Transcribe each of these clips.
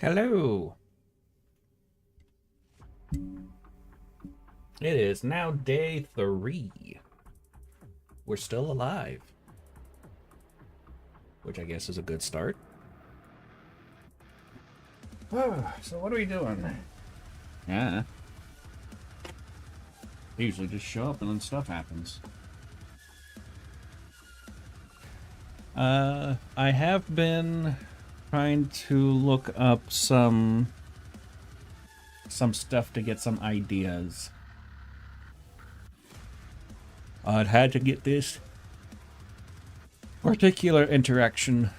Hello. It is now day 3. We're still alive, which I guess is a good start. So what are we doing? Yeah. I usually just show up and then stuff happens. I have been trying to look up some stuff to get some ideas. I'd had to get this particular interaction,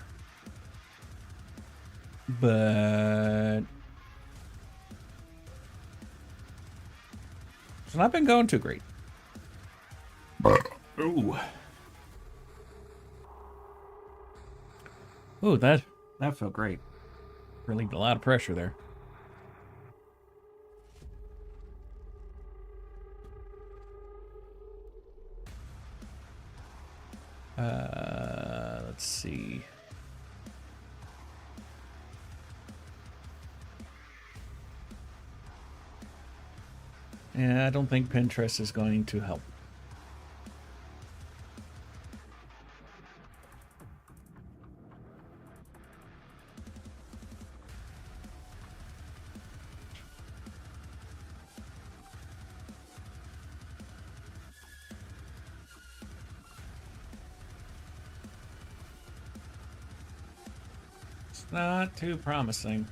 but it's not been going too great. Ooh. Ooh, that felt great. Relieved a lot of pressure there. Let's see. Yeah, I don't think Pinterest is going to help. It's not too promising.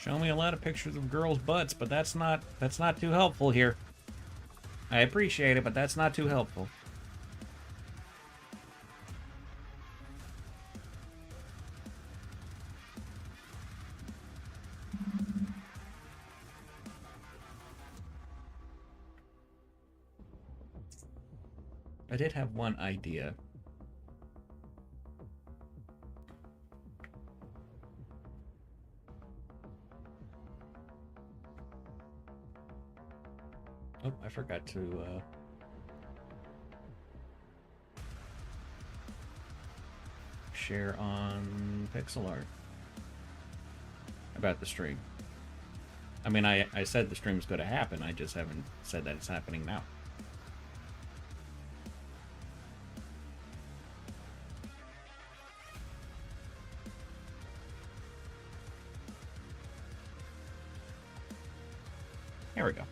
Show me a lot of pictures of girls' butts, but that's not too helpful here. I appreciate it, but that's not too helpful. I did have one idea. Oh, I forgot to share on pixel art about the stream. I mean, I said the stream's going to happen. I just haven't said that it's happening now. There we go.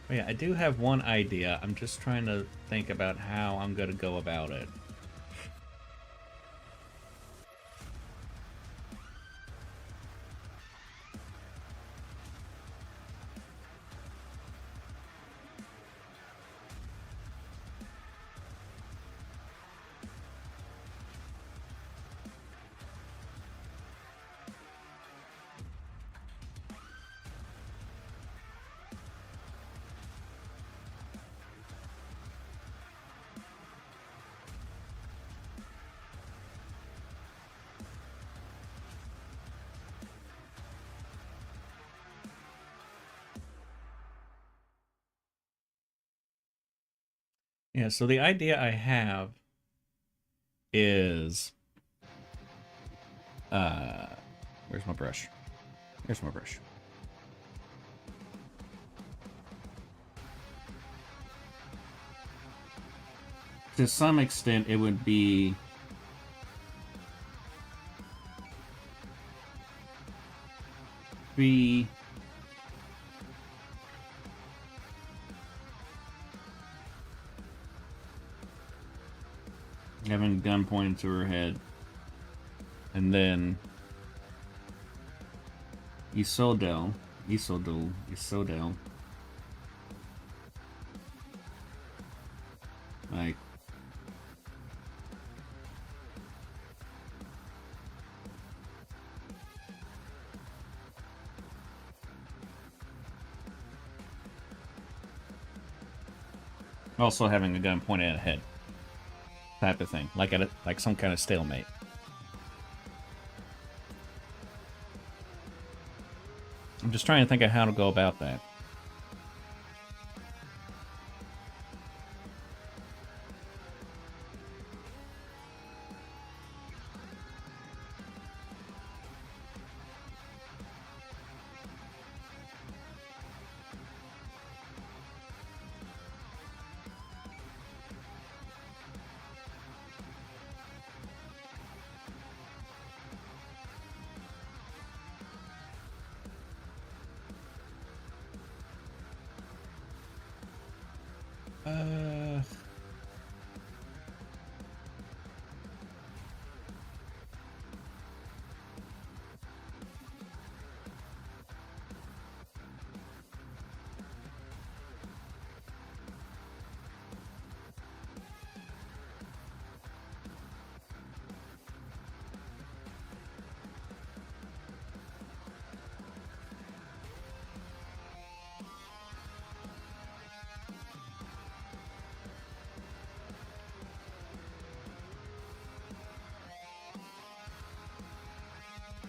But yeah, I do have one idea. I'm just trying to think about how I'm going to go about it. Yeah, so the idea I have is where's my brush? Here's my brush. To some extent, it would be having a gun pointed to her head, and then Isodel, like Also having a gun pointed at a head. Type of thing. Like some kind of stalemate. I'm just trying to think of how to go about that.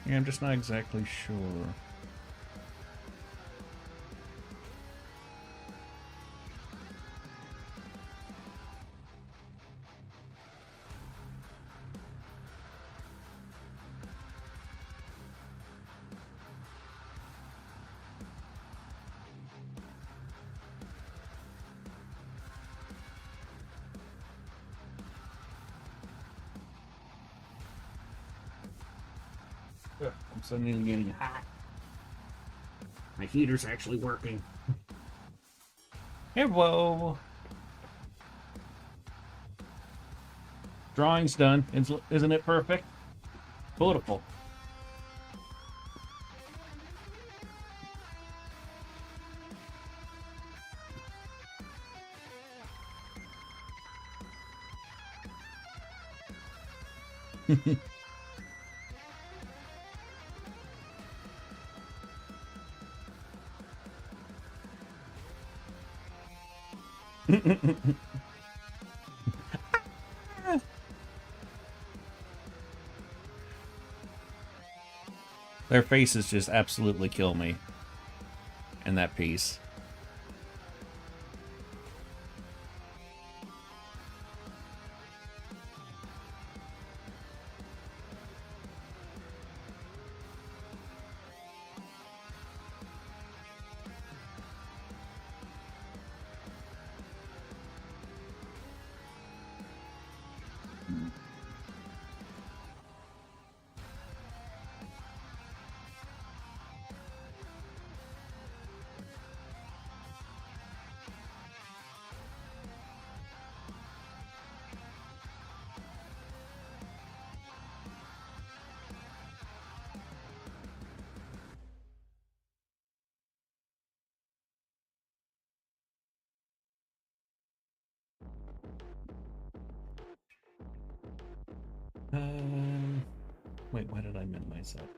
Yeah, I'm just not exactly sure. I'm suddenly getting hot. My heater's actually working. Hello. Drawing's done. Isn't it perfect? Beautiful. Their faces just absolutely kill me in that piece. Wait, why did I minimize that?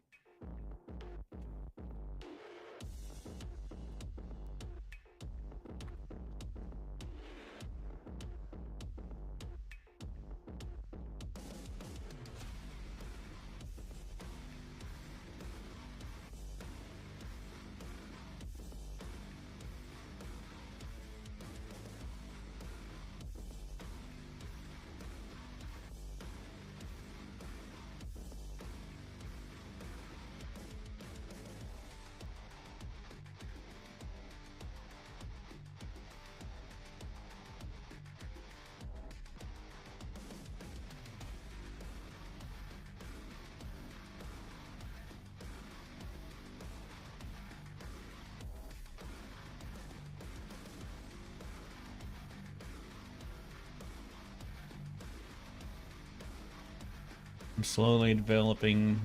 I'm slowly developing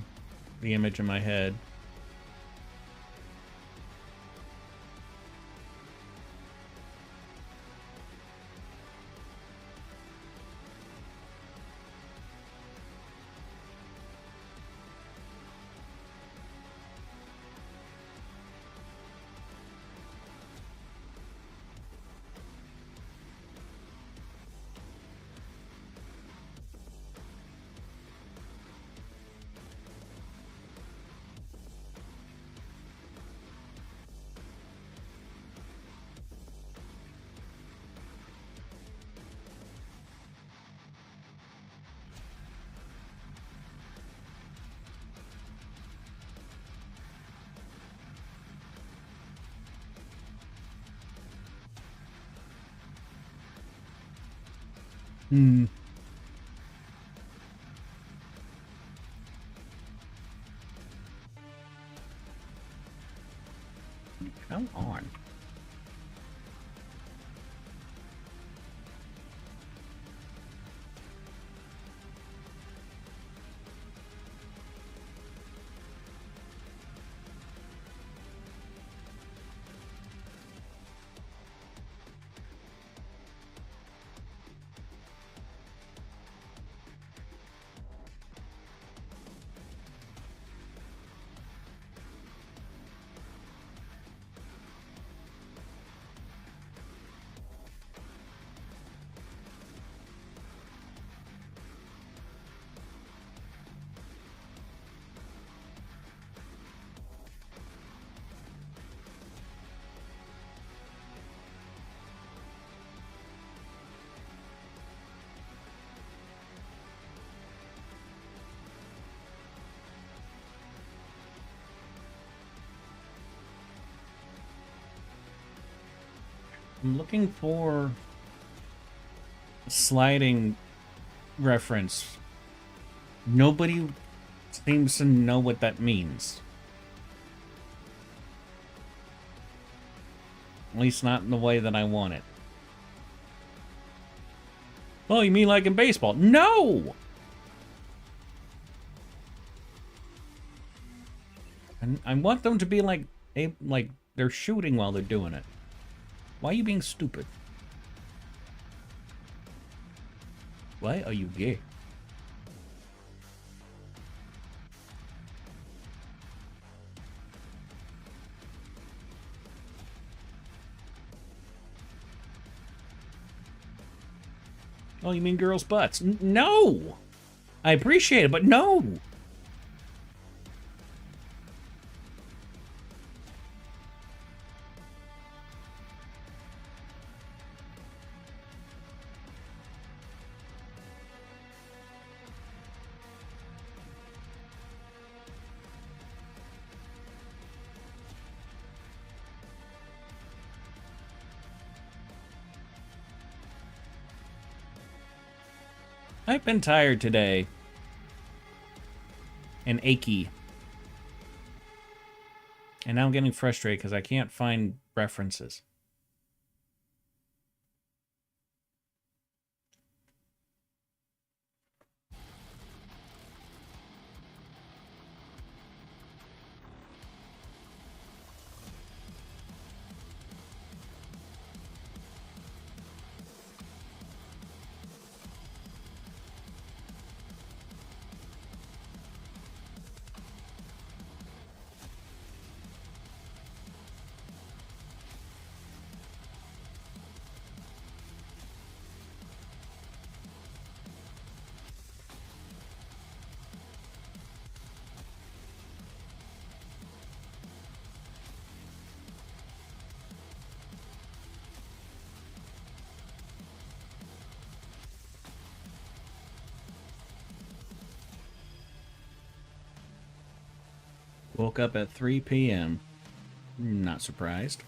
the image in my head. Hmm. Come on. I'm looking for a sliding reference. Nobody seems to know what that means. At least not in the way that I want it. Oh, you mean like in baseball? No! And I want them to be like they're shooting while they're doing it. Why are you being stupid? Why are you gay? Oh, you mean girls' butts? No! I appreciate it, but no! I've been tired today. And achy. And now I'm getting frustrated because I can't find references. Woke up at 3 p.m. Not surprised.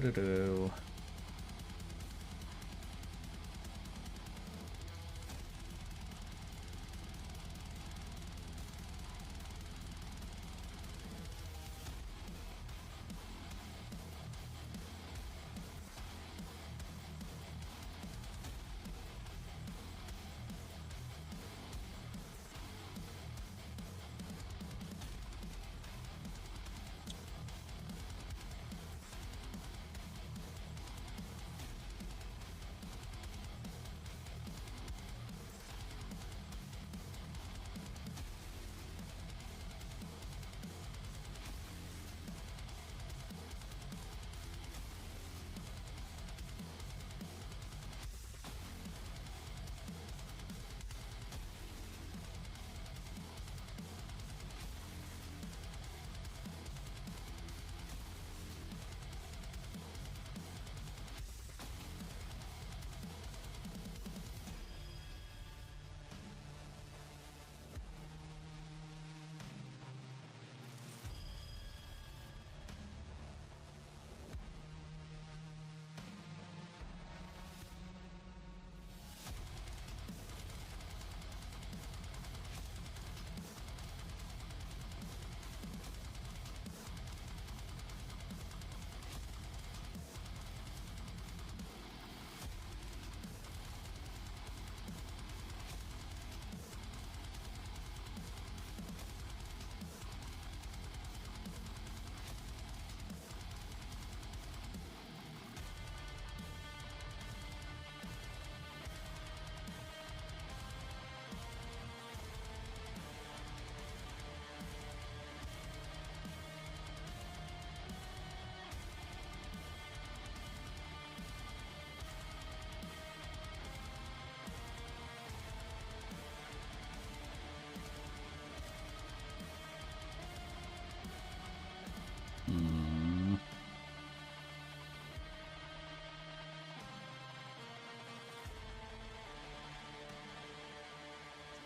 Do-do-do.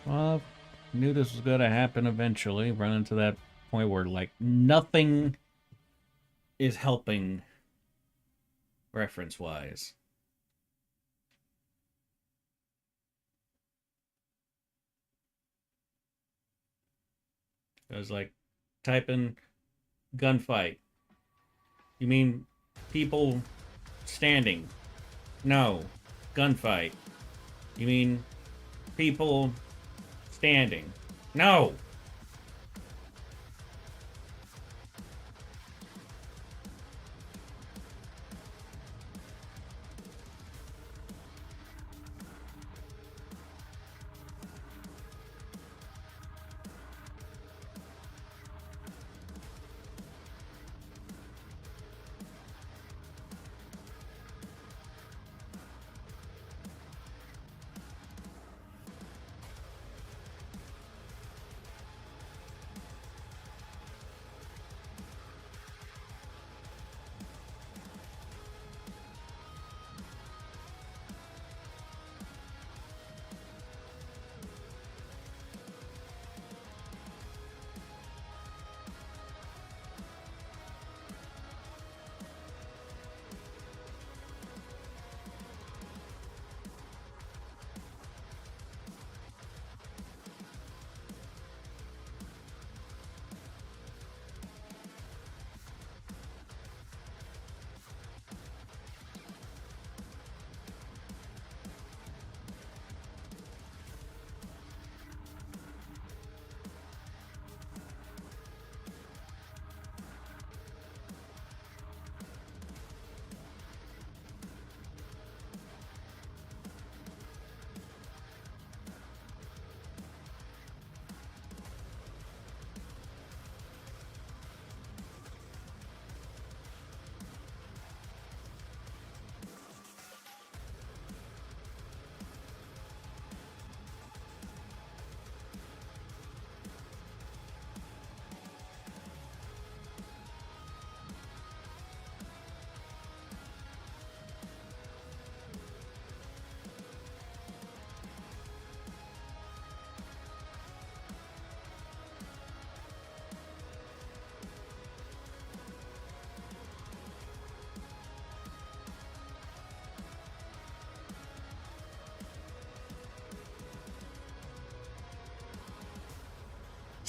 Well, knew this was going to happen eventually. Run into that point where, like, nothing is helping reference-wise. It was like, type in gunfight. You mean people standing? No. Gunfight. You mean people standing? No.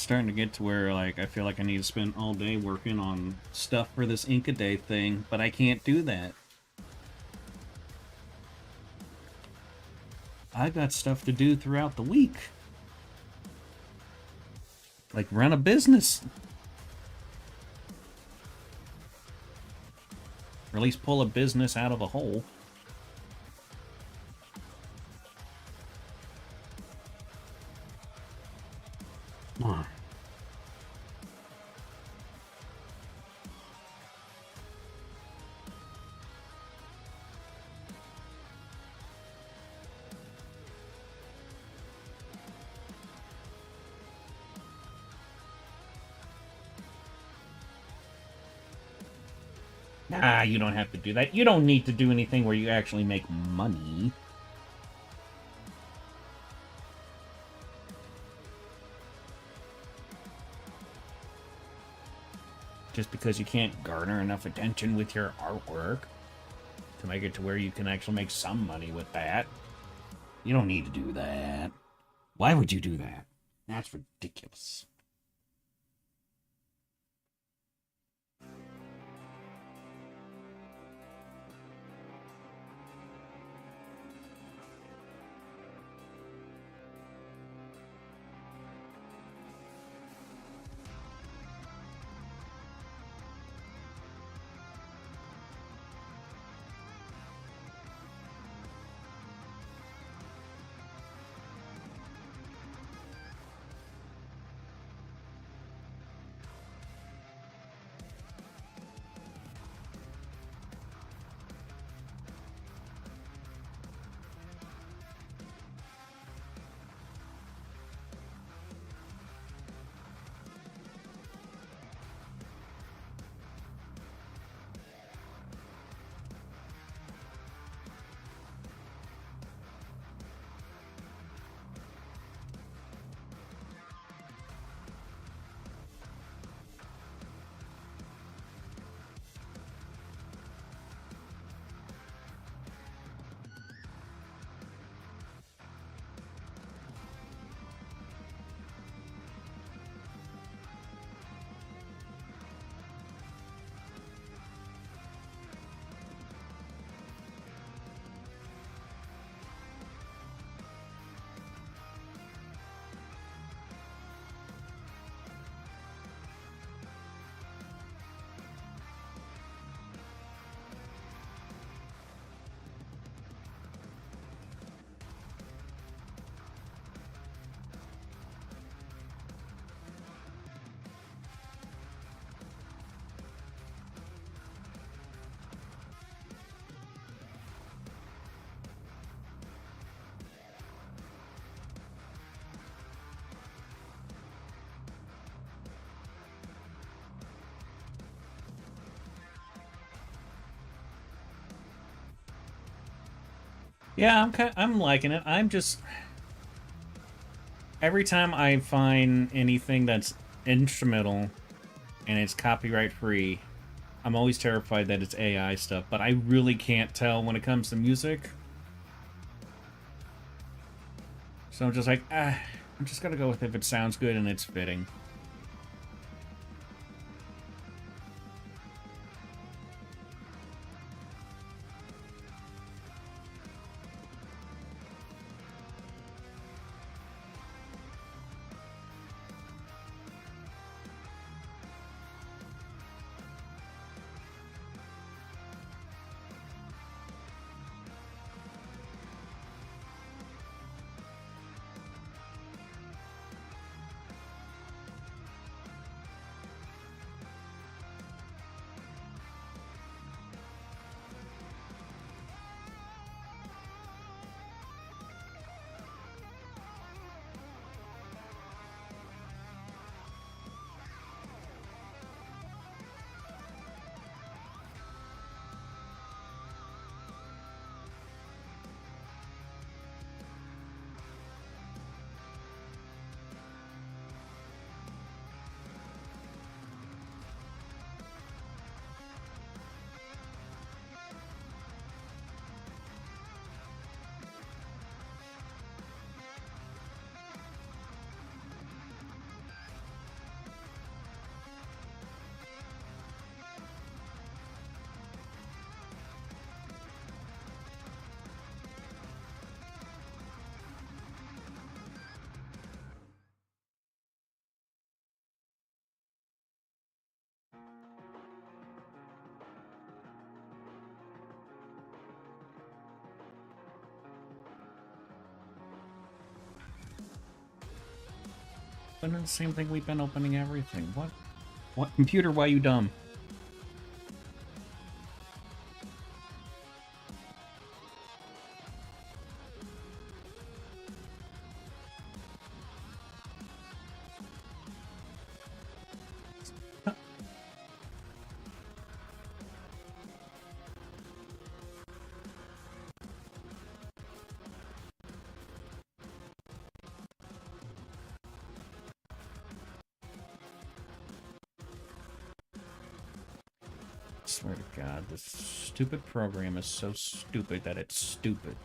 starting to get to where, like, I feel like I need to spend all day working on stuff for this Ink a Day thing, but I can't do that. I've got stuff to do throughout the week. Like, run a business. Or at least pull a business out of a hole. Nah, you don't have to do that. You don't need to do anything where you actually make money. Just because you can't garner enough attention with your artwork to make it to where you can actually make some money with that. You don't need to do that. Why would you do that? That's ridiculous. Yeah, I'm liking it. I'm just every time I find anything that's instrumental and it's copyright free, I'm always terrified that it's AI stuff, but I really can't tell when it comes to music. So I'm just like, I'm just gonna go with if it sounds good and it's fitting. opening the same thing we've been opening everything. What? What? Computer, why you dumb? I swear to God, this stupid program is so stupid that it's stupid.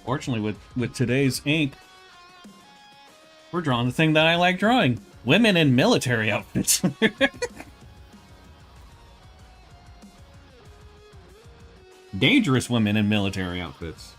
Fortunately, with today's ink, we're drawing the thing that I like drawing. Women in military outfits. Dangerous women in military outfits.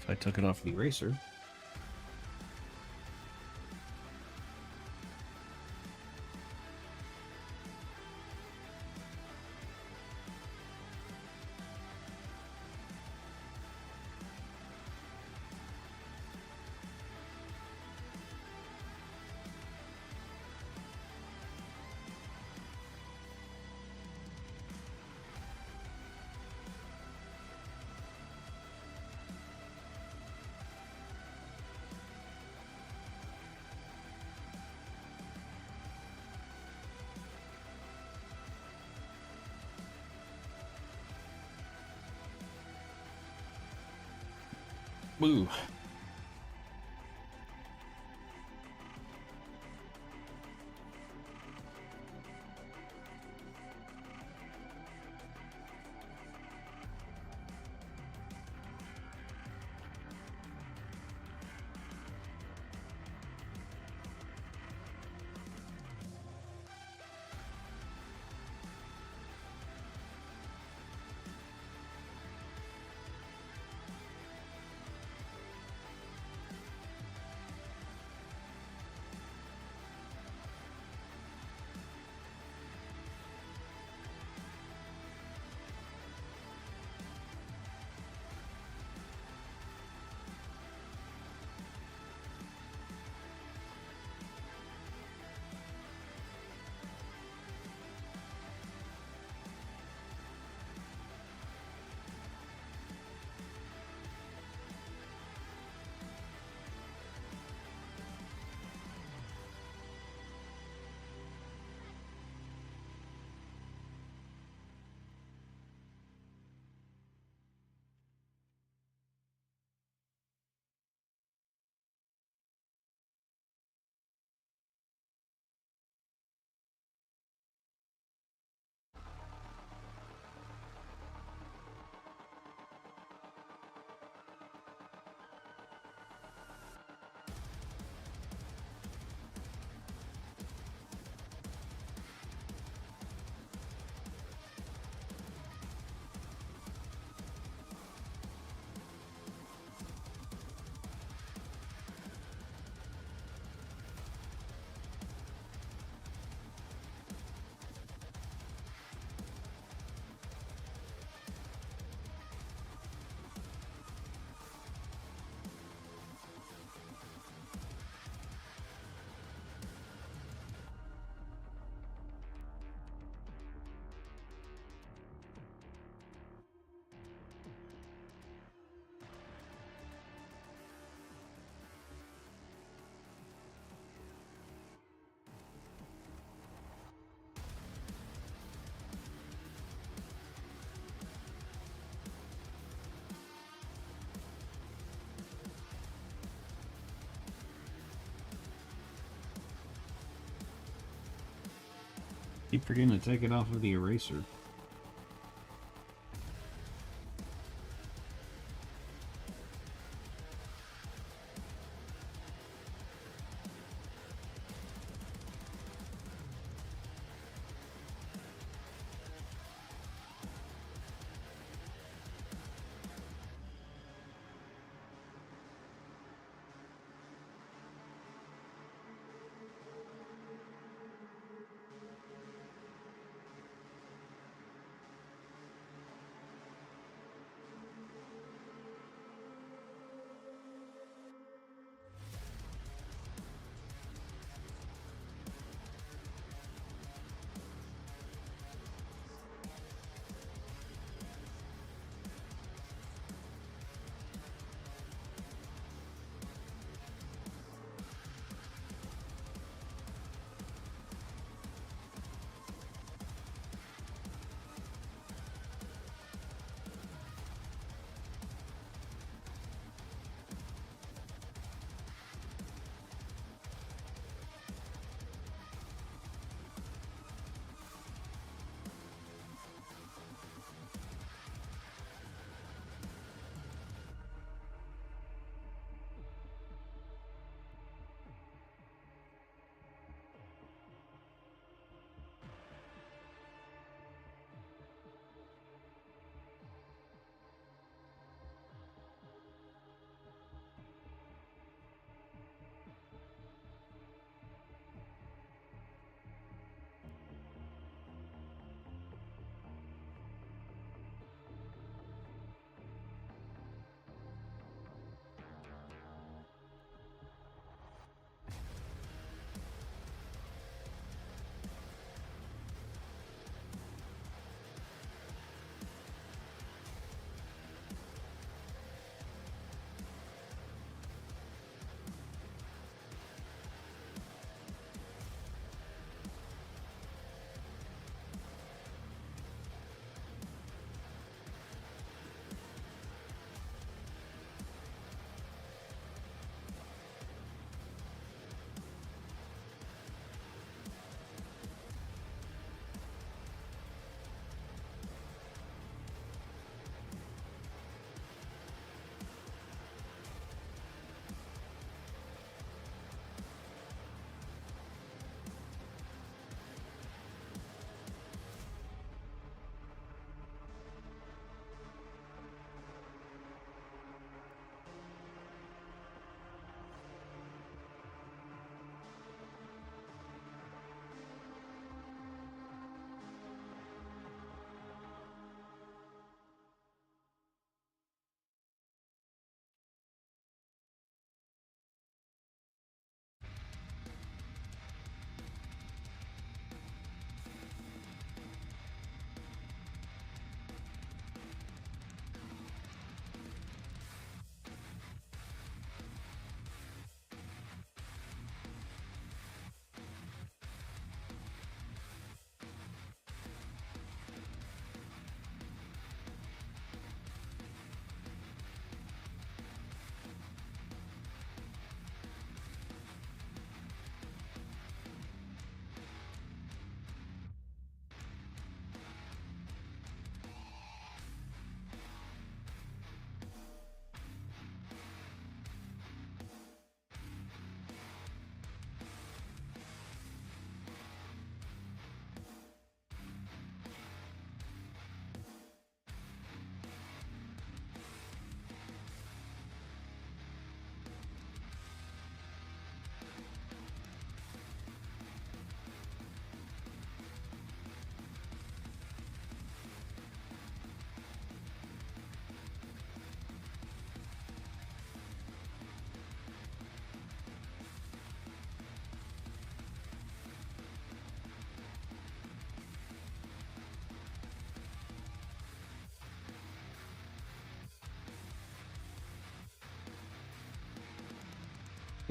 If I took it off the eraser. Boo. Keep forgetting to take it off of the eraser.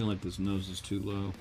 feel like this nose is too low.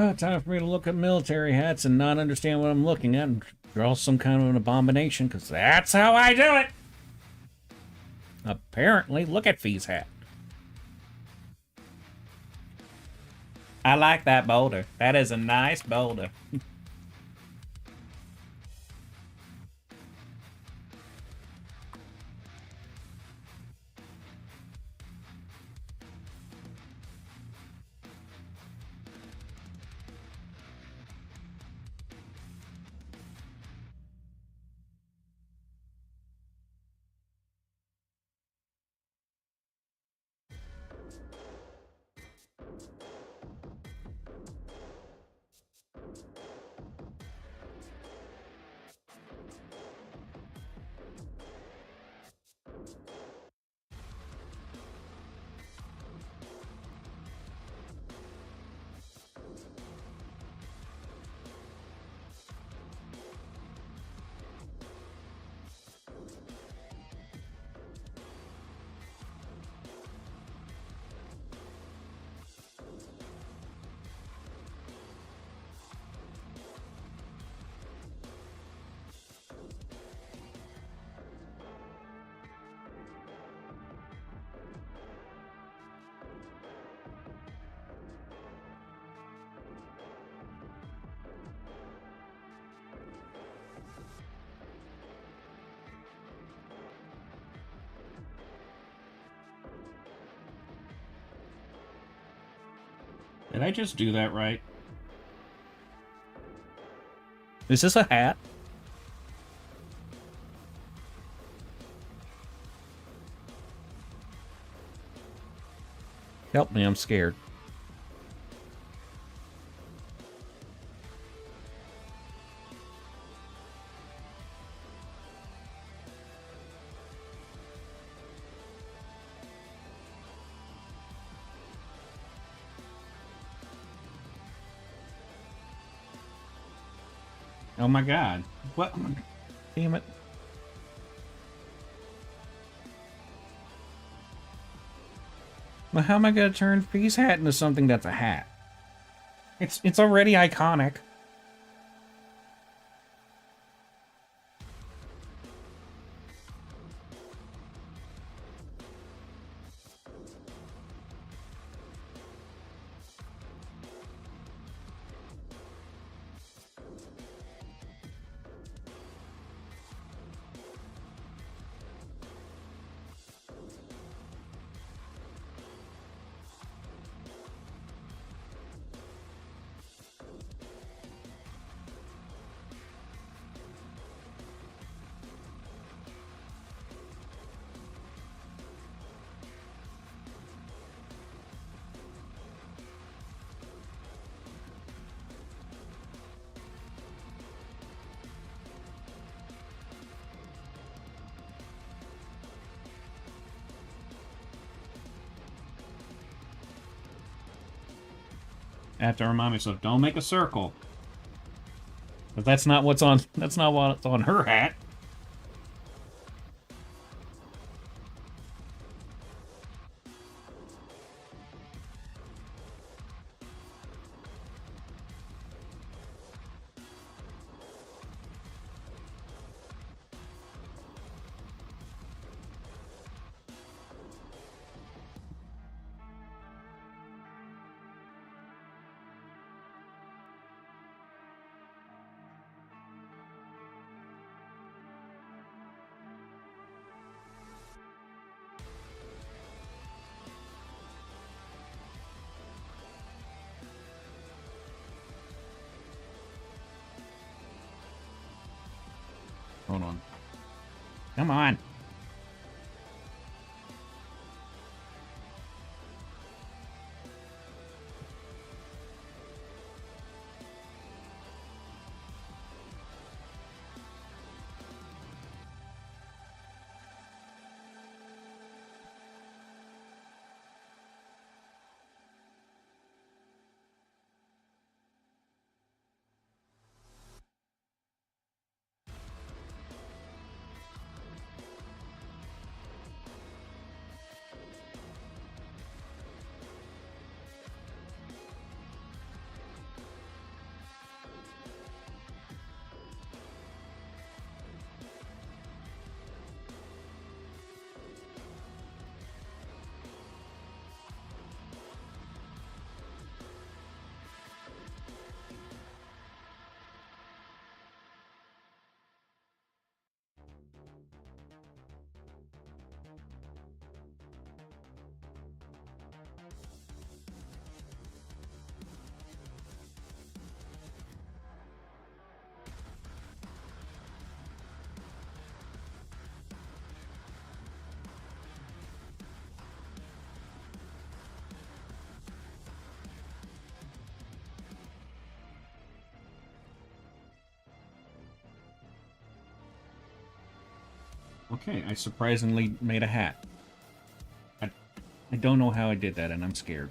Oh, time for me to look at military hats and not understand what I'm looking at and draw some kind of an abomination, because that's how I do it! Apparently, look at Fee's hat. I like that boulder. That is a nice boulder. Did I just do that right? Is this a hat? Help me, I'm scared. Oh my god. What? Damn it. Well, how am I gonna turn Fee's hat into something that's a hat? It's already iconic. I have to remind myself, don't make a circle. But that's not what's on. That's not what's on her hat. Hold on. Come on. Okay, I surprisingly made a hat. I don't know how I did that, and I'm scared.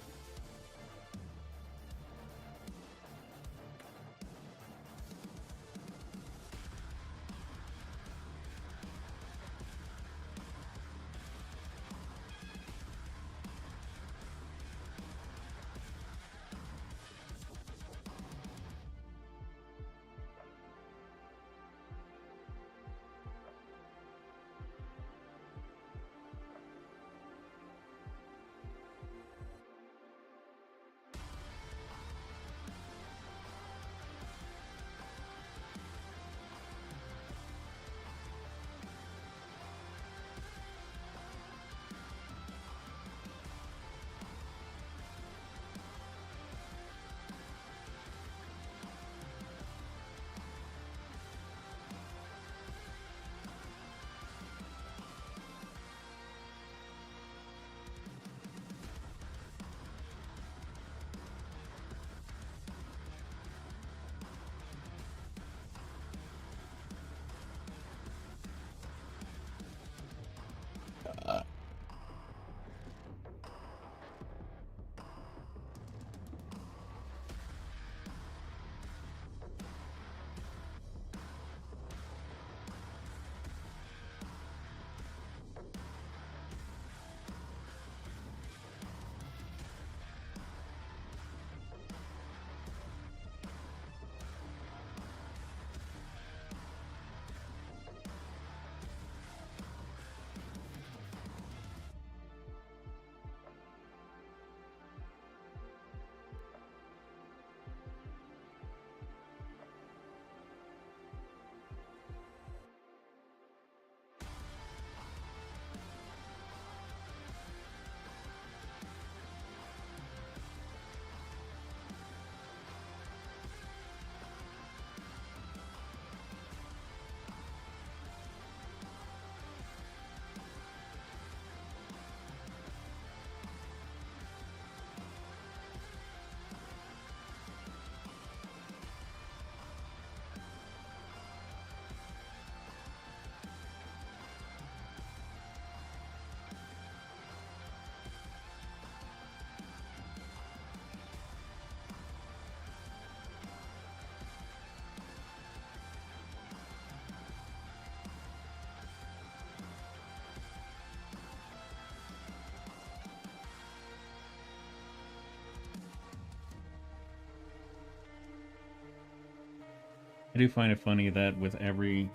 I do find it funny that with every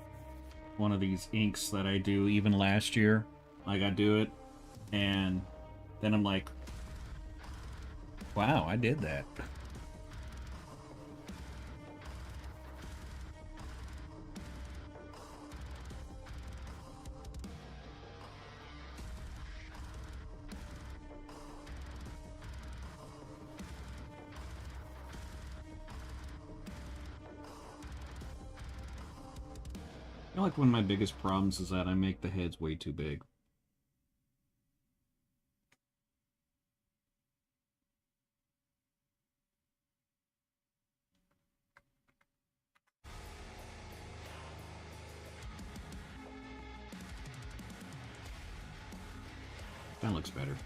one of these inks that I do, even last year, like I do it, and then I'm like, wow, I did that. I feel like one of my biggest problems is that I make the heads way too big. That looks better.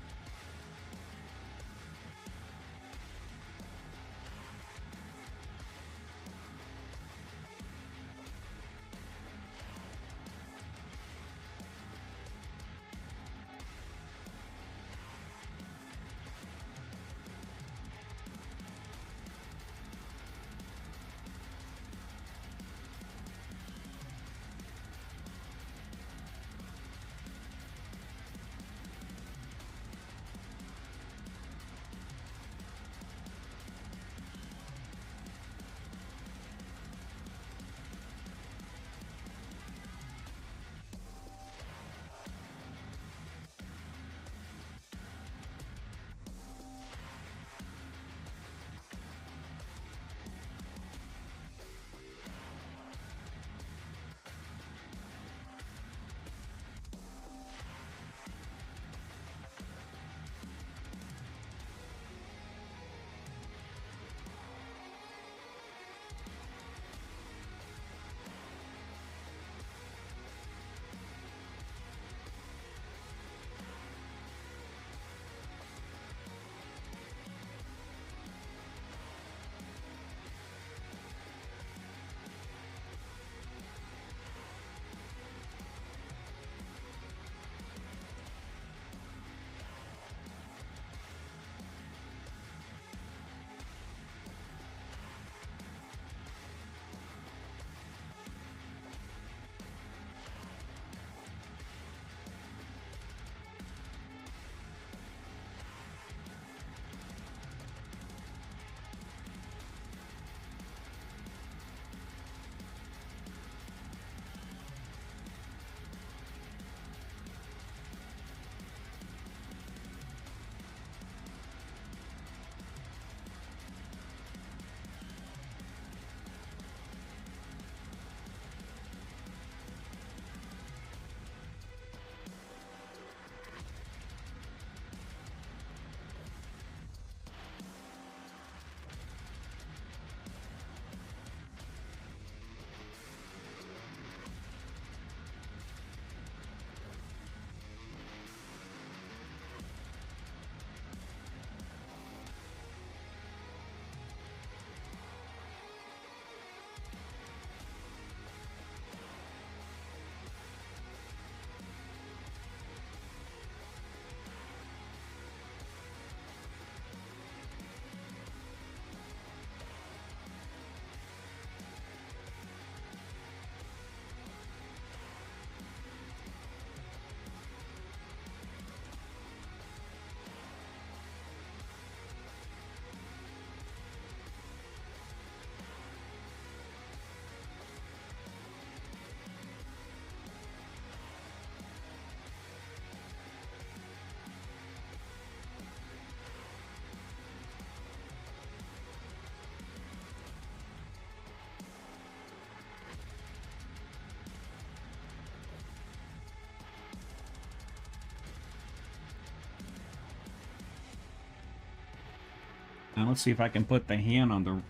Now let's see if I can put the hand on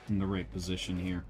in the right position here.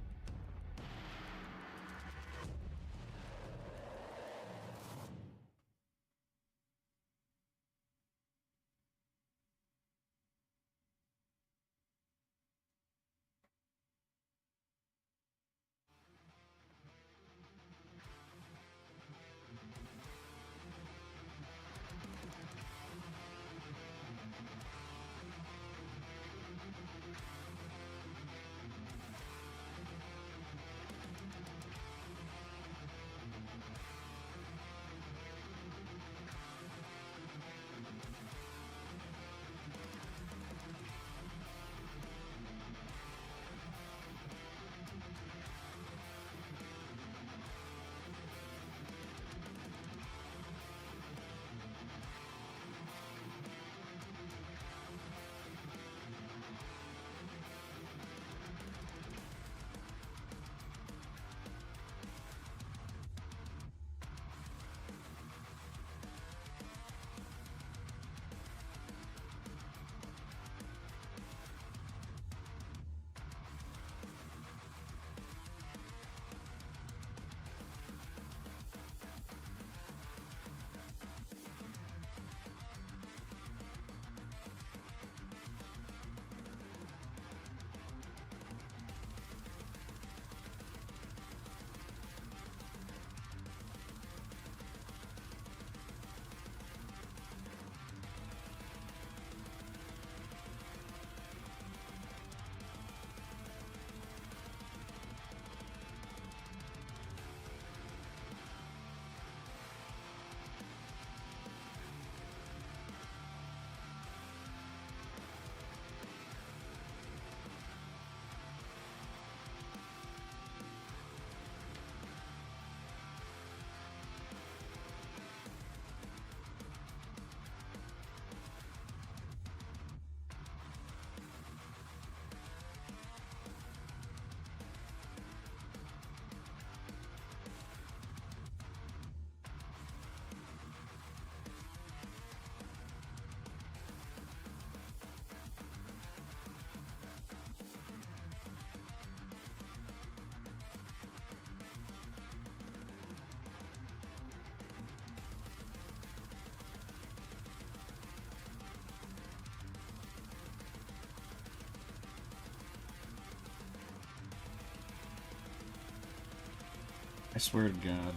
I swear to God.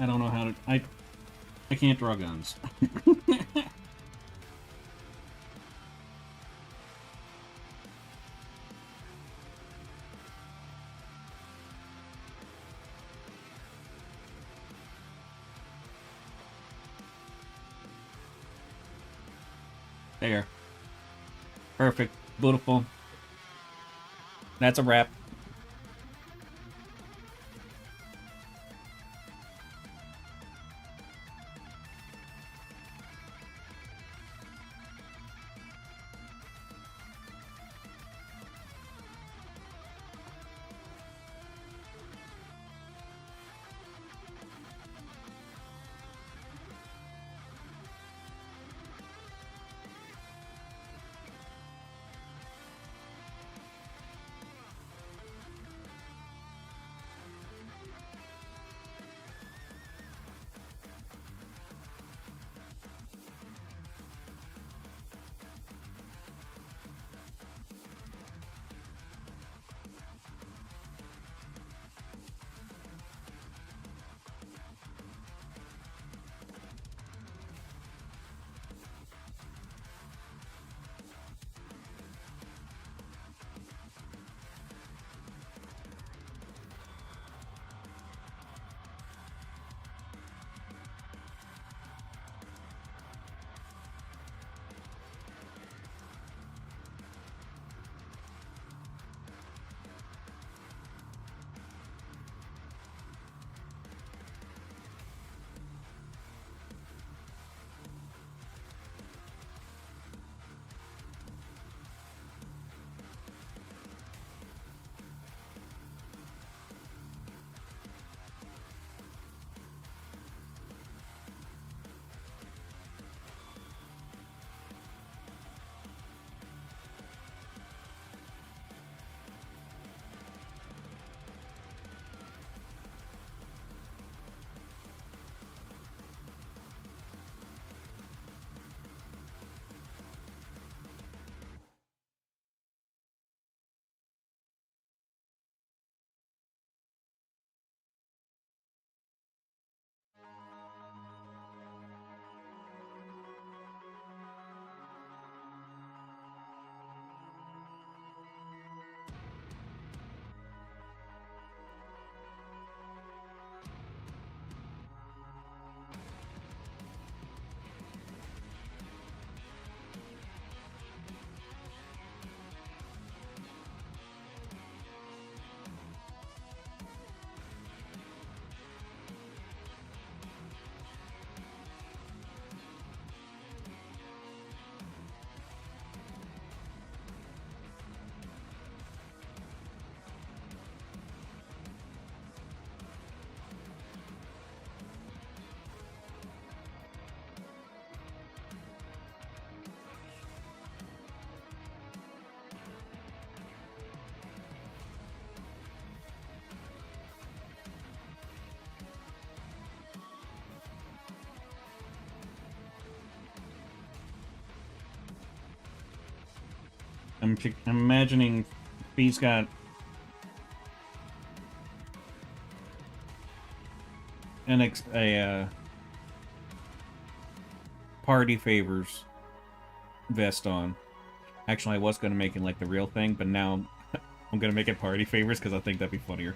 I don't know how to... I can't draw guns. There. Perfect. Beautiful. That's a wrap. I'm imagining he's got a party favors vest on. Actually, I was gonna make it like the real thing, but now I'm gonna make it party favors because I think that'd be funnier.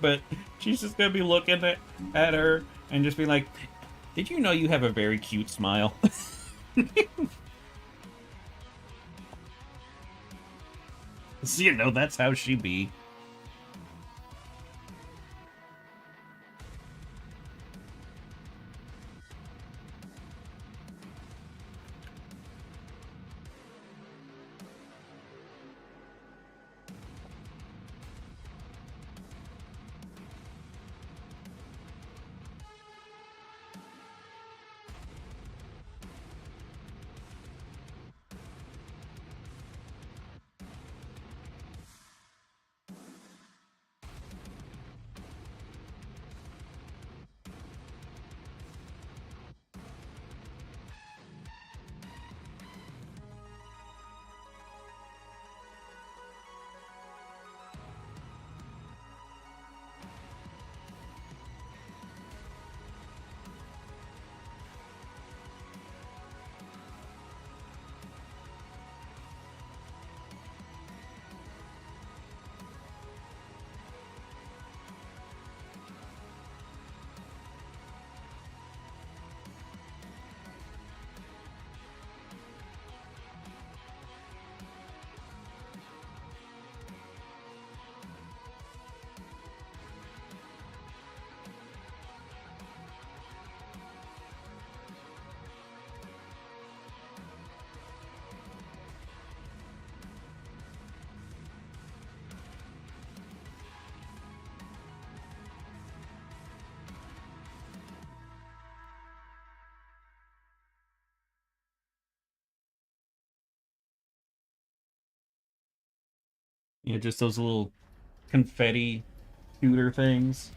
But she's just gonna be looking at her and just be like, "Did you know you have a very cute smile?" So, you know, that's how she be. You know, just those little confetti shooter things.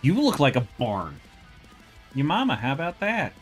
You look like a barn. Your mama, how about that?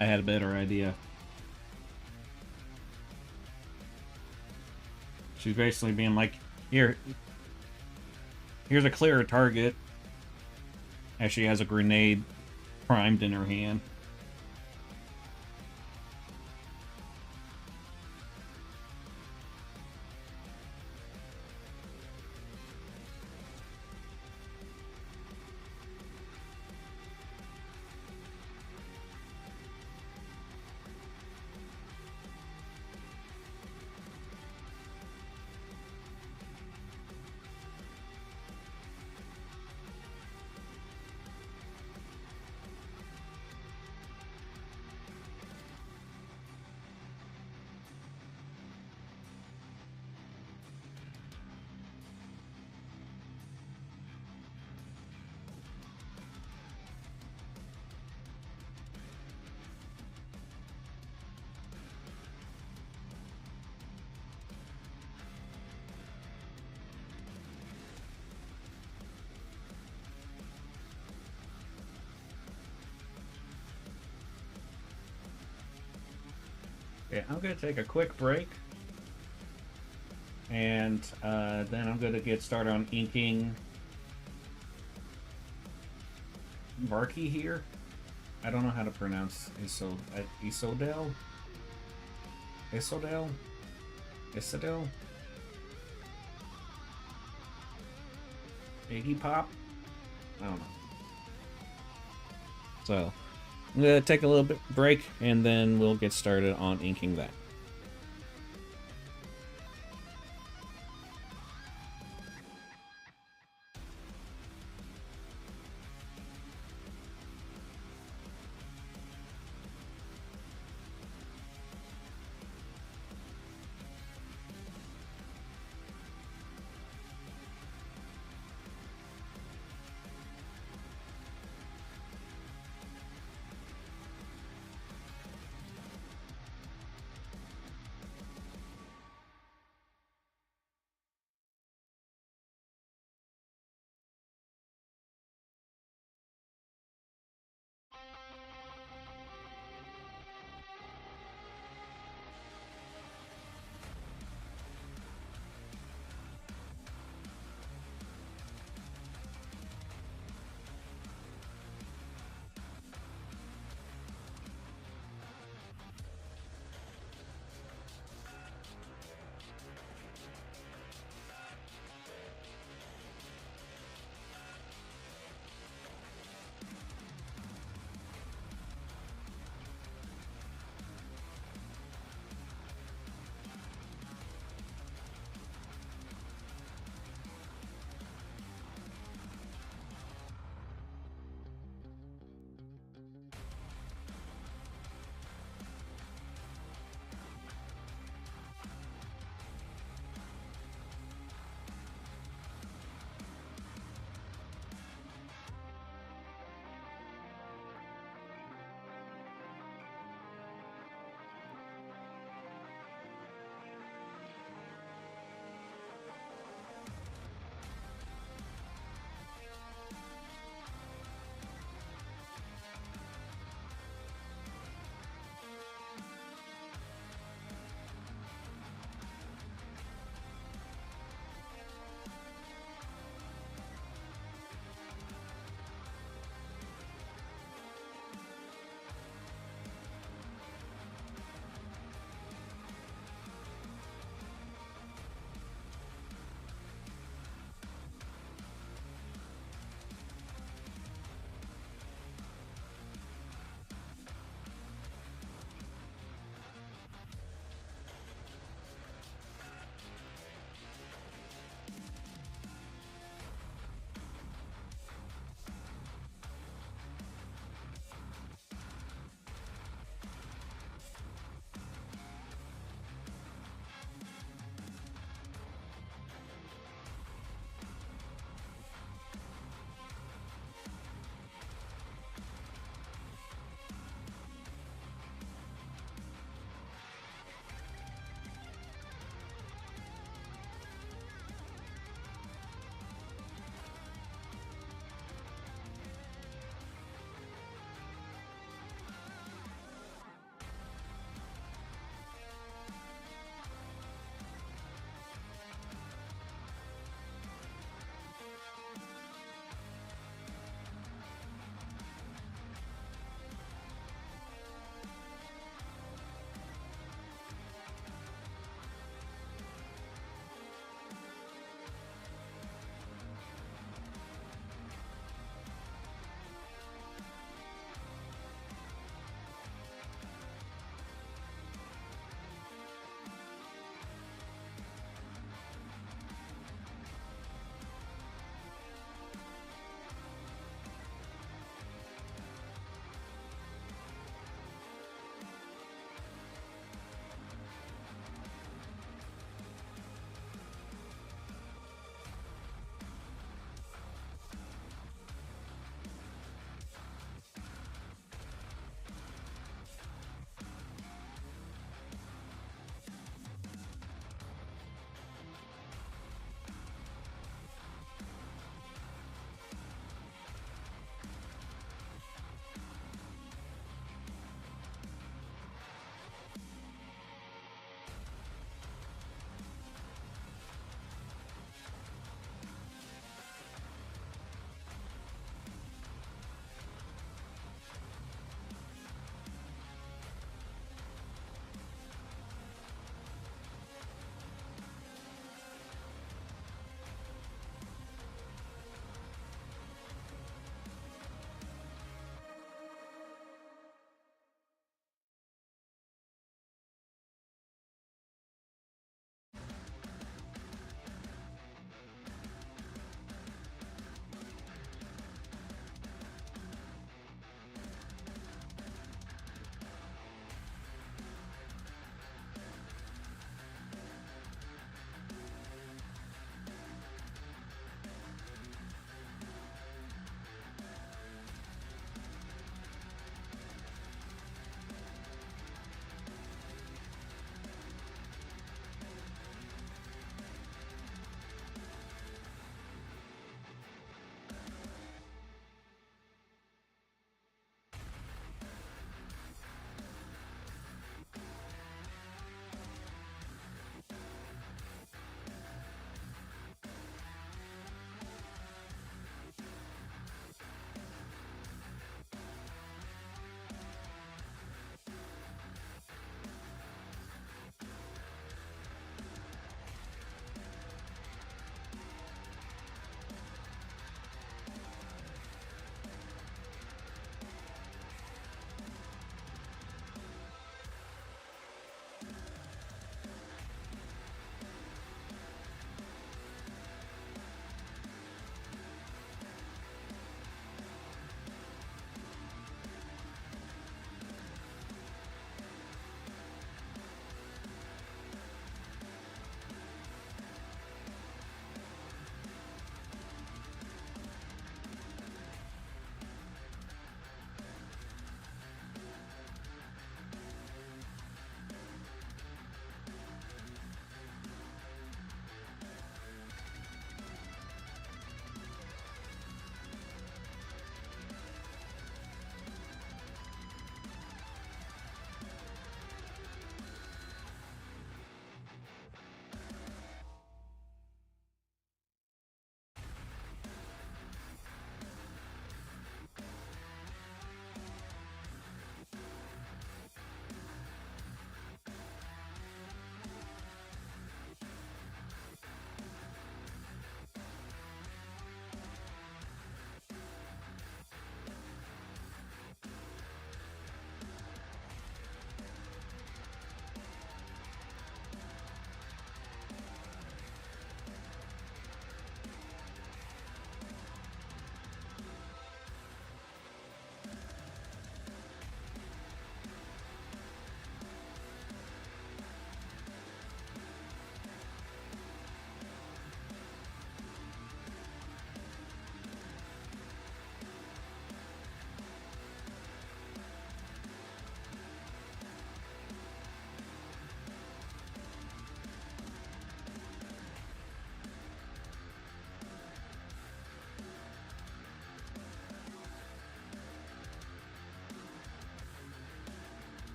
I had a better idea. She's basically being like, here's a clearer target. As she has a grenade primed in her hand. Okay, I'm going to take a quick break. And then I'm going to get started on inking Varkenne here. I don't know how to pronounce Isodel? Isodel? Isodel? Iggy Pop? I don't know. So, I'm going to take a little bit break, and then we'll get started on inking that.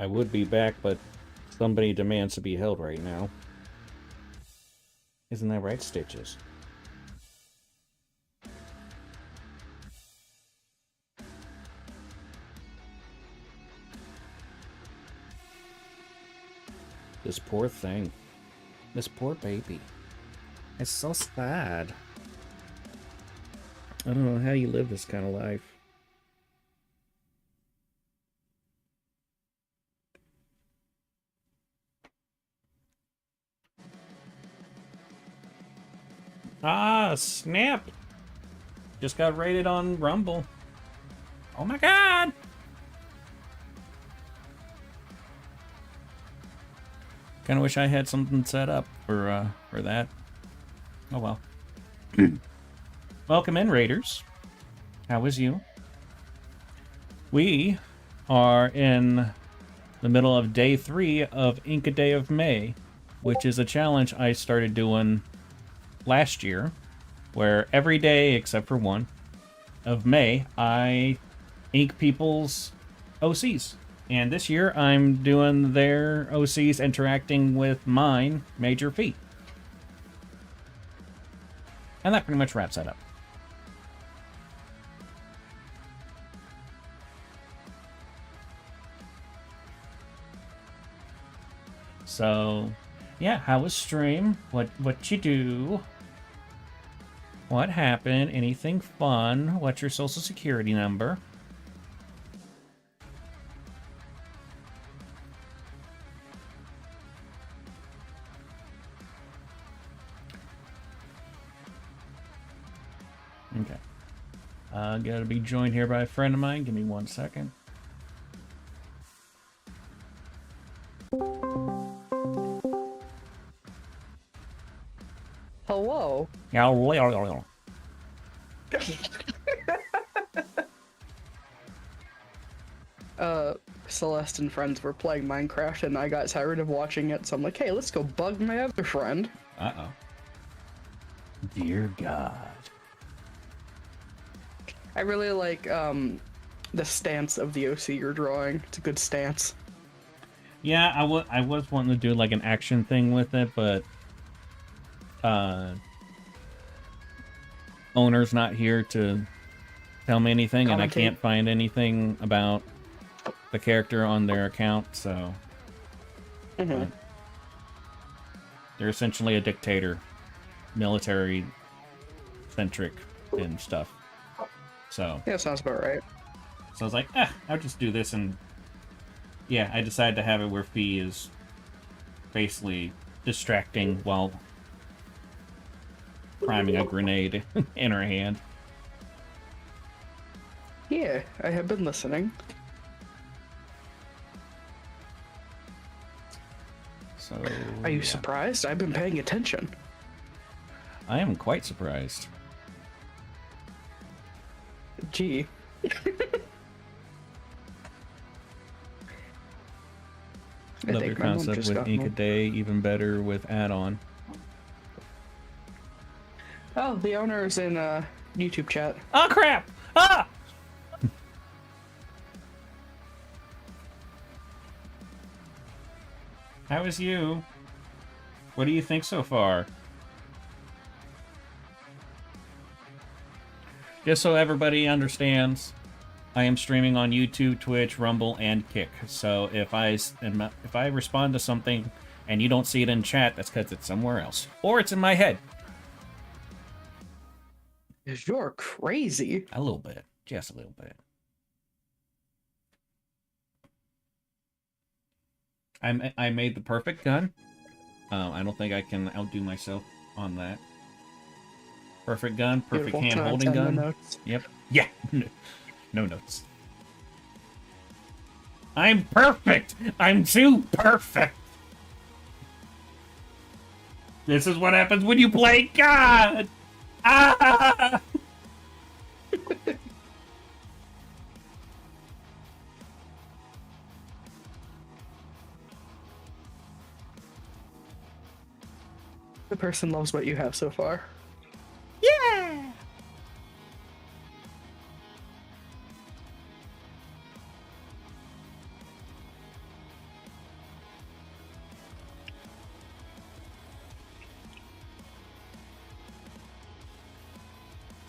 I would be back, but somebody demands to be held right now. Isn't that right, Stitches? This poor thing. This poor baby. It's so sad. I don't know how you live this kind of life. Ah, snap! Just got rated on Rumble. Oh my god! Kind of wish I had something set up for that. Oh well. Welcome in, Raiders. How is you? We are in the middle of day 3 of Ink a Day of May, which is a challenge I started doing last year, where every day except for one of May I ink people's OCs, and this year I'm doing their OCs interacting with mine, Major Feat, and that pretty much wraps that up. So yeah, how was stream? What you do? What happened? Anything fun? What's your social security number? Okay. Gotta be joined here by a friend of mine. Give me 1 second. Hello. Celeste and friends were playing Minecraft and I got tired of watching it, so I'm like, hey, let's go bug my other friend. Uh-oh. Dear God. I really like, the stance of the OC you're drawing. It's a good stance. Yeah, I was wanting to do like an action thing with it, but owner's not here to tell me anything, and I can't find anything about the character on their account, so they're essentially a dictator, military centric and stuff. So yeah, sounds about right. So I was like, I'll just do this, and yeah, I decided to have it where Fee is basically distracting while priming a grenade in her hand. Yeah, I have been listening. So, are you surprised? I've been paying attention. I am quite surprised. Gee. Love your concept with Ink a Day, even better with add-on. Oh, the owner's in YouTube chat. Oh crap! Ah! How is you? What do you think so far? Just so everybody understands, I am streaming on YouTube, Twitch, Rumble, and Kick. So if I respond to something and you don't see it in chat, that's because it's somewhere else. Or it's in my head. You're crazy. A little bit. Just a little bit. I made the perfect gun. I don't think I can outdo myself on that. Perfect gun, perfect hand-holding gun. No notes. Yep. Yeah. No notes. I'm perfect! I'm too perfect! This is what happens when you play God! Ah! The person loves what you have so far. Yeah!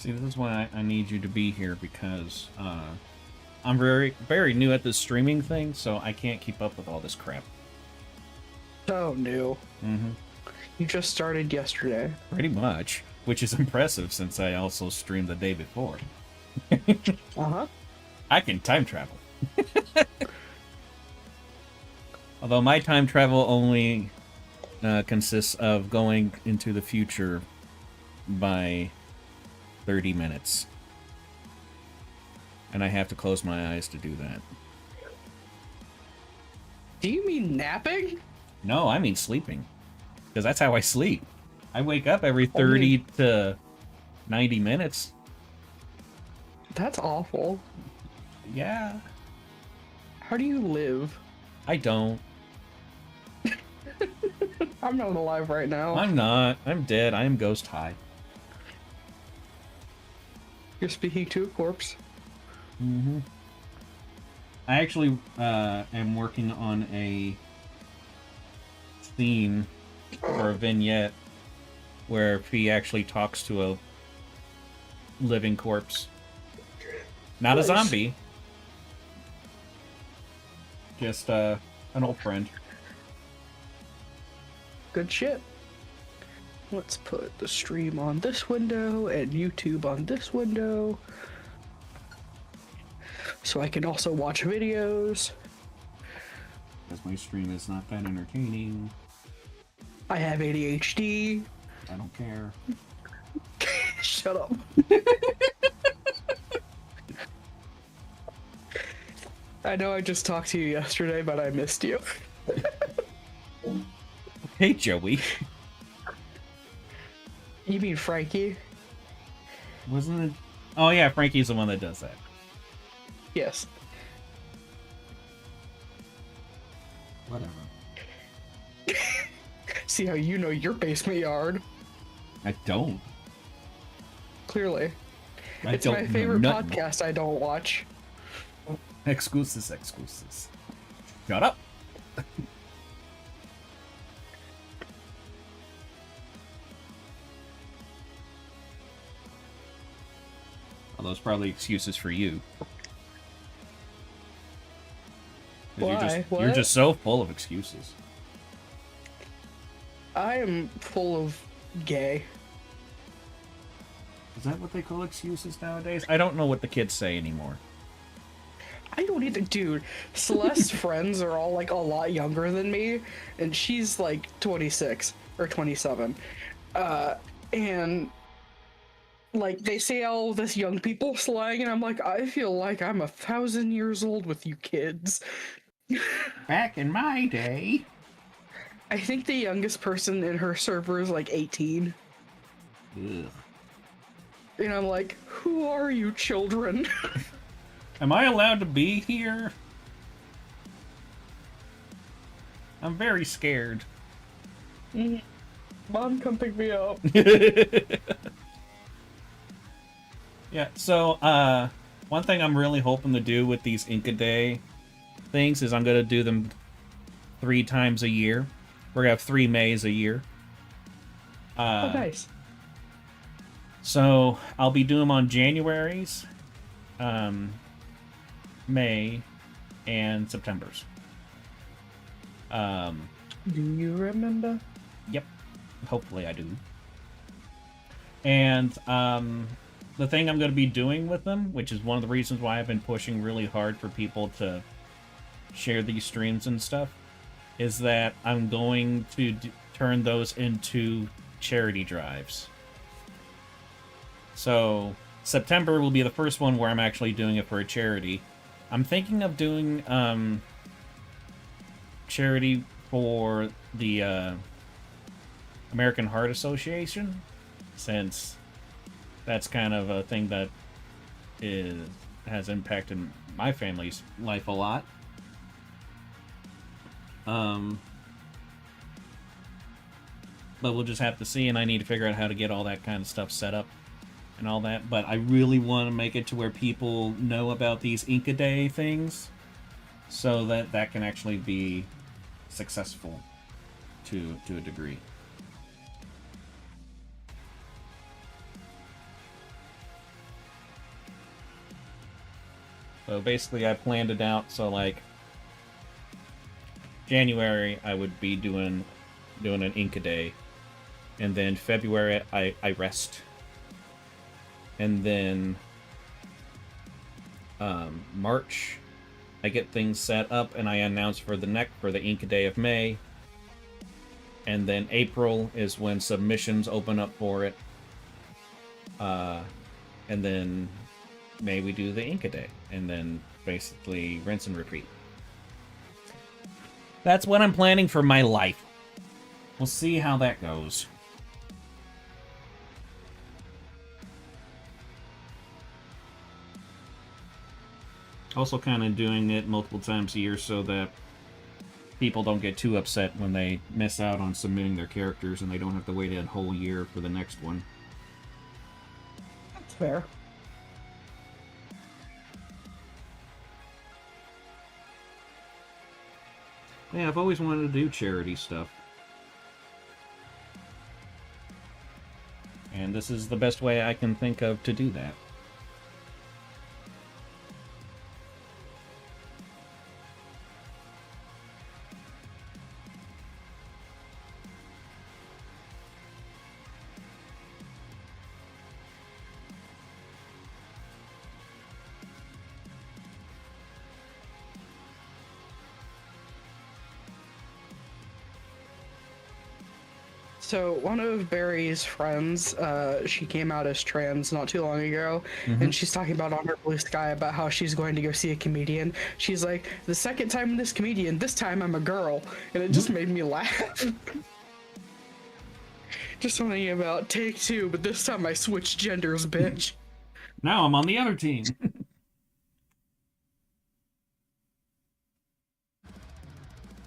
See, this is why I need you to be here, because I'm very new at this streaming thing, so I can't keep up with all this crap. So new. Mm-hmm. You just started yesterday. Pretty much, which is impressive since I also streamed the day before. Uh-huh. I can time travel. Although my time travel only consists of going into the future by 30 minutes. And I have to close my eyes to do that. Do you mean napping? No, I mean sleeping. Because that's how I sleep. I wake up every 30 to 90 minutes. That's awful. Yeah. How do you live? I don't. I'm not alive right now. I'm not. I'm dead. I am ghost high. You're speaking to a corpse. Mm-hmm. I actually am working on a theme or a vignette where he actually talks to a living corpse. Not Nice. a zombie. Just an old friend. Good shit. Let's put the stream on this window and YouTube on this window. So I can also watch videos. Because my stream is not that entertaining. I have ADHD. I don't care. Shut up. I know I just talked to you yesterday, but I missed you. Hey, Joey. You mean Frankie? Wasn't it? Oh, yeah, Frankie's the one that does that. Yes. Whatever. See how you know your basement yard? I don't. Clearly. I It's don't my know favorite nothing. podcast I don't watch. Excuses. Shut up. Well, those probably excuses for you. 'Cause Why? You're What? just so full of excuses. I am full of gay. Is that what they call excuses nowadays? I don't know what the kids say anymore. I don't either, dude. Celeste's friends are all like a lot younger than me, and she's like 26 or 27. And like they say all this young people slang, and I'm like, I feel like I'm 1,000 years old with you kids. Back in my day. I think the youngest person in her server is like 18. Ugh. And I'm like, who are you children? Am I allowed to be here? I'm very scared. Mom, come pick me up. Yeah, so, one thing I'm really hoping to do with these Inca Day things is I'm going to do them 3 times a year. We're going to have 3 Mays a year. Oh, nice. So, I'll be doing them on January's, May, and September's. Do you remember? Yep. Hopefully I do. And, the thing I'm going to be doing with them, which is one of the reasons why I've been pushing really hard for people to share these streams and stuff, is that I'm going to turn those into charity drives. So, September will be the first one where I'm actually doing it for a charity. I'm thinking of doing charity for the American Heart Association, since that's kind of a thing that has impacted my family's life a lot. But we'll just have to see, and I need to figure out how to get all that kind of stuff set up and all that. But I really want to make it to where people know about these Inca Day things, so that that can actually be successful to a degree. So basically, I planned it out. So like January, I would be doing an ink a day, and then February I rest, and then March I get things set up and I announce for the ink a day of May, and then April is when submissions open up for it, and then May we do the ink a day, and then basically rinse and repeat. That's what I'm planning for my life. We'll see how that goes. Also kind of doing it multiple times a year so that people don't get too upset when they miss out on submitting their characters and they don't have to wait a whole year for the next one. That's fair. Yeah, I've always wanted to do charity stuff. And this is the best way I can think of to do that. So one of Barry's friends, she came out as trans not too long ago, and she's talking about on her Blue Sky about how she's going to go see a comedian. She's like, the second time in this comedian, this time I'm a girl, and it just made me laugh. Just something about take two, but this time I switched genders, bitch. Now I'm on the other team.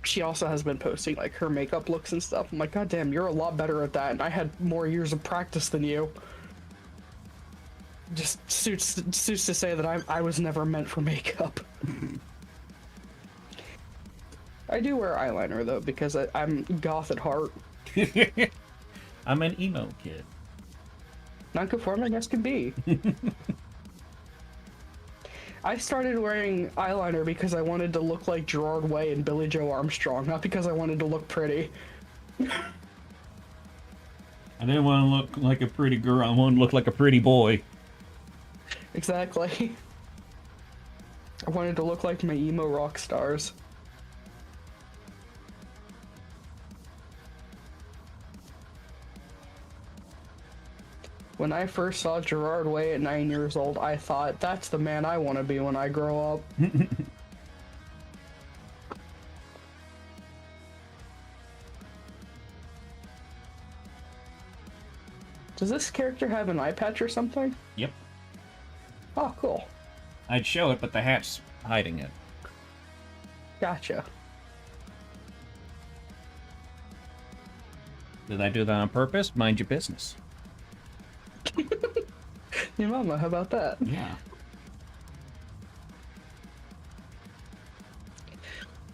She also has been posting like her makeup looks and stuff. I'm like, God damn, you're a lot better at that, and I had more years of practice than you. Just suits to say that I was never meant for makeup. I do wear eyeliner though because I'm goth at heart. I'm an emo kid. Non-conforming as can be. I started wearing eyeliner because I wanted to look like Gerard Way and Billy Joe Armstrong, not because I wanted to look pretty. I didn't want to look like a pretty girl. I wanted to look like a pretty boy. Exactly. I wanted to look like my emo rock stars. When I first saw Gerard Way at 9 years old, I thought, that's the man I want to be when I grow up. Does this character have an eye patch or something? Yep. Oh, cool. I'd show it, but the hat's hiding it. Gotcha. Did I do that on purpose? Mind your business. Your mama, how about that? Yeah.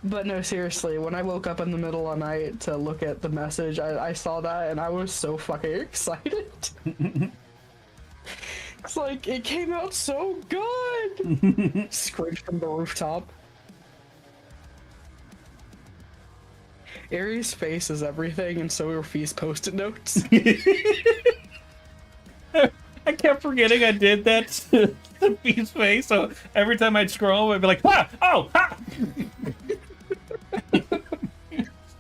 But no, seriously, when I woke up in the middle of the night to look at the message, I saw that and I was so fucking excited. It's like, it came out so good! Screamed from the rooftop. Aries' face is everything, and so are Fee's post-it notes. I kept forgetting I did that to Fee's face, so every time I'd scroll, I'd be like, ah! Oh! Ah!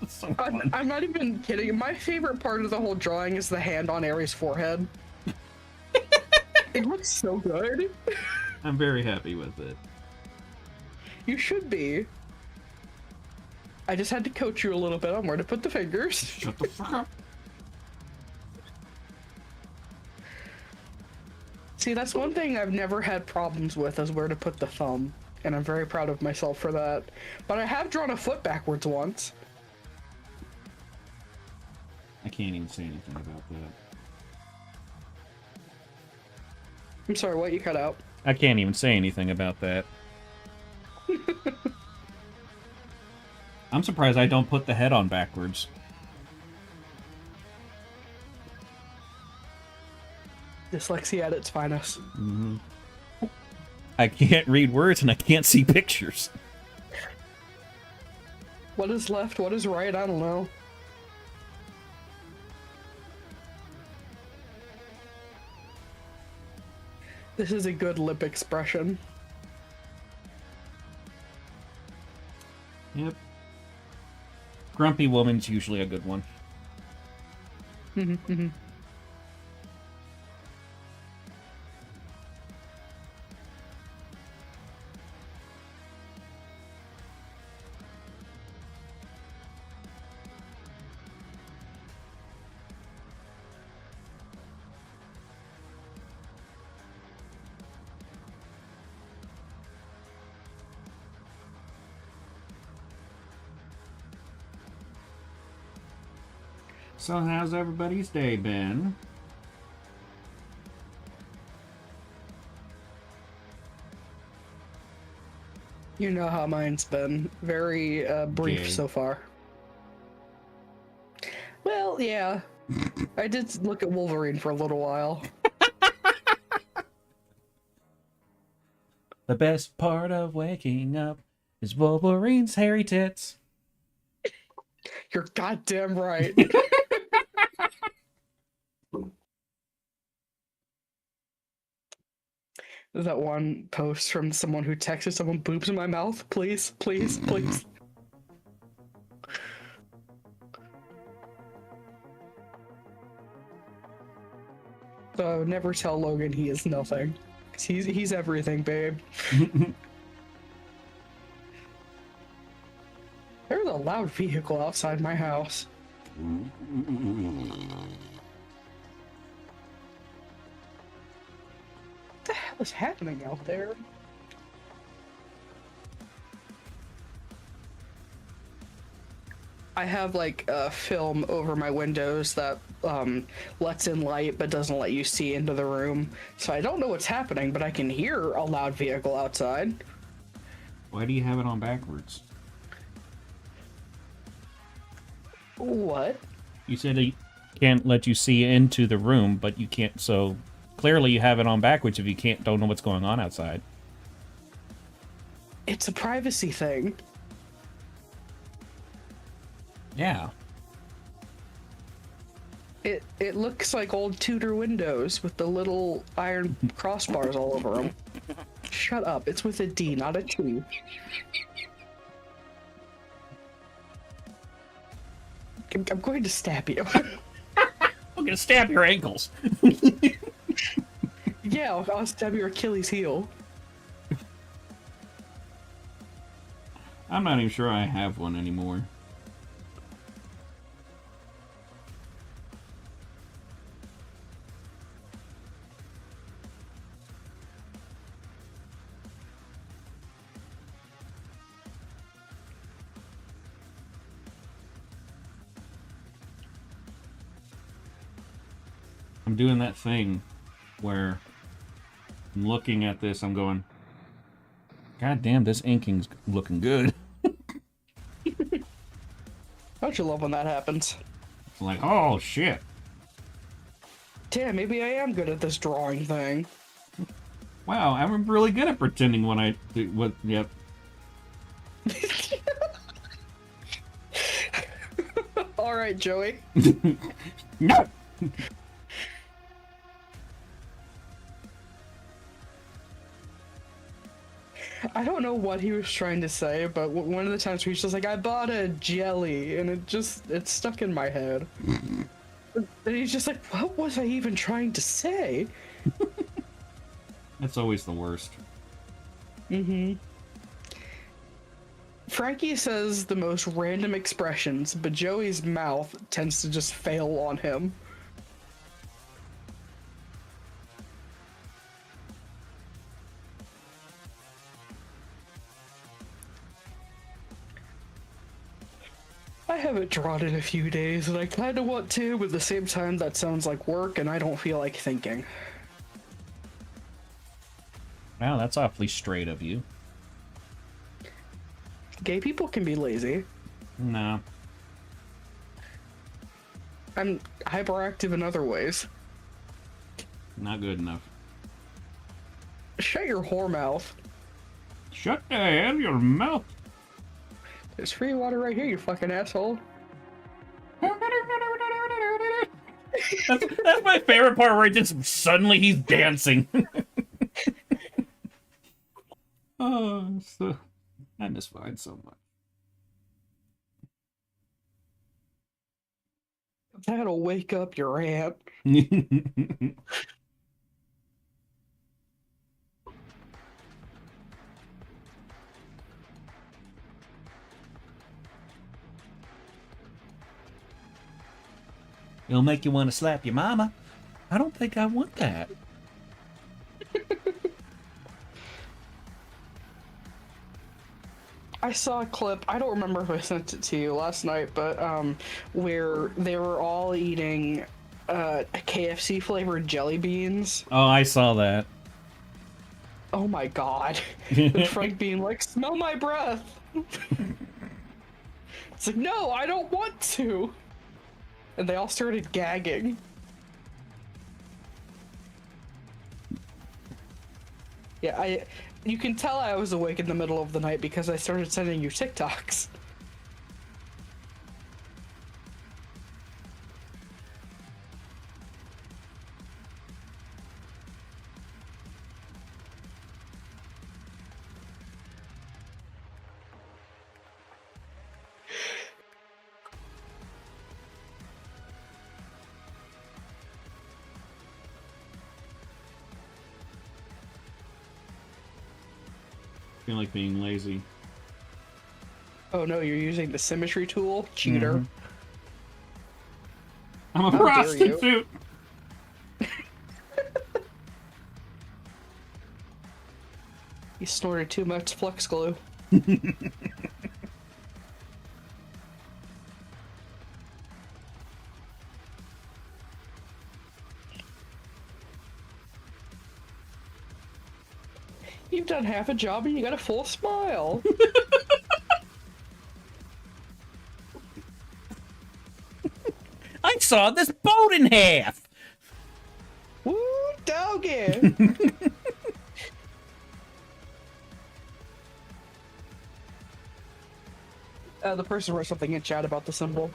So I'm not even kidding. My favorite part of the whole drawing is the hand on Aries' forehead. It looks so good. I'm very happy with it. You should be. I just had to coach you a little bit on where to put the fingers. Shut the fuck up. See, that's one thing I've never had problems with, is where to put the thumb. And I'm very proud of myself for that. But I have drawn a foot backwards once. I can't even say anything about that. I'm sorry, what? You cut out? I can't even say anything about that. I'm surprised I don't put the head on backwards. Dyslexia at its finest. Mm-hmm. I can't read words and I can't see pictures. What is left? What is right? I don't know. This is a good lip expression. Yep. Grumpy woman's usually a good one. So how's everybody's day been? You know how mine's been. Very brief Gay. so far. Well, yeah. I did look at Wolverine for a little while. The best part of waking up is Wolverine's hairy tits. You're goddamn right. That one post from someone who texted someone, boobs in my mouth, please, please, please. So never tell Logan he is nothing. 'Cause he's everything, babe. There's a loud vehicle outside my house. What the hell is happening out there? I have like a film over my windows that lets in light but doesn't let you see into the room. So I don't know what's happening, but I can hear a loud vehicle outside. Why do you have it on backwards? What? You said it can't let you see into the room, but you can't, so clearly you have it on backwards if you don't know what's going on outside. It's a privacy thing. Yeah. It looks like old Tudor windows with the little iron crossbars all over them. Shut up. It's with a D, not a T. I'm going to stab you. I'm gonna stab your ankles. Yeah, I'll stab your Achilles heel. I'm not even sure I have one anymore. I'm doing that thing where I'm looking at this, I'm going, God damn, this inking's looking good. Don't you love when that happens? It's like, oh shit. Damn, maybe I am good at this drawing thing. Wow, I'm really good at pretending when I do what. Yep. All right, Joey. No. I don't know what he was trying to say, but one of the times he's just like, I bought a jelly, and it's stuck in my head. And he's just like, what was I even trying to say? That's always the worst. Mm-hmm. Frankie says the most random expressions, but Joey's mouth tends to just fail on him. I haven't drawn in a few days, and I kind of want to, but at the same time, that sounds like work, and I don't feel like thinking. Wow, that's awfully straight of you. Gay people can be lazy. No. I'm hyperactive in other ways. Not good enough. Shut your whore mouth. Shut the hell your mouth. There's free water right here, you fucking asshole. That's my favorite part where suddenly he's dancing. Oh, so I miss Vine so much. That'll wake up your aunt. It'll make you want to slap your mama. I don't think I want that. I saw a clip, I don't remember if I sent it to you last night, but where they were all eating KFC flavored jelly beans. Oh, I saw that. Oh my god. And Frank being like, smell my breath. It's like, no, I don't want to. And they all started gagging. Yeah, you can tell I was awake in the middle of the night because I started sending you TikToks. I feel like being lazy. Oh no, you're using the symmetry tool? Cheater. Mm-hmm. I'm a How dare you. prostitute! You snorted too much flux glue. You've done half a job and you got a full smile. I saw this boat in half! Woo, doggy! The person wrote something in chat about the symbol.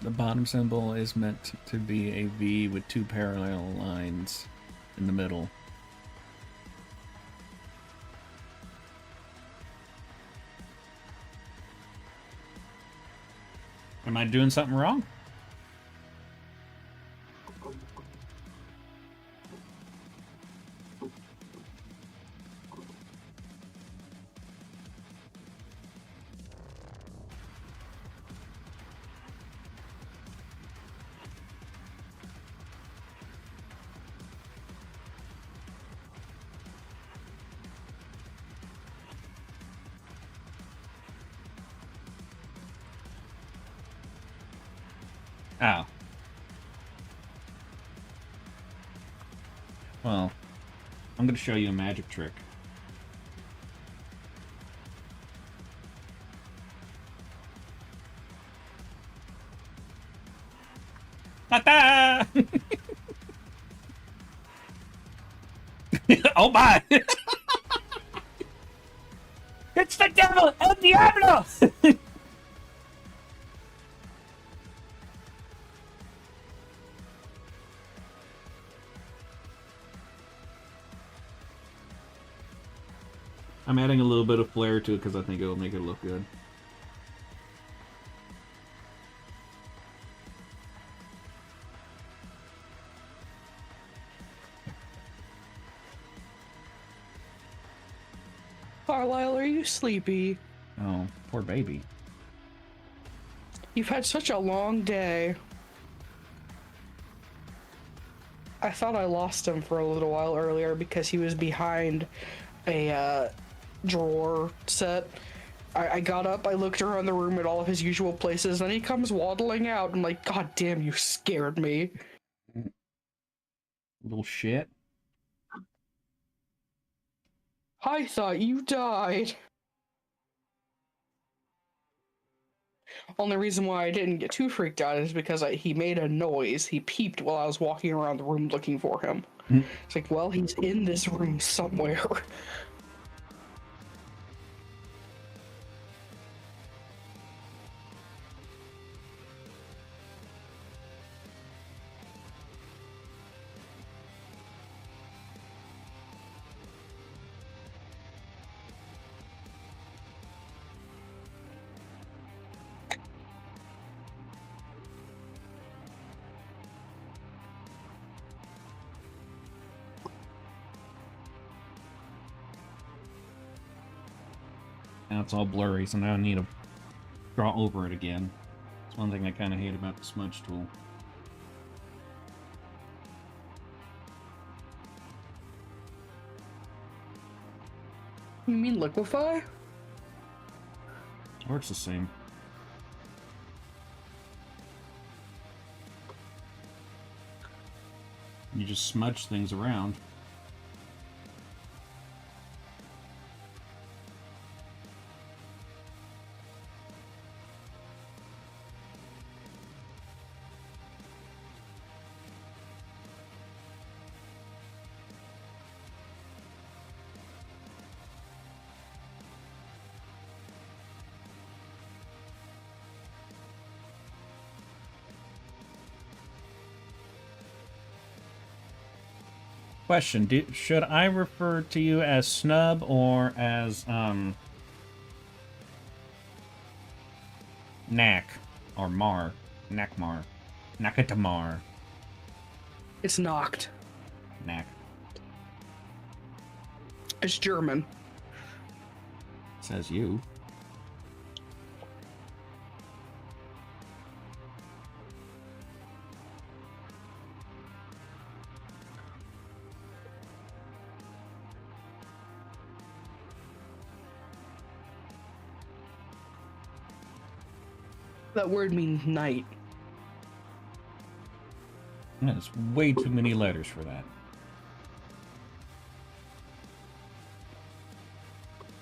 The bottom symbol is meant to be a V with two parallel lines in the middle. Am I doing something wrong? Oh. Well, I'm going to show you a magic trick. Ta-da! Oh my! It's the devil! El Diablo! I'm adding a little bit of flair to it because I think it'll make it look good. Carlisle, are you sleepy? Oh, poor baby. You've had such a long day. I thought I lost him for a little while earlier because he was behind a drawer set. I got up, I looked around the room at all of his usual places, and he comes waddling out. I'm like, God damn, you scared me. Little shit. I thought you died. Only reason why I didn't get too freaked out is because he made a noise. He peeped while I was walking around the room looking for him. It's like, well, he's in this room somewhere. Now it's all blurry, so now I need to draw over it again. That's one thing I kind of hate about the smudge tool. You mean liquefy? Works the same. You just smudge things around. Question, should I refer to you as Snub or as, Knack or Mar? NACHTMAHR. NACHTMAHR. It's knocked. Knack. It's German. Says you. That word means night. There's way too many letters for that.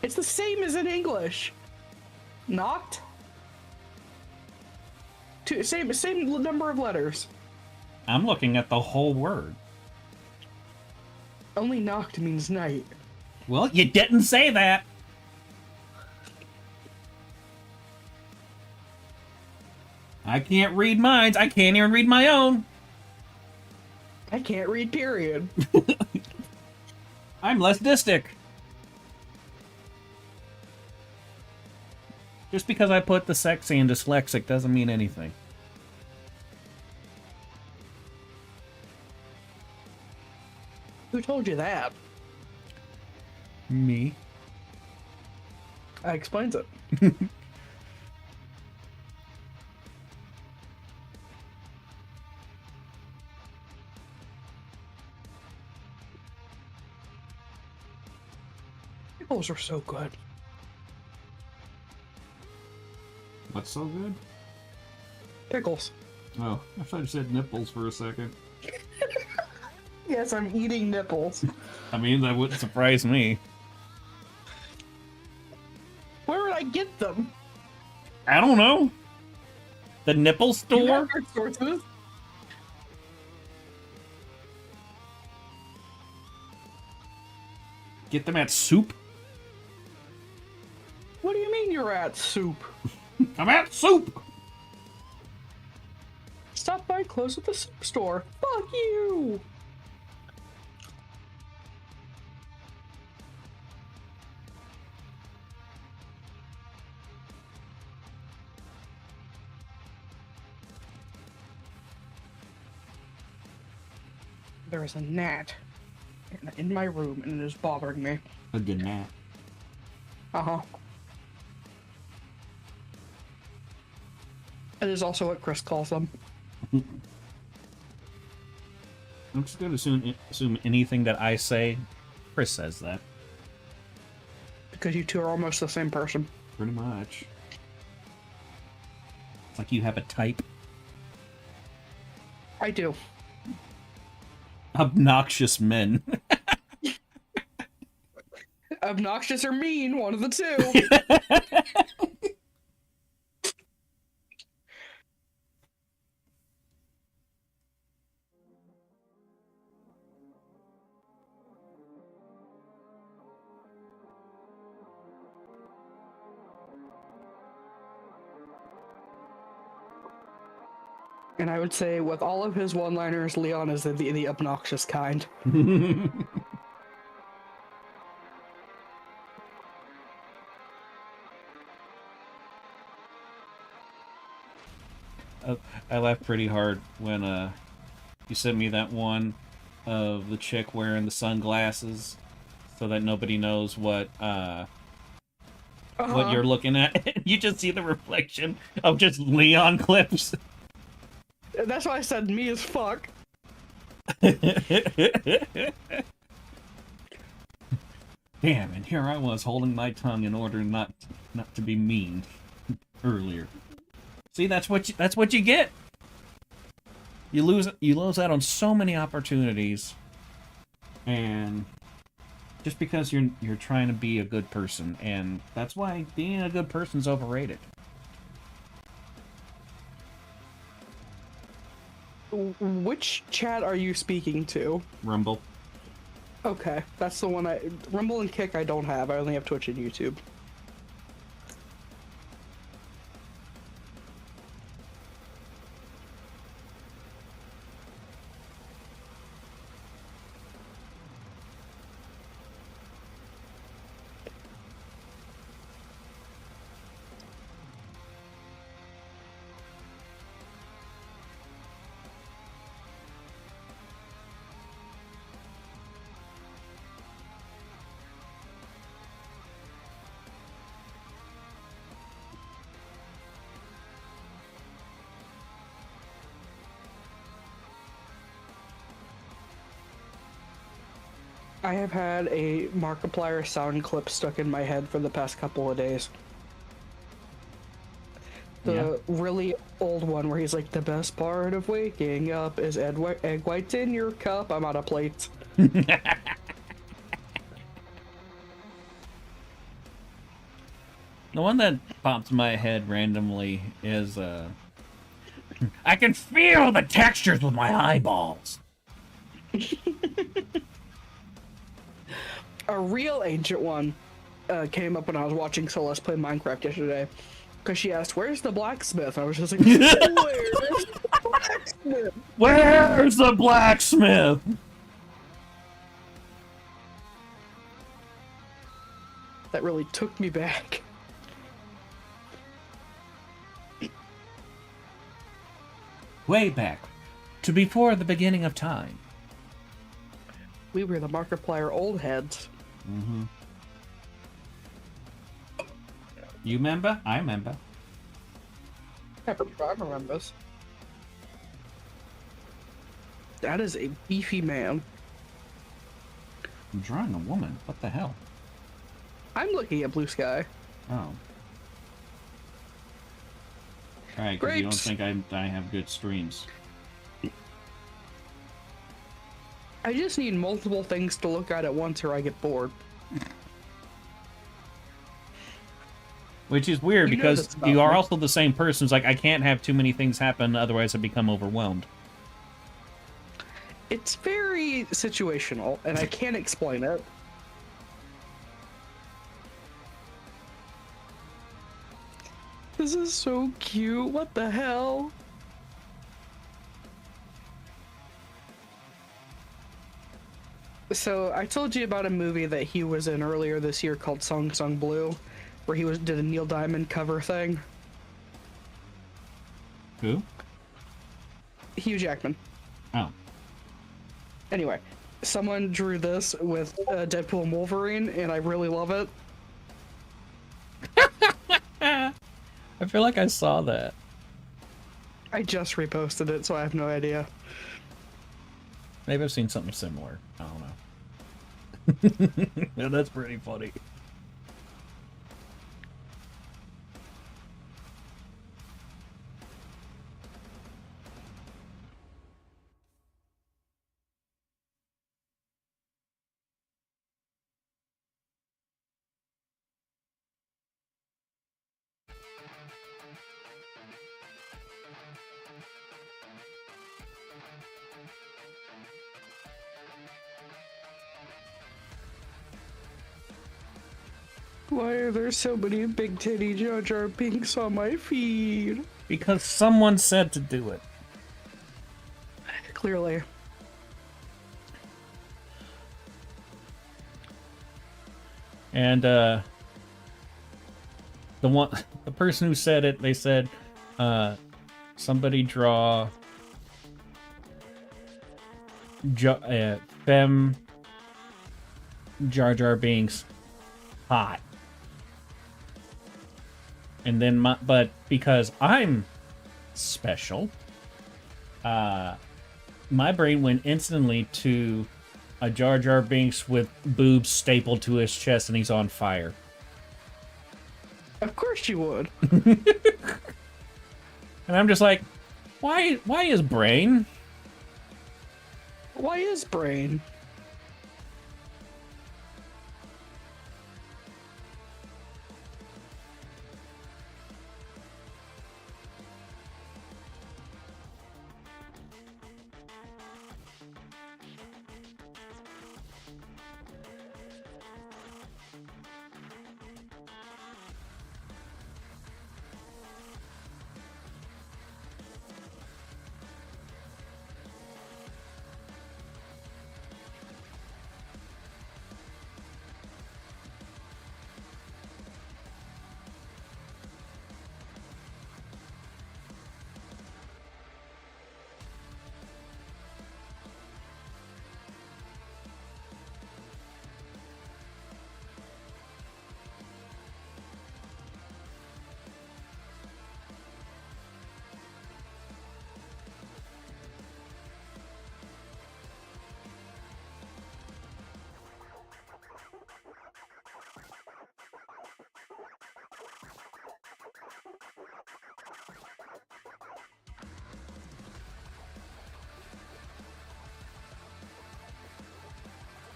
It's the same as in English. Knocked? Same number of letters. I'm looking at the whole word. Only knocked means night. Well, you didn't say that. I can't read minds. I can't even read my own. I can't read, period. I'm less dystic. Just because I put the sexy and dyslexic doesn't mean anything. Who told you that? Me. That explains it. Pickles are so good. What's so good? Pickles. Oh, I thought you said nipples for a second. Yes, I'm eating nipples. I mean, that wouldn't surprise me. Where would I get them? I don't know. The nipple You store? have good sources. Get them at soup? What do you mean you're at soup? I'm at soup! Stop by close at the soup store. Fuck you! There is a gnat in my room and it is bothering me. A good gnat. Uh-huh. It is also what Chris calls them. I'm just going to assume anything that I say, Chris says that. Because you two are almost the same person. Pretty much. It's like you have a type. I do. Obnoxious men. Obnoxious or mean, one of the two. And I would say, with all of his one-liners, Leon is the obnoxious kind. I laughed pretty hard when you sent me that one of the chick wearing the sunglasses so that nobody knows what you're looking at. You just see the reflection of just Leon clips. That's why I said me as fuck. Damn, and here I was holding my tongue in order not to be mean earlier. See, that's what you get. You lose out on so many opportunities, and just because you're trying to be a good person, and that's why being a good person's overrated. Which chat are you speaking to? Rumble. Okay, that's the one Rumble and Kick I don't have. I only have Twitch and YouTube. I have had a Markiplier sound clip stuck in my head for the past couple of days. The really old one where he's like, the best part of waking up is egg whites in your cup. I'm out of plates. The one that pops in my head randomly is, I can feel the textures with my eyeballs. A real ancient one came up when I was watching Celeste play Minecraft yesterday. Because she asked, where's the blacksmith? I was just like, where's the blacksmith? Where's the blacksmith? That really took me back. Way back, to before the beginning of time. We were the Markiplier old heads. Mm-hmm. You remember? I remember. I remember this. That is a beefy man. I'm drawing a woman. What the hell? I'm looking at Blue Sky. Oh. Alright, because you don't think I have good streams. I just need multiple things to look at once or I get bored. Which is weird because you are also the same person. It's like, I can't have too many things happen, otherwise I become overwhelmed. It's very situational, and I can't explain it. This is so cute. What the hell? So I told you about a movie that he was in earlier this year called Song Sung Blue, where he did a Neil Diamond cover thing. Who? Hugh Jackman. Oh. Anyway, someone drew this with Deadpool and Wolverine, and I really love it. I feel like I saw that. I just reposted it, so I have no idea. Maybe I've seen something similar. I don't know. Yeah, that's pretty funny. Why are there so many big titty Jar Jar Binks on my feed? Because someone said to do it. Clearly. And the person who said it, they said, somebody draw Fem Jar Jar Binks hot. And then but because I'm special, my brain went instantly to a Jar Jar Binks with boobs stapled to his chest and he's on fire. Of course you would. And I'm just like, why is brain? Why is brain?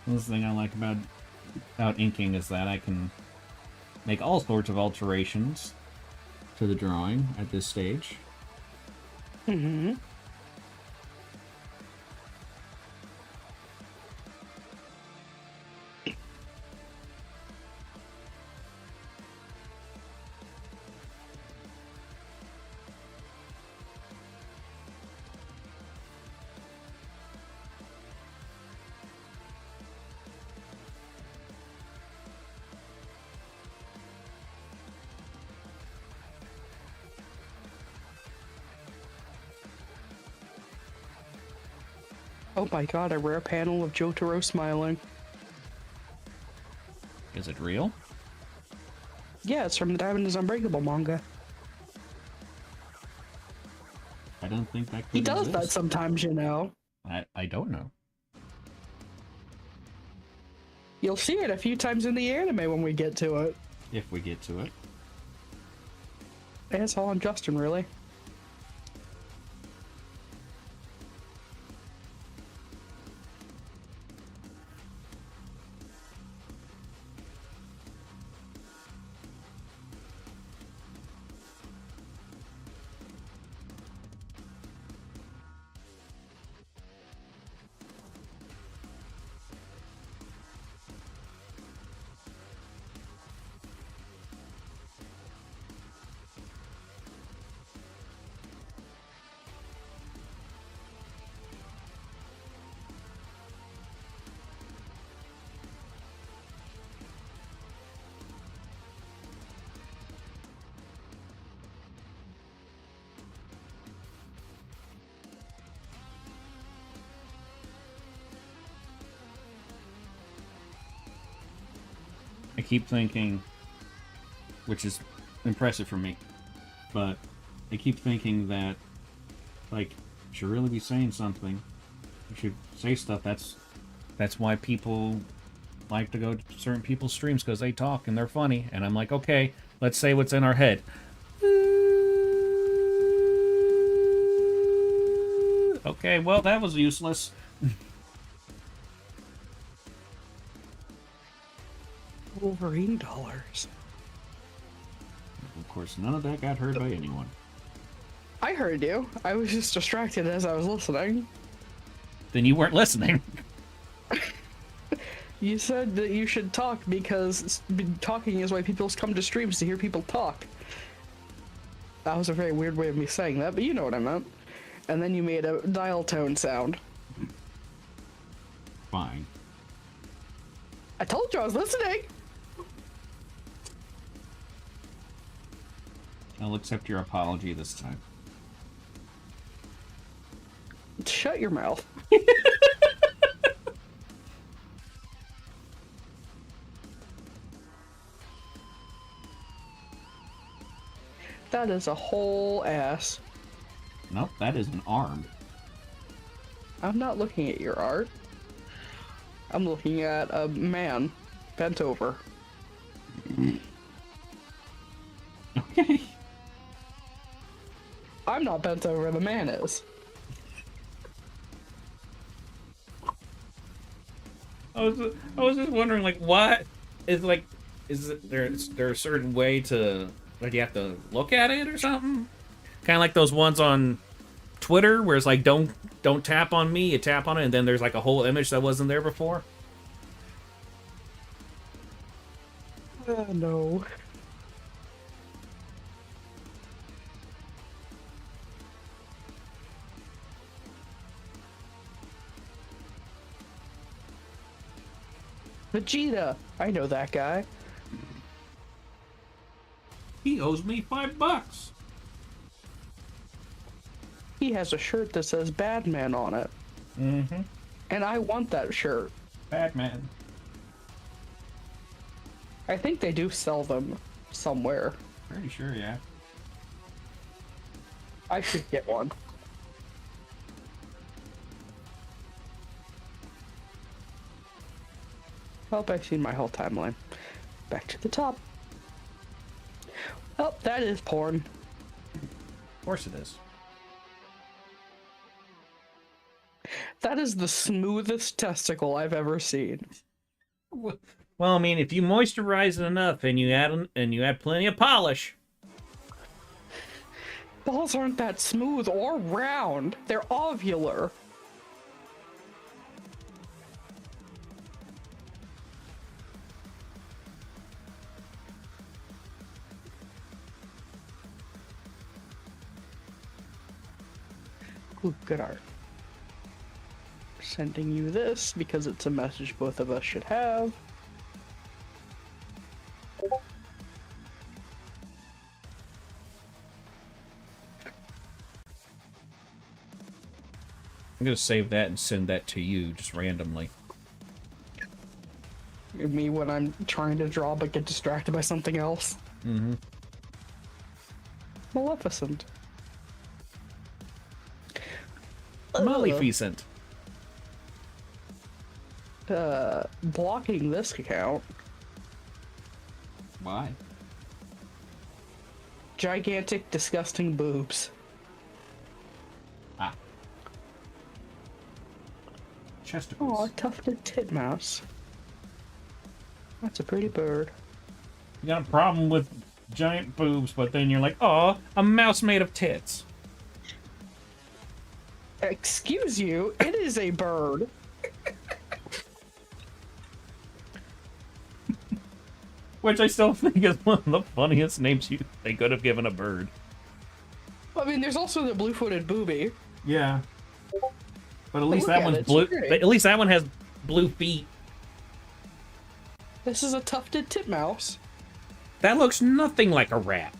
This thing I like about inking is that I can make all sorts of alterations to the drawing at this stage. Mm-hmm. Oh my god, a rare panel of Jotaro smiling. Is it real? Yeah, it's from the Diamond is Unbreakable manga. I don't think that could He does exist. that sometimes, you know. I don't know. You'll see it a few times in the anime when we get to it. If we get to it. And it's all on Justin, really. I keep thinking, which is impressive for me, but I keep thinking that, like, you should really be saying something. You should say stuff. That's why people like to go to certain people's streams, because they talk and they're funny. And I'm like, okay, let's say what's in our head. Okay, well, that was useless. Wolverine dollars. Of course, none of that got heard by anyone. I heard you. I was just distracted as I was listening. Then you weren't listening. You said that you should talk because talking is why people come to streams, to hear people talk. That was a very weird way of me saying that, but you know what I meant. and then you made a dial tone sound. Fine. I told you I was listening! I'll accept your apology this time. Shut your mouth. That is a whole ass. Nope, that is an arm. I'm not looking at your art. I'm looking at a man bent over. Okay. I'm not bent over, the man is. I was just wondering, like, what is like, is there a certain way to, like, you have to look at it or something? Kind of like those ones on Twitter where it's like, don't tap on me, you tap on it, and then there's like a whole image that wasn't there before. No. Vegeta! I know that guy. He owes me $5. He has a shirt that says Badman on it. Mm-hmm. And I want that shirt. Batman. I think they do sell them somewhere. Pretty sure, yeah. I should get one. Well, I've seen my whole timeline. Back to the top. Oh, that is porn. Of course it is. That is the smoothest testicle I've ever seen. Well, I mean, if you moisturize it enough and you add plenty of polish. Balls aren't that smooth or round. They're ovular. Ooh, good art. Sending you this because it's a message both of us should have. I'm gonna save that and send that to you just randomly. Me when I'm trying to draw but get distracted by something else. Mm-hmm. Maleficent. Maleficent. Blocking this account. Why? Gigantic, disgusting boobs. Ah. Oh, Chesticles. a tufted titmouse. That's a pretty bird. You got a problem with giant boobs, but then you're like, oh, a mouse made of tits. Excuse you, it is a bird. Which I still think is one of the funniest names they could have given a bird. I mean, there's also the blue-footed booby. Yeah. But at least look that at one's it, it's blue. great. At least that one has blue feet. This is a tufted titmouse. That looks nothing like a rat.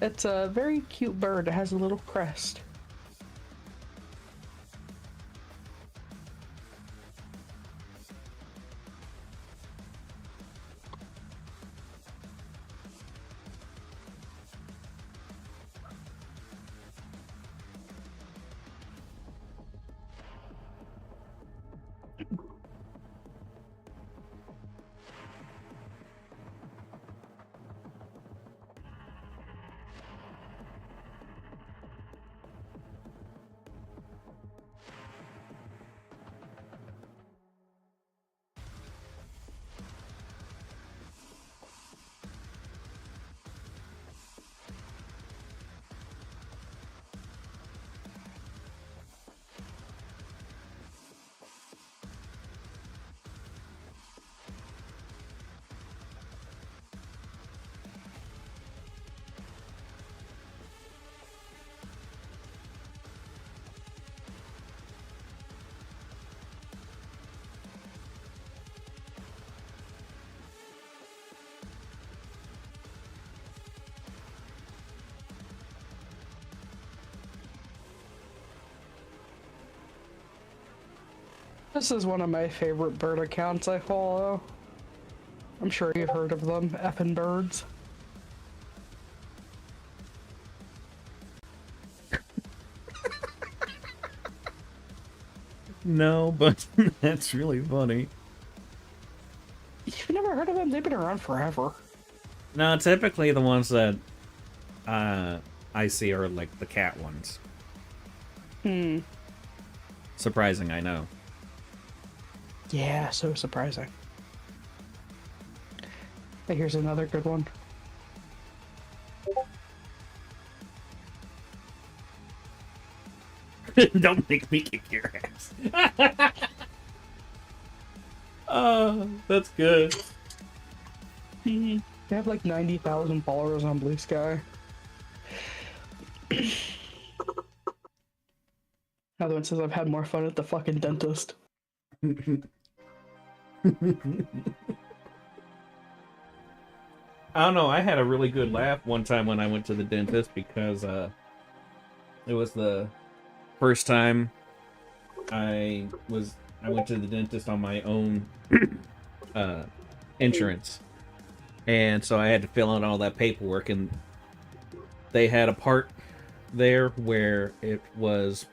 It's a very cute bird. It has a little crest. This is one of my favorite bird accounts I follow. I'm sure you've heard of them, effing birds. No, but that's really funny. You've never heard of them? They've been around forever. No, typically the ones that I see are like the cat ones. Hmm. Surprising, I know. Yeah, so surprising. Hey, here's another good one. Don't make me kick your ass. Oh, that's good. They have like 90,000 followers on Blue Sky. Another one says I've had more fun at the fucking dentist. I don't know, I had a really good laugh one time when I went to the dentist because it was the first time I went to the dentist on my own insurance. And so I had to fill out all that paperwork, and they had a part there where it was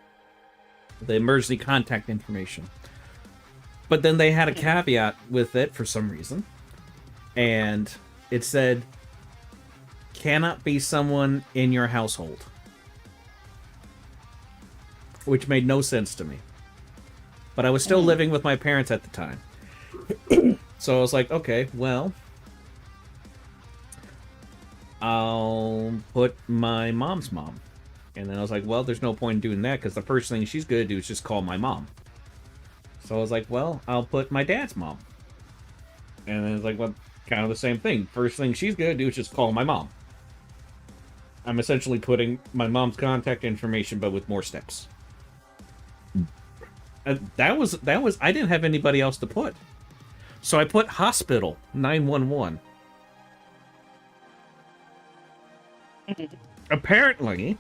the emergency contact information. But then they had a caveat with it for some reason. And it said, cannot be someone in your household. Which made no sense to me. But I was still living with my parents at the time. So I was like, okay, well, I'll put my mom's mom. And then I was like, well, there's no point in doing that because the first thing she's going to do is just call my mom. So I was like, well, I'll put my dad's mom. And then it's like, well, kind of the same thing. First thing she's going to do is just call my mom. I'm essentially putting my mom's contact information, but with more steps. That was, I didn't have anybody else to put. So I put hospital 911. Apparently,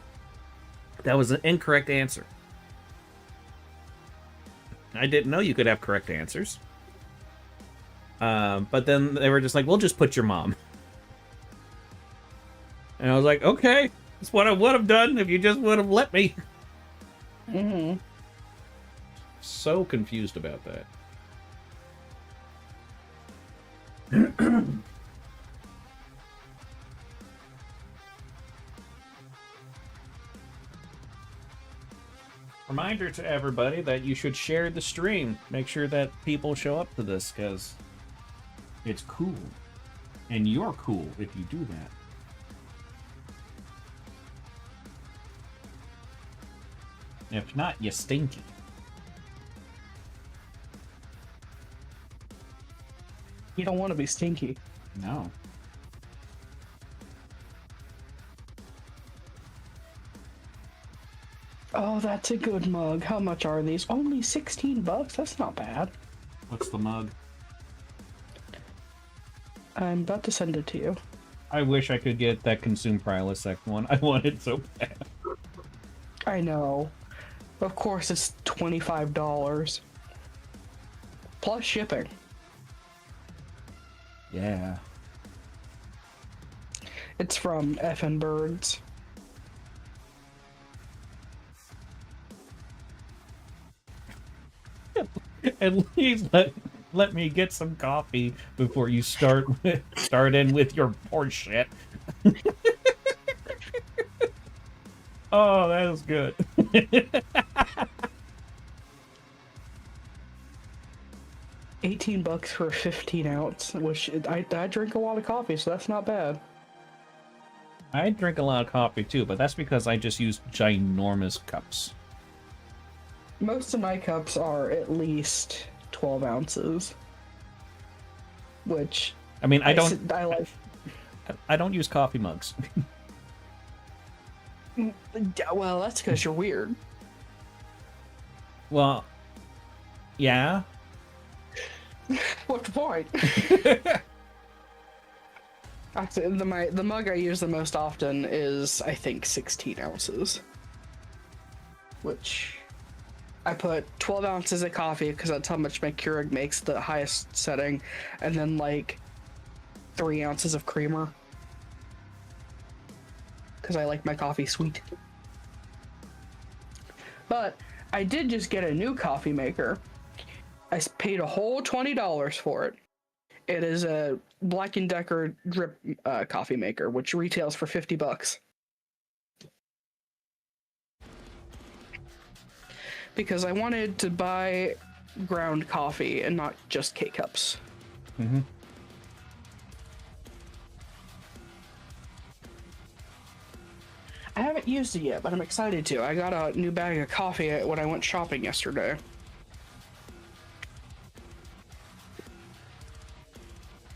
that was an incorrect answer. I didn't know you could have correct answers. But then they were just like, we'll just put your mom. And I was like, okay, that's what I would have done if you just would have let me. Mm-hmm. So confused about that. Reminder to everybody that you should share the stream. Make sure that people show up to this, because it's cool. And you're cool if you do that. If not, you stinky. You don't want to be stinky. No. Oh, that's a good mug. How much are these? Only 16 bucks? That's not bad. What's the mug? I'm about to send it to you. I wish I could get that Consume Prilosec one. I want it so bad. I know. Of course, it's $25. Plus shipping. Yeah. It's from effing birds. At least let me get some coffee before you start in with your horse shit. Oh, that is good. 18 bucks for a 15 ounce, which I drink a lot of coffee, so that's not bad. I drink a lot of coffee too, but that's because I just use ginormous cups. Most of my cups are at least 12 ounces. Which I mean, I like. I don't use coffee mugs. Well, that's because you're weird. Well, yeah. What's the point? Actually, the mug I use the most often is, I think, 16 ounces. Which I put 12 ounces of coffee because that's how much my Keurig makes, the highest setting, and then like 3 ounces of creamer because I like my coffee sweet. But I did just get a new coffee maker. I paid a whole $20 for it. It is a Black & Decker drip coffee maker, which retails for $50. Because I wanted to buy ground coffee and not just K-cups. Mm-hmm. I haven't used it yet, but I'm excited to. I got a new bag of coffee when I went shopping yesterday.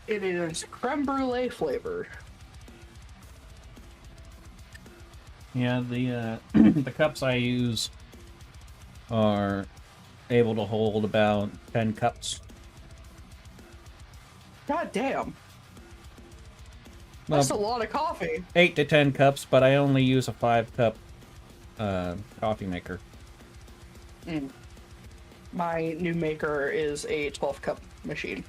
It is creme brulee flavored. Yeah, the the cups I use are able to hold about 10 cups. God damn. Well, That's a lot of coffee. 8 to 10 cups, but I only use a 5-cup coffee maker. Mm. My new maker is a 12-cup machine.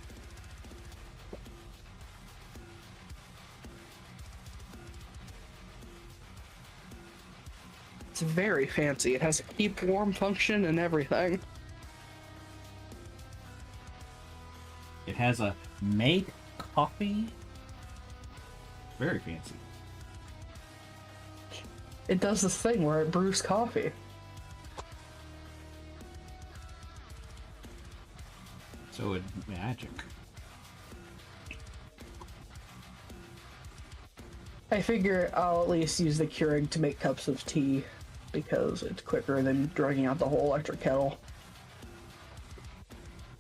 It's very fancy. It has a keep warm function and everything. It has a make coffee. Very fancy. It does this thing where it brews coffee. So it's magic. I figure I'll at least use the Keurig to make cups of tea because it's quicker than dragging out the whole electric kettle.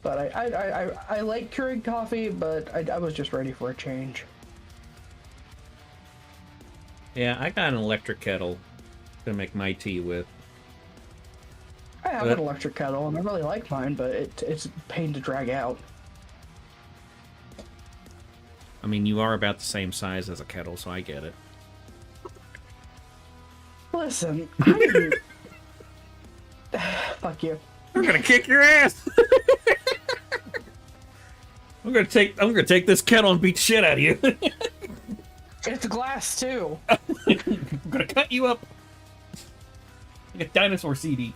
But I like Keurig coffee, but I was just ready for a change. Yeah, I got an electric kettle to make my tea with. I have an electric kettle and I really like mine, but it's a pain to drag out. I mean, you are about the same size as a kettle, so I get it. Listen, I didn't... Fuck you. I'm gonna kick your ass. I'm gonna take this kettle and beat the shit out of you. It's glass too. I'm gonna cut you up like a dinosaur CD.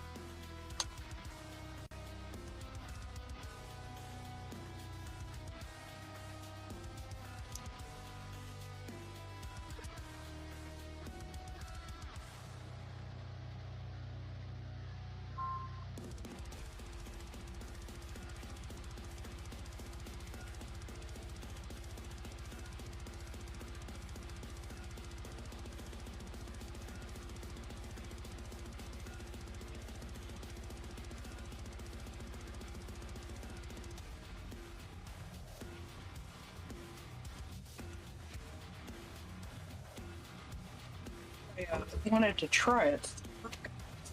I wanted to try it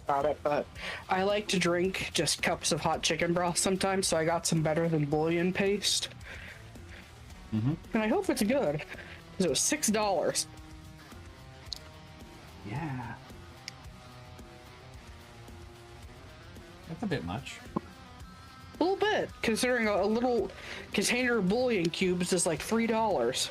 about it, but I like to drink just cups of hot chicken broth sometimes, so I got some better than bouillon paste. Mm-hmm. And I hope it's good, because it was $6. Yeah. That's a bit much. A little bit, considering a little container of bouillon cubes is like $3.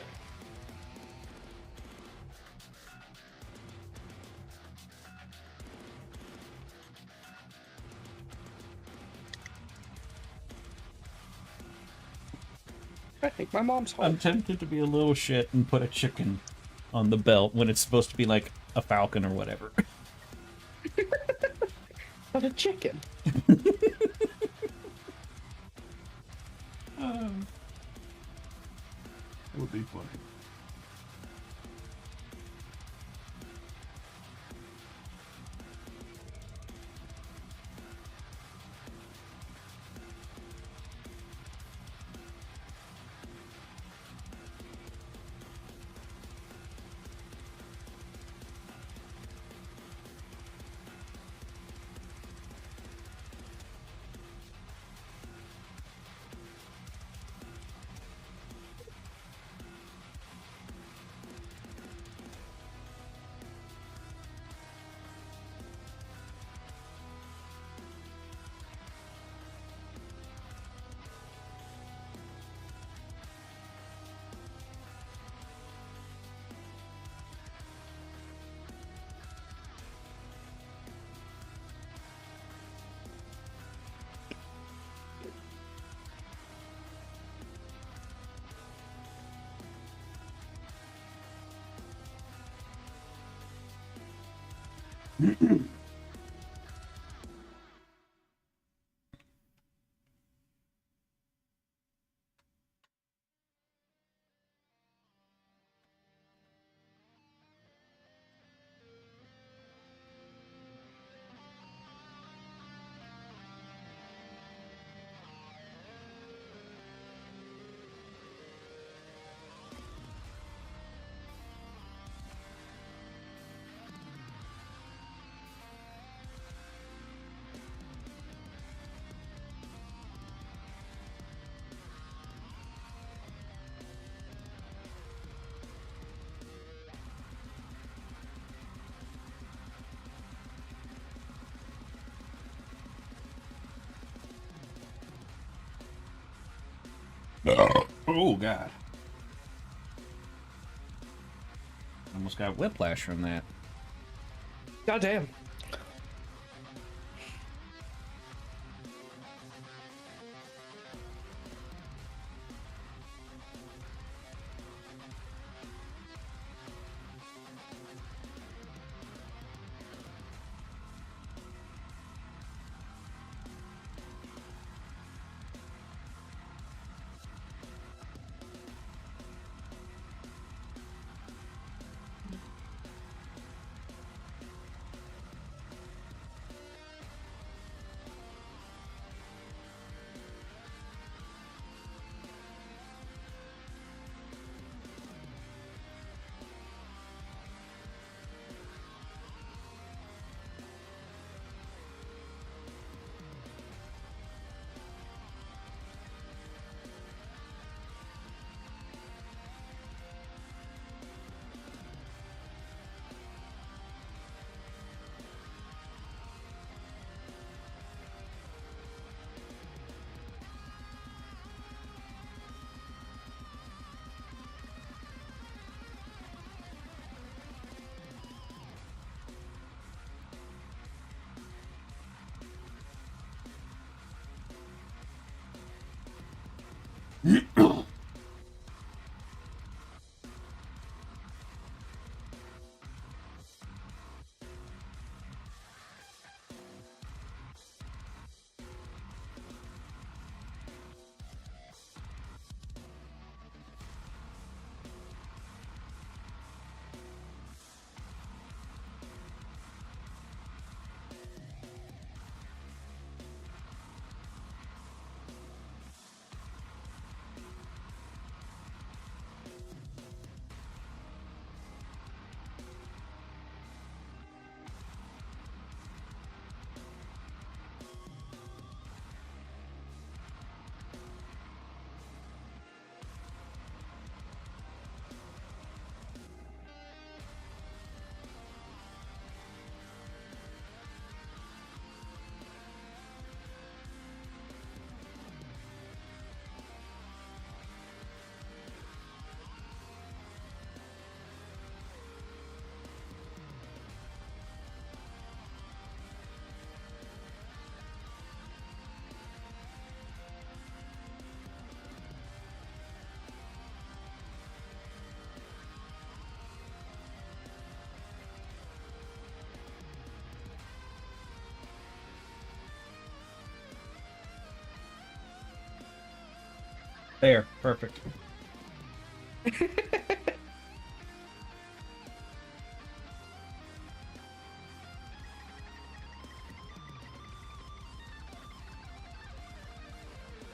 I think my mom's home. I'm tempted to be a little shit and put a chicken on the belt when it's supposed to be like a falcon or whatever. But a chicken. It would be funny. Oh, God. Almost got whiplash from that. Goddamn. There, perfect.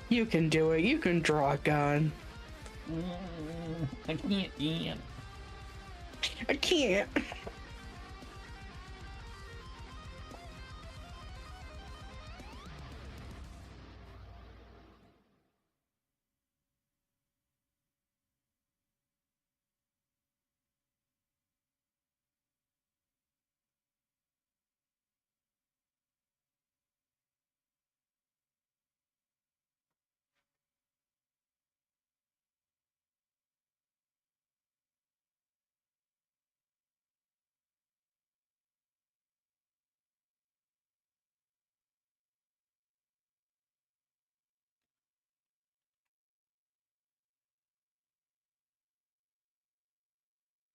You can do it. You can draw a gun. I can't, Ian. I can't.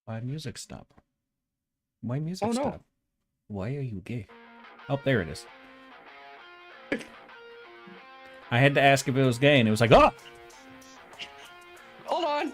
Why music stop? Why Oh music no. stop? Why are you gay? Oh, there it is. I had to ask if it was gay, and it was like, oh! Hold on.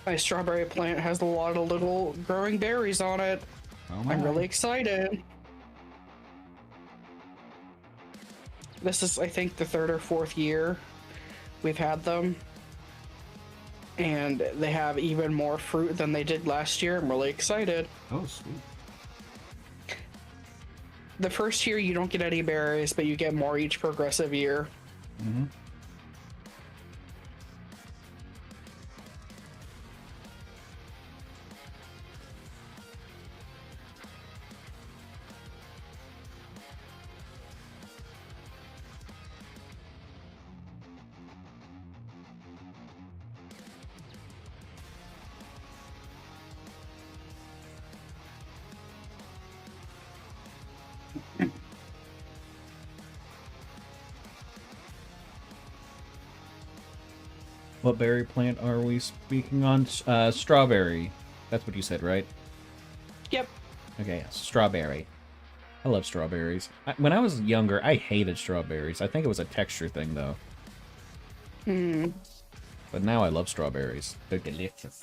My strawberry plant has a lot of little growing berries on it. Oh my. I'm really excited. This is, I think, the 3rd or 4th year we've had them. And they have even more fruit than they did last year. I'm really excited. Oh, sweet. The first year you don't get any berries, but you get more each progressive year. Mm-hmm. What berry plant are we speaking on? Strawberry. That's what you said, right? Yep. Okay, strawberry. I love strawberries. When I was younger, I hated strawberries. I think it was a texture thing, though. Hmm. But now I love strawberries. They're delicious.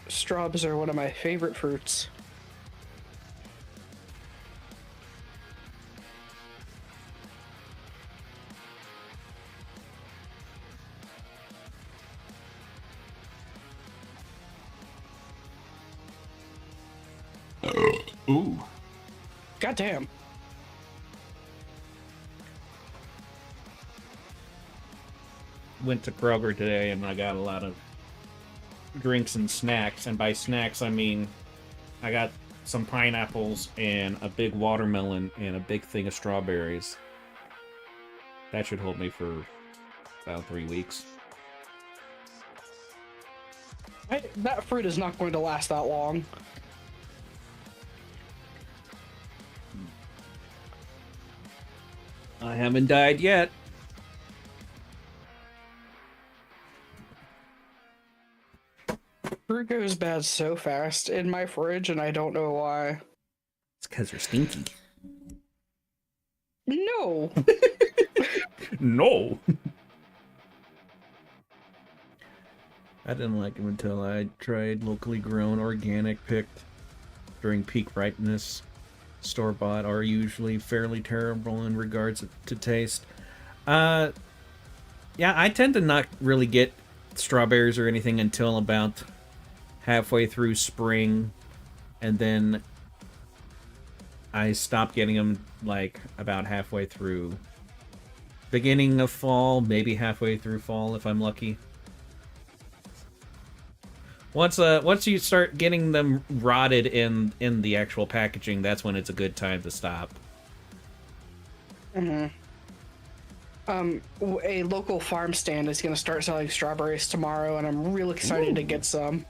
Strawberries are one of my favorite fruits. Ooh. Goddamn. Went to Kroger today and I got a lot of drinks and snacks. And by snacks, I mean I got some pineapples and a big watermelon and a big thing of strawberries. That should hold me for about 3 weeks. That fruit is not going to last that long. I haven't died yet. Fruit goes bad so fast in my fridge, and I don't know why. It's because they're stinky. No. No. I didn't like them until I tried locally grown, organic, picked during peak ripeness. Store-bought are usually fairly terrible in regards to taste. Yeah, I tend to not really get strawberries or anything until about halfway through spring, and then I stop getting them like about halfway through beginning of fall, maybe halfway through fall if I'm lucky. Once you start getting them rotted in the actual packaging, that's when it's a good time to stop. Mm-hmm. A local farm stand is going to start selling strawberries tomorrow, and I'm real excited to get some.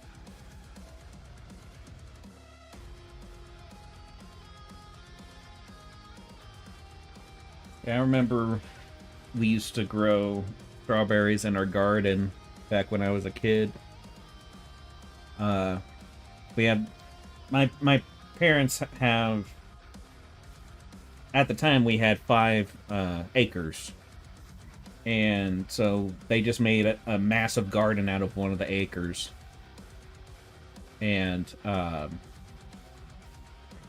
Yeah, I remember we used to grow strawberries in our garden back when I was a kid. We had my parents have, at the time we had 5 acres, and so they just made a massive garden out of one of the acres, and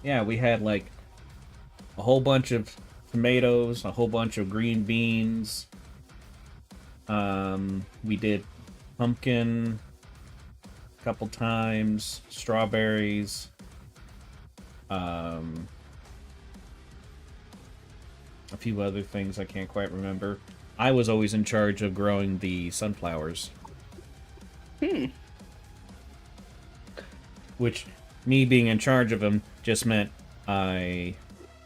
yeah, we had like a whole bunch of tomatoes, a whole bunch of green beans. We did pumpkin a couple times, strawberries, a few other things I can't quite remember. I was always in charge of growing the sunflowers. Which, me being in charge of them just meant I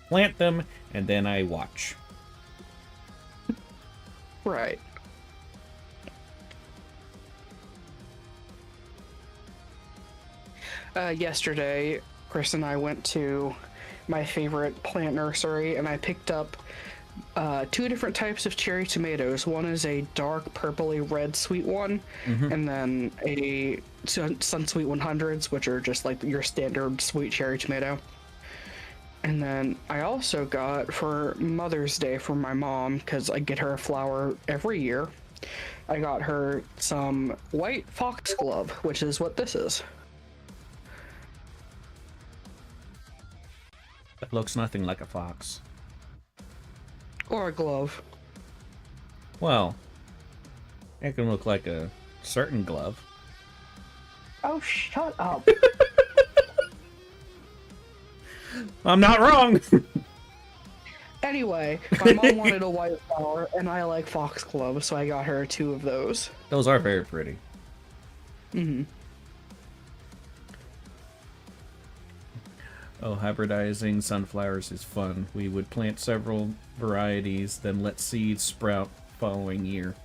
plant them and then I watch. Right. Yesterday, Chris and I went to my favorite plant nursery, and I picked up two different types of cherry tomatoes. One is a dark purpley red sweet one, and then a Sunsweet 100s, which are just like your standard sweet cherry tomato. And then I also got for Mother's Day for my mom, because I get her a flower every year. I got her some white foxglove, which is what this is. It looks nothing like a fox. Or a glove. Well, it can look like a certain glove. Oh, shut up. I'm not wrong! Anyway, my mom wanted a white flower, and I like foxglove, so I got her two of those. Those are very pretty. Mm-hmm. Oh, hybridizing sunflowers is fun. We would plant several varieties, then let seeds sprout following year.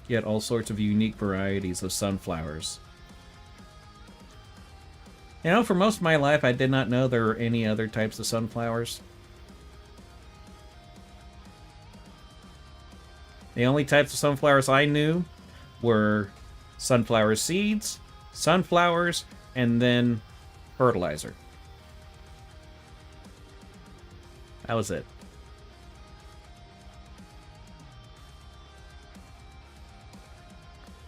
Get all sorts of unique varieties of sunflowers. You know, for most of my life, I did not know there were any other types of sunflowers. The only types of sunflowers I knew were sunflower seeds, sunflowers, and then fertilizer. That was it.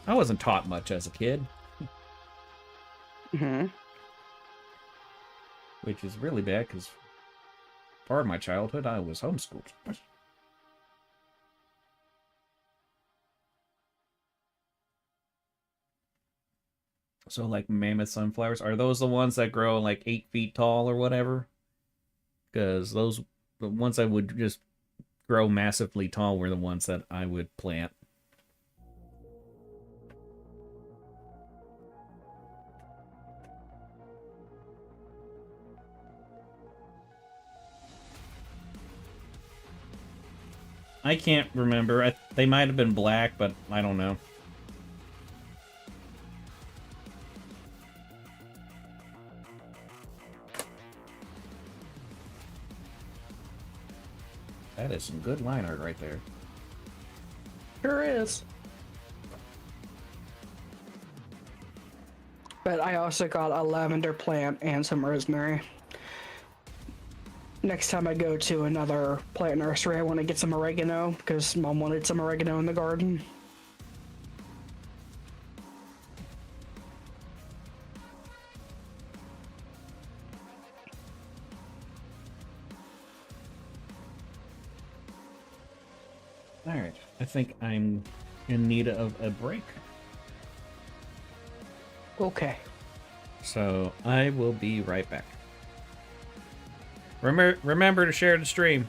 I wasn't taught much as a kid. Mm-hmm. Which is really bad, because part of my childhood, I was homeschooled. So, like, mammoth sunflowers, are those the ones that grow, like, 8 feet tall or whatever? Because those, the ones that would just grow massively tall were the ones that I would plant. I can't remember. They might have been black, but I don't know. That is some good line art right there. Sure is. But I also got a lavender plant and some rosemary. Next time I go to another plant nursery, I want to get some oregano, because Mom wanted some oregano in the garden. Alright, I think I'm in need of a break. Okay. So, I will be right back. Remember to share the stream.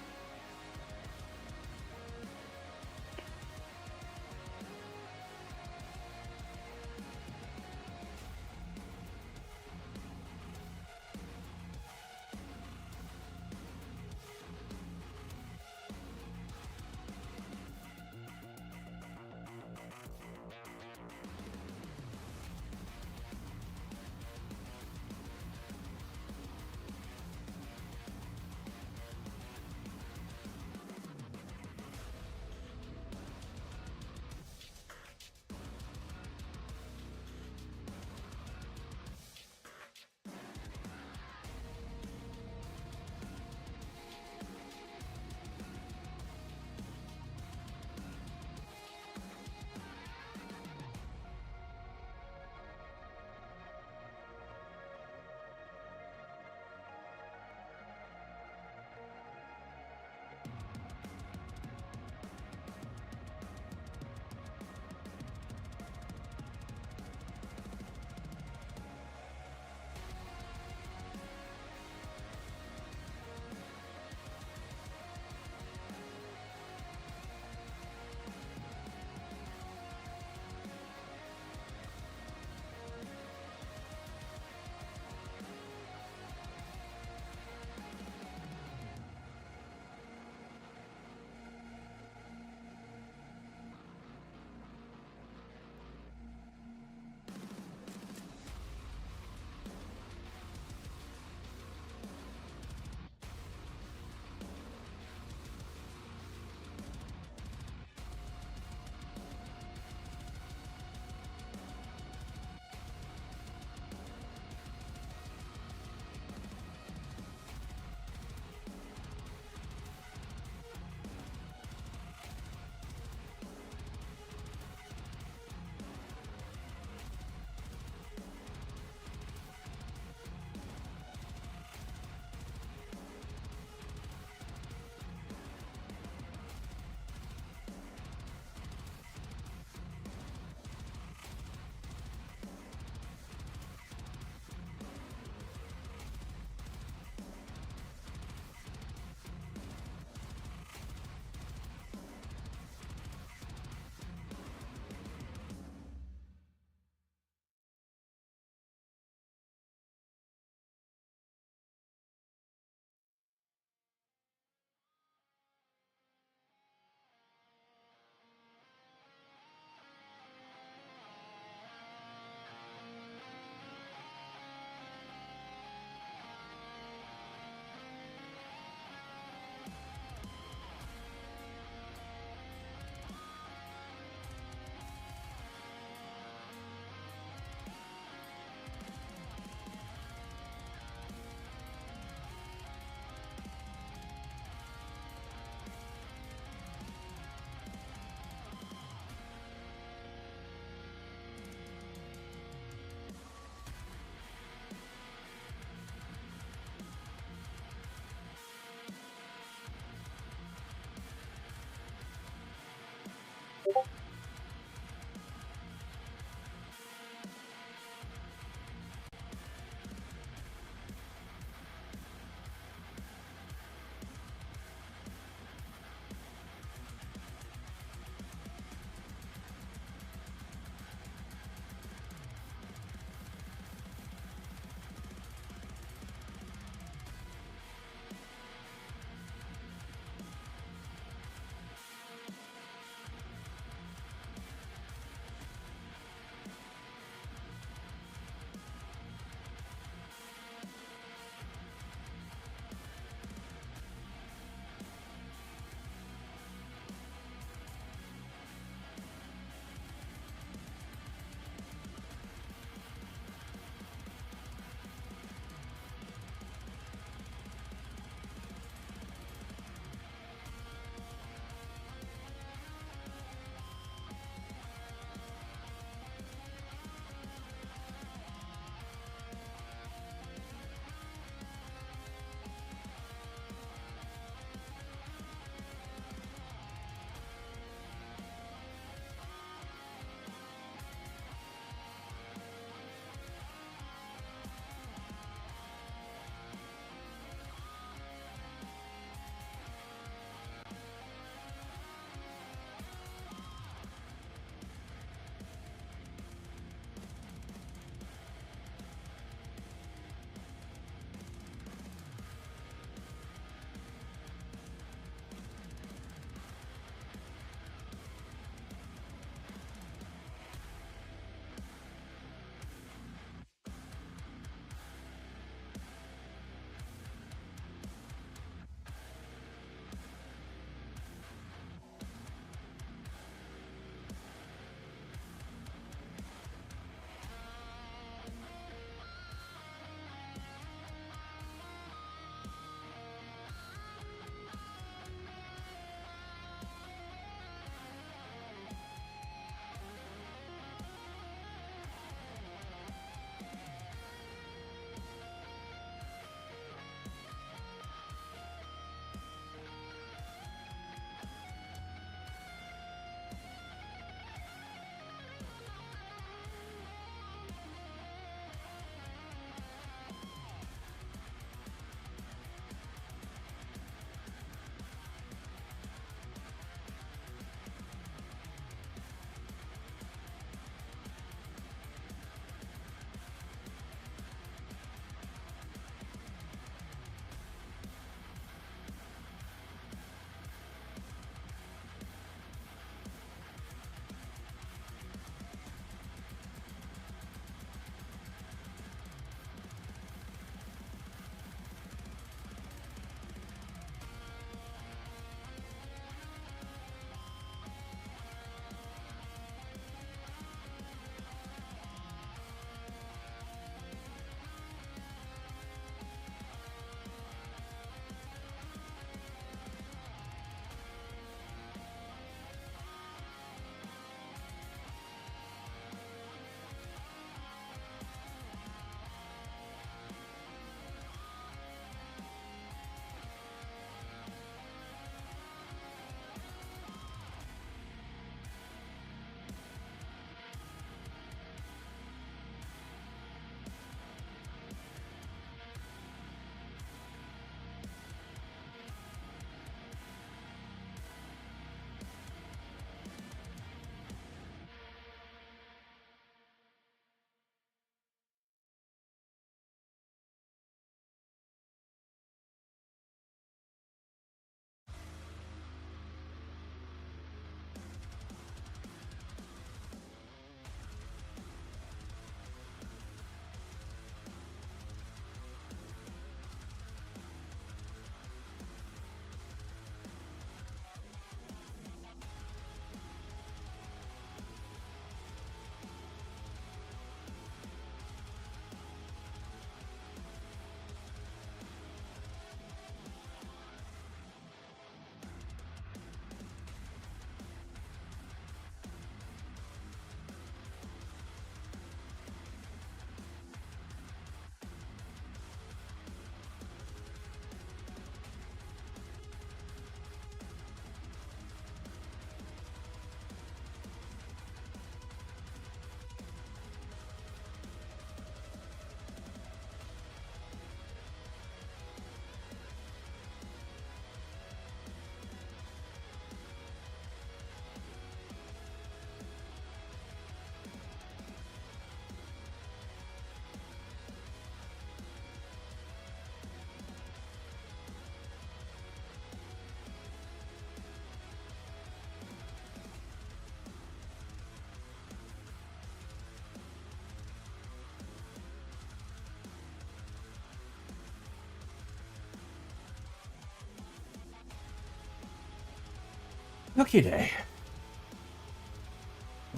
Okay, day.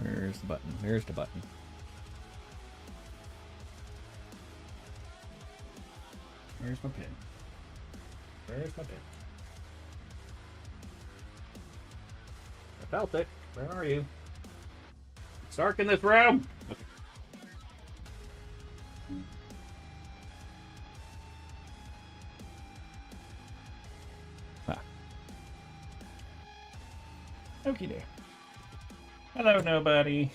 Where's the button? There's the button. Where's my pin? Where's my pin? I felt it. Where are you? It's dark in this room. Ah. Okie doke. Hello, nobody.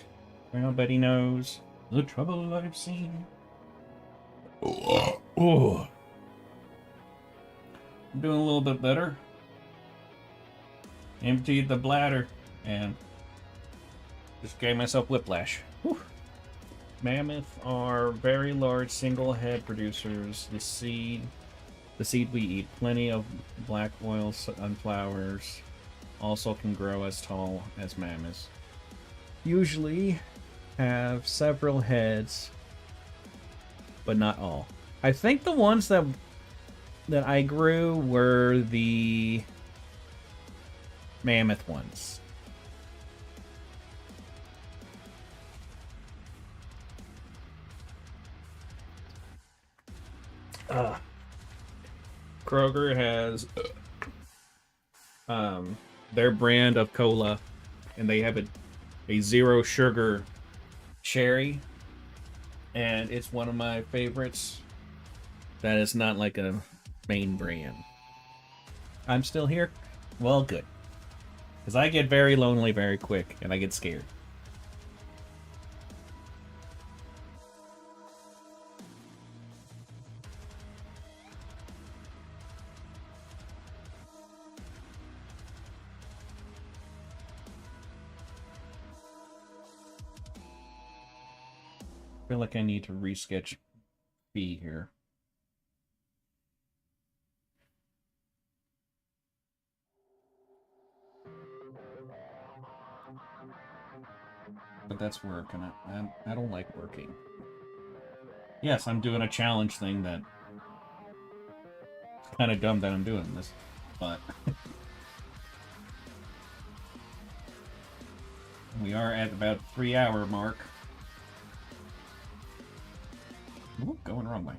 Nobody knows the trouble I've seen. Oh. I'm doing a little bit better. Emptied the bladder and just gave myself whiplash. Whew. Mammoth are very large single head producers. The seed we eat, plenty of black oil sunflowers, also can grow as tall as mammoths. Usually have several heads, but not all. I think the ones that I grew were the mammoth ones. Kroger has their brand of cola, and they have a zero sugar cherry, and it's one of my favorites. That is not like a main brand. I'm still here? Well, good. Because I get very lonely very quick, and I get scared. I feel like I need to resketch B here. But that's work, and I don't like working. Yes, I'm doing a challenge thing that... It's kind of dumb that I'm doing this, but... We are at about 3-hour mark. Ooh, going the wrong way.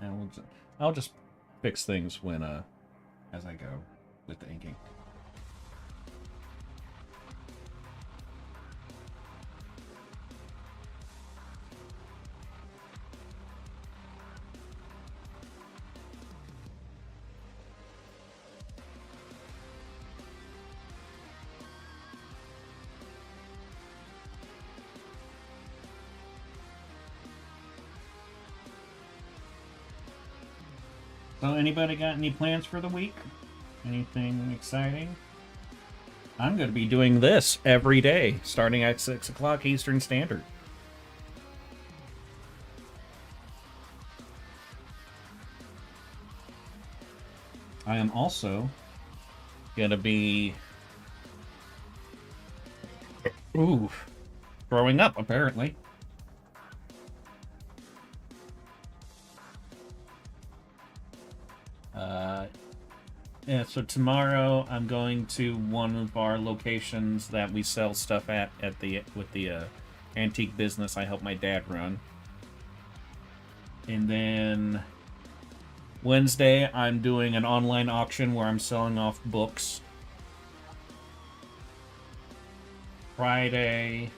And I'll just fix things when as I go with the inking. So anybody got any plans for the week? Anything exciting? I'm going to be doing this every day, starting at 6 o'clock Eastern Standard. I am also going to be... growing up, apparently. Yeah, so tomorrow I'm going to one of our locations that we sell stuff with the antique business I help my dad run. And then Wednesday I'm doing an online auction where I'm selling off books. Friday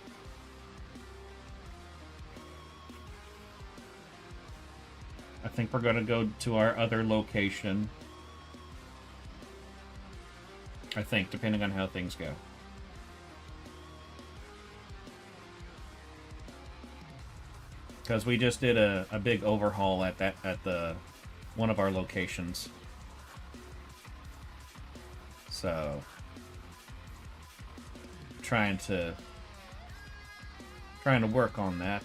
I think we're going to go to our other location. I think, depending on how things go. Because we just did a big overhaul at one of our locations. So trying to work on that.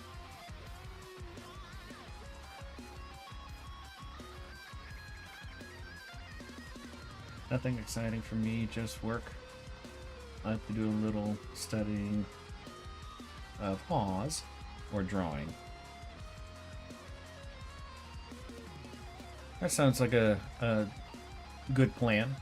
Nothing exciting for me, just work. I have to do a little studying of pause or drawing. That sounds like a good plan.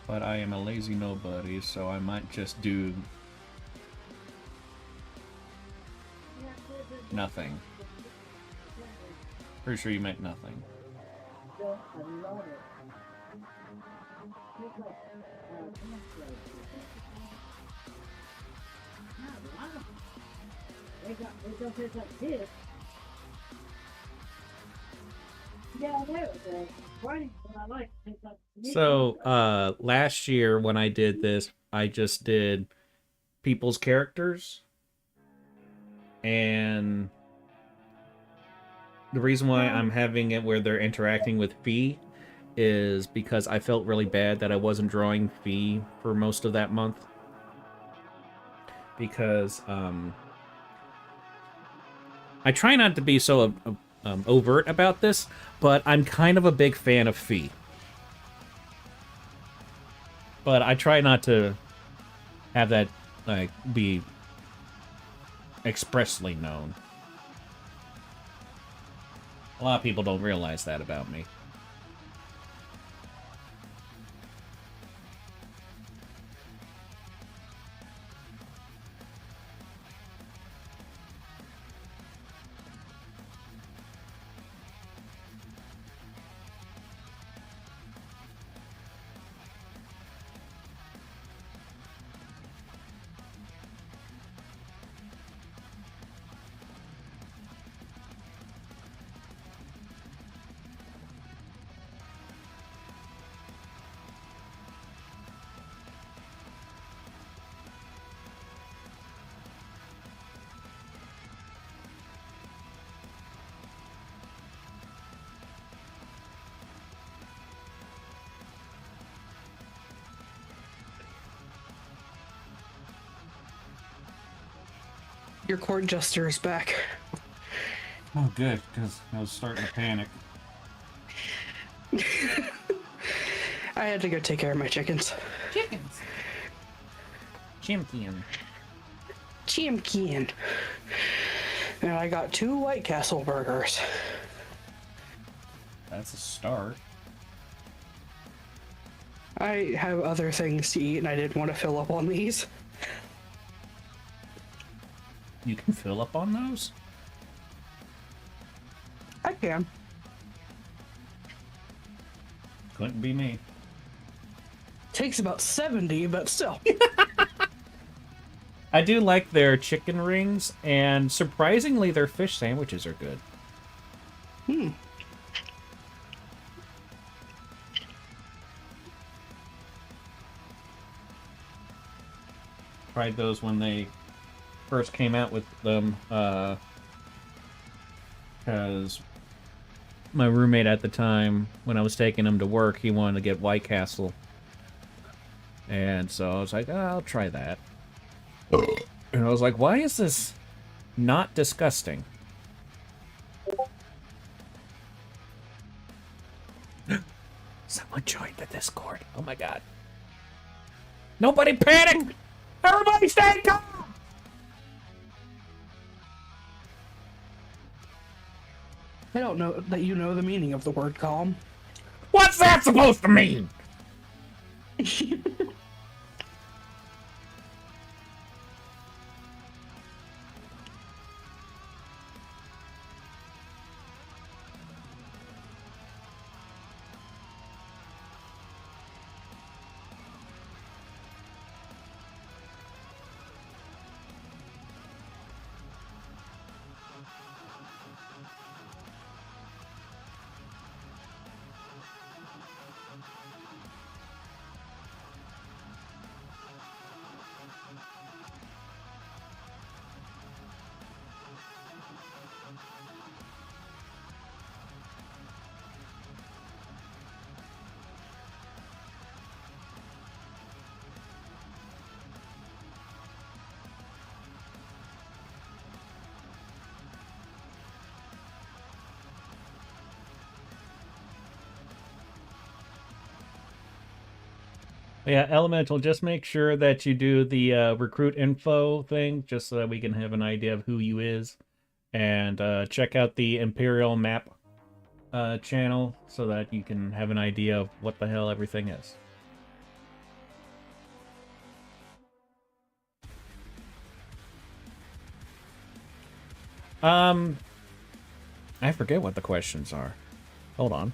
But I am a lazy nobody, so I might just do nothing. Pretty sure you meant nothing. So, last year when I did this, I just did people's characters. And the reason why I'm having it where they're interacting with Fee is because I felt really bad that I wasn't drawing Fee for most of that month. Because, I try not to be so overt about this, but I'm kind of a big fan of Fee. But I try not to have that, like, be expressly known. A lot of people don't realize that about me. Your court jester is back. Oh, good, because I was starting to panic. I had to go take care of my chickens. Chickens! Champion. Champion. And I got 2 White Castle burgers. That's a start. I have other things to eat and I didn't want to fill up on these. You can fill up on those? I can. Couldn't be me. Takes about 70, but still. I do like their chicken rings, and surprisingly, their fish sandwiches are good. Hmm. Tried those when they first came out with them, because my roommate at the time, when I was taking him to work, he wanted to get White Castle. And so I was like, oh, I'll try that. And I was like, why is this not disgusting? Someone joined the Discord. Oh my god. Nobody panic! Everybody stay calm! I don't know that you know the meaning of the word calm. What's that supposed to mean? Yeah, Elemental, just make sure that you do the recruit info thing, just so that we can have an idea of who you is. And check out the Imperial map channel so that you can have an idea of what the hell everything is. I forget what the questions are. Hold on.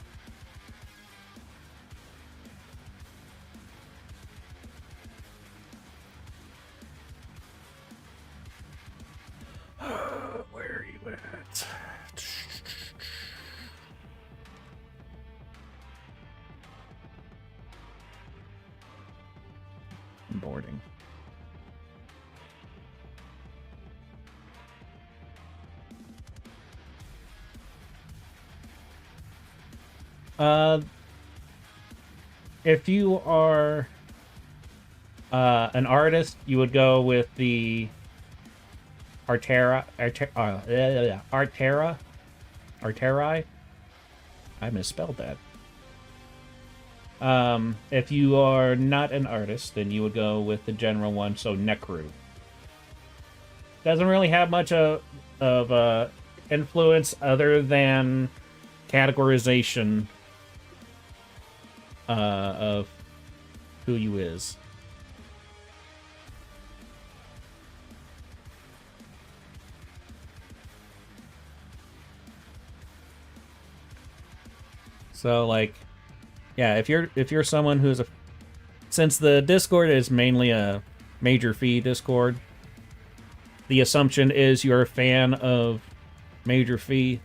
Where are you at? Boarding. If you are an artist, you would go with the Arteri. I misspelled that. If you are not an artist, then you would go with the general one, so Necru. Doesn't really have much of influence other than categorization of who you is. So like, yeah, if you're someone who's a, since the Discord is mainly a major fee Discord, the assumption is you're a fan of major fee,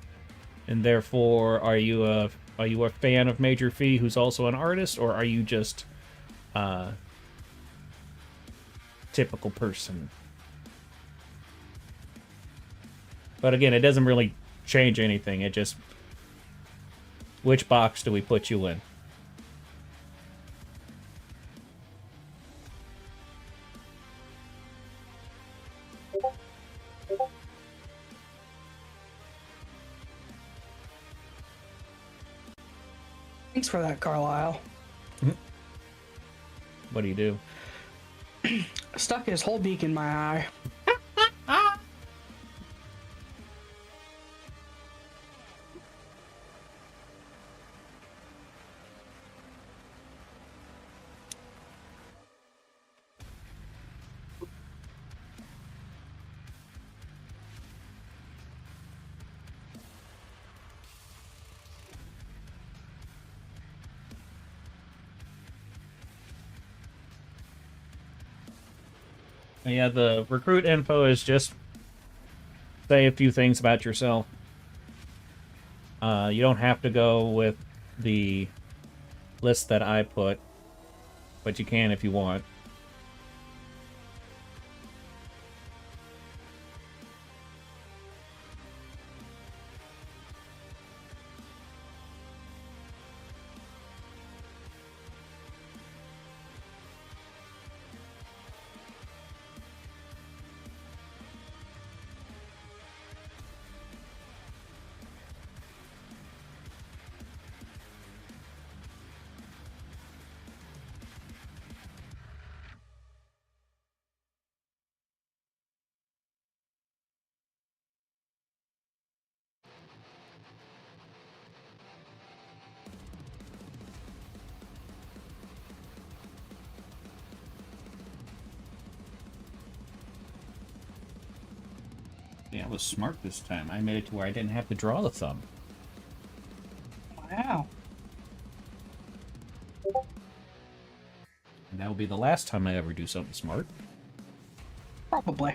and therefore are you a fan of major fee who's also an artist, or are you just a typical person? But again, it doesn't really change anything. It just, which box do we put you in? Thanks for that, Carlisle. What do you do? Stuck his whole beak in my eye. Yeah, the recruit info is just say a few things about yourself. You don't have to go with the list that I put, but you can if you want. Yeah, I was smart this time. I made it to where I didn't have to draw the thumb. Wow. And that will be the last time I ever do something smart. Probably.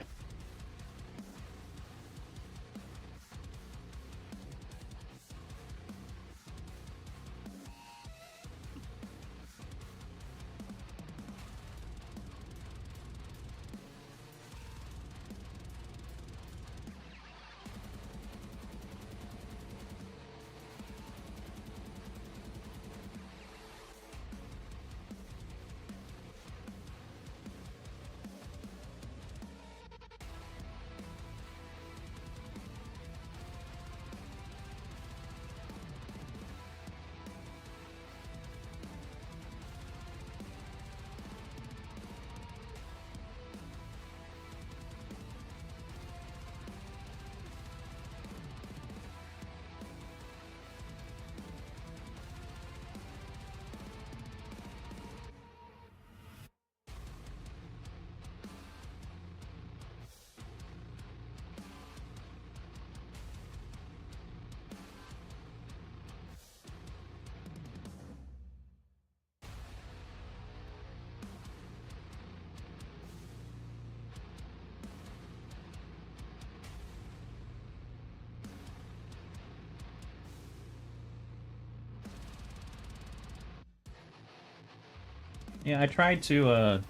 Yeah, I tried to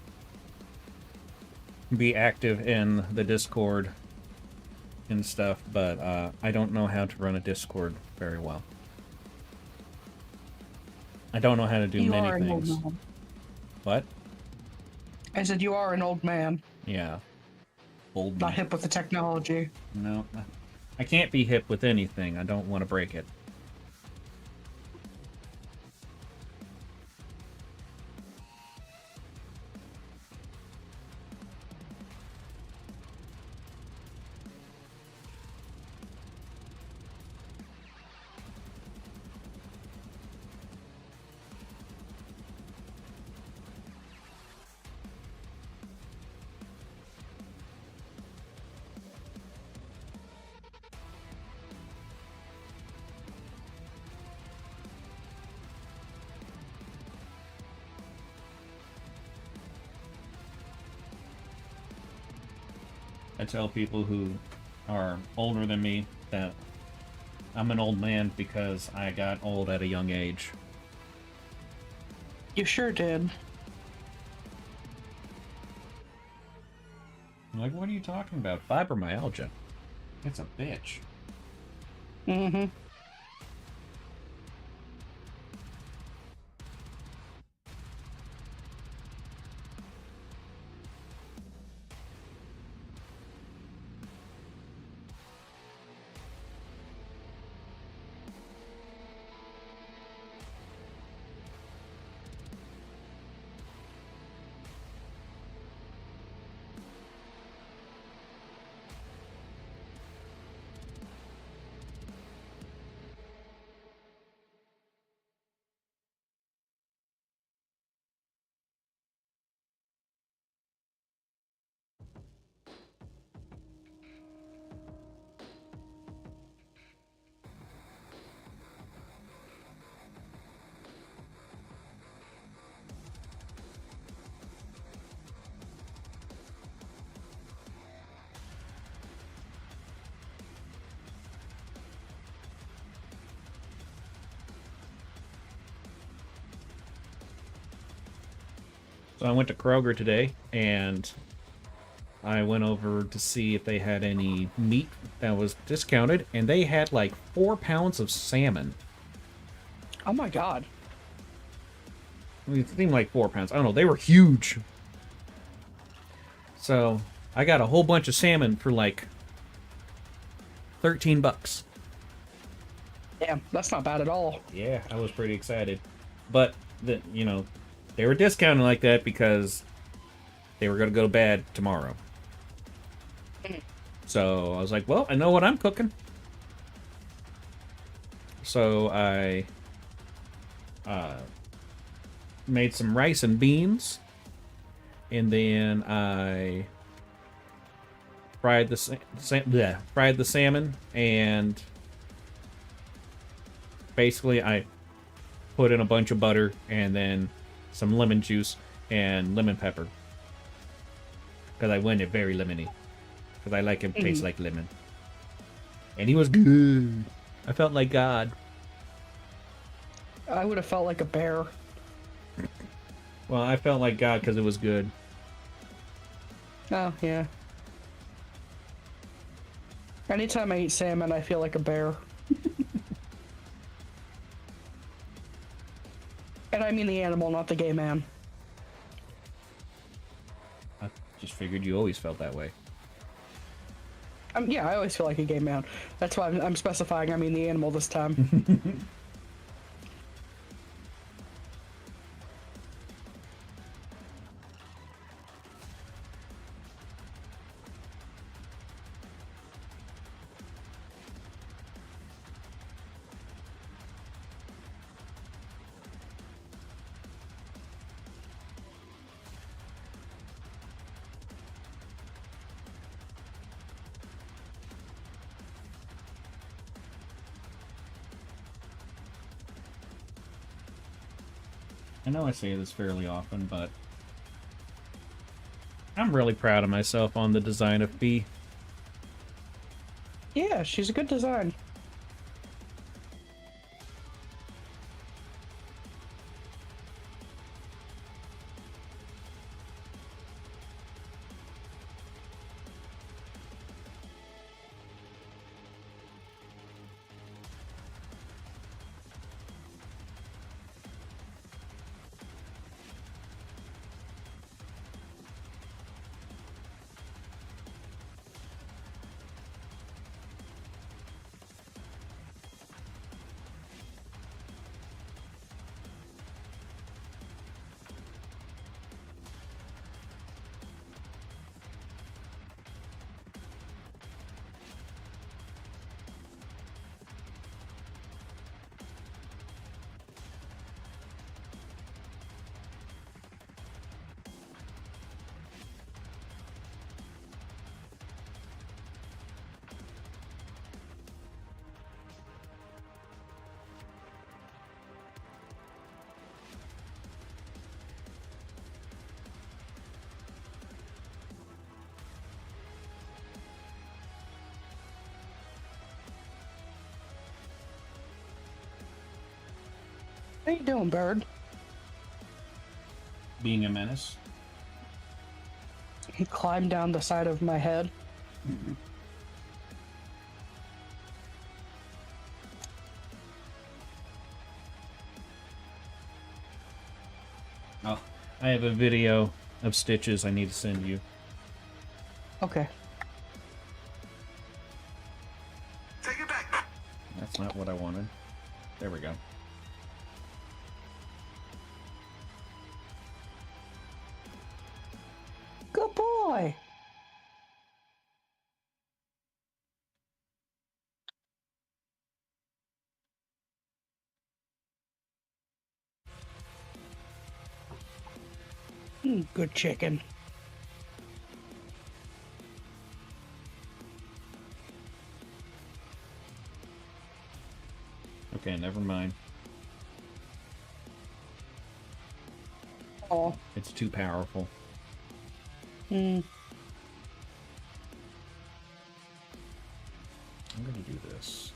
be active in the Discord and stuff, but I don't know how to run a Discord very well. I don't know how to do You many are an old things. man. What? I said you are an old man, Yeah. Old not man. hip with the technology. No. I can't be hip with anything. I don't want to break it. I tell people who are older than me that I'm an old man because I got old at a young age. You sure did. I'm like, what are you talking about? Fibromyalgia. It's a bitch. Mm-hmm. So I went to Kroger today, and I went over to see if they had any meat that was discounted, and they had like 4 pounds of salmon. Oh my god. I mean, it seemed like 4 pounds. I don't know. They were huge. So I got a whole bunch of salmon for like $13. Damn, that's not bad at all. Yeah, I was pretty excited. But, they were discounting like that because they were going to go bad tomorrow. So I was like, well, I know what I'm cooking. So I made some rice and beans. And then I fried the salmon, and basically I put in a bunch of butter and then some lemon juice and lemon pepper, because I want it very lemony, because I like him to taste like lemon. And he was good. I felt like God. I would have felt like a bear. Well, I felt like God because it was good. Oh, yeah. Anytime I eat salmon, I feel like a bear. And I mean the animal, not the gay man. I just figured you always felt that way. Yeah, I always feel like a gay man. That's why I'm specifying I mean the animal this time. I know I say this fairly often, but I'm really proud of myself on the design of Bee. Yeah, she's a good design. How you doing, bird? Being a menace. He climbed down the side of my head. Oh, I have a video of stitches I need to send you. Okay. Take it back. That's not what I wanted. There we go. Good boy. Good chicken. Okay, never mind. Oh. It's too powerful. Hmm. I'm gonna do this.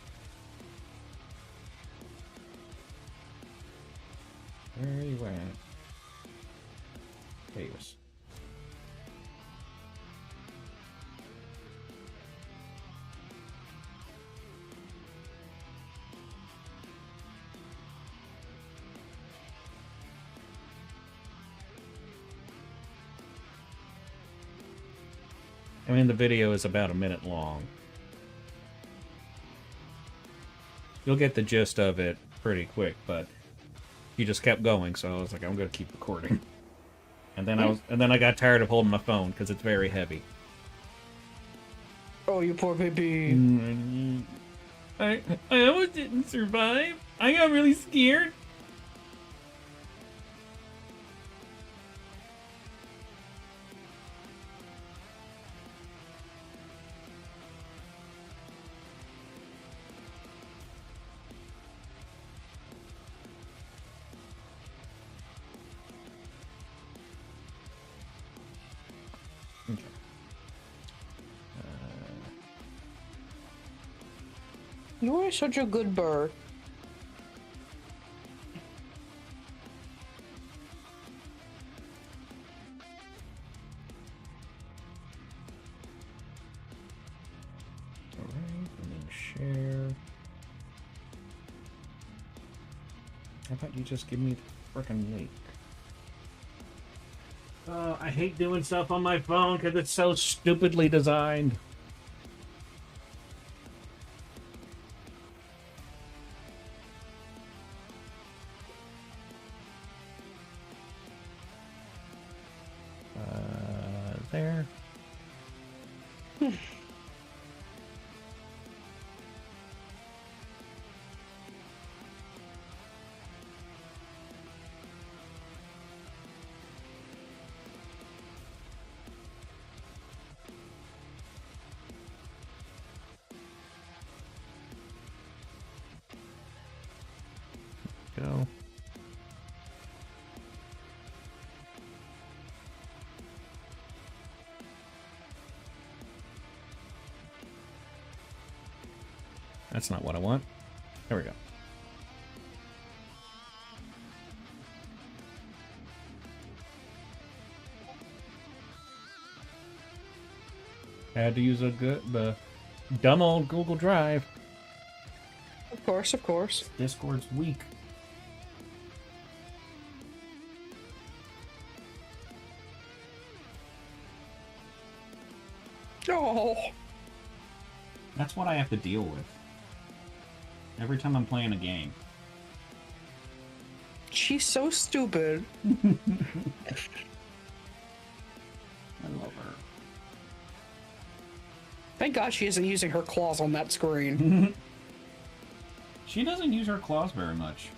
Where are you at? Chaos. I mean, the video is about a minute long. You'll get the gist of it pretty quick, but he just kept going, so I was like, I'm gonna keep recording. And then I got tired of holding my phone because it's very heavy. Oh, you poor baby. I almost didn't survive. I got really scared. Okay. You are such a good bird. Alright, and then share. How about you just give me the frickin' link? I hate doing stuff on my phone because it's so stupidly designed. There. Go. That's not what I want. There we go. Had to use the dumb old Google Drive. Of course, of course. Discord's weak. Oh. That's what I have to deal with every time I'm playing a game. She's so stupid. I love her. Thank God she isn't using her claws on that screen. She doesn't use her claws very much.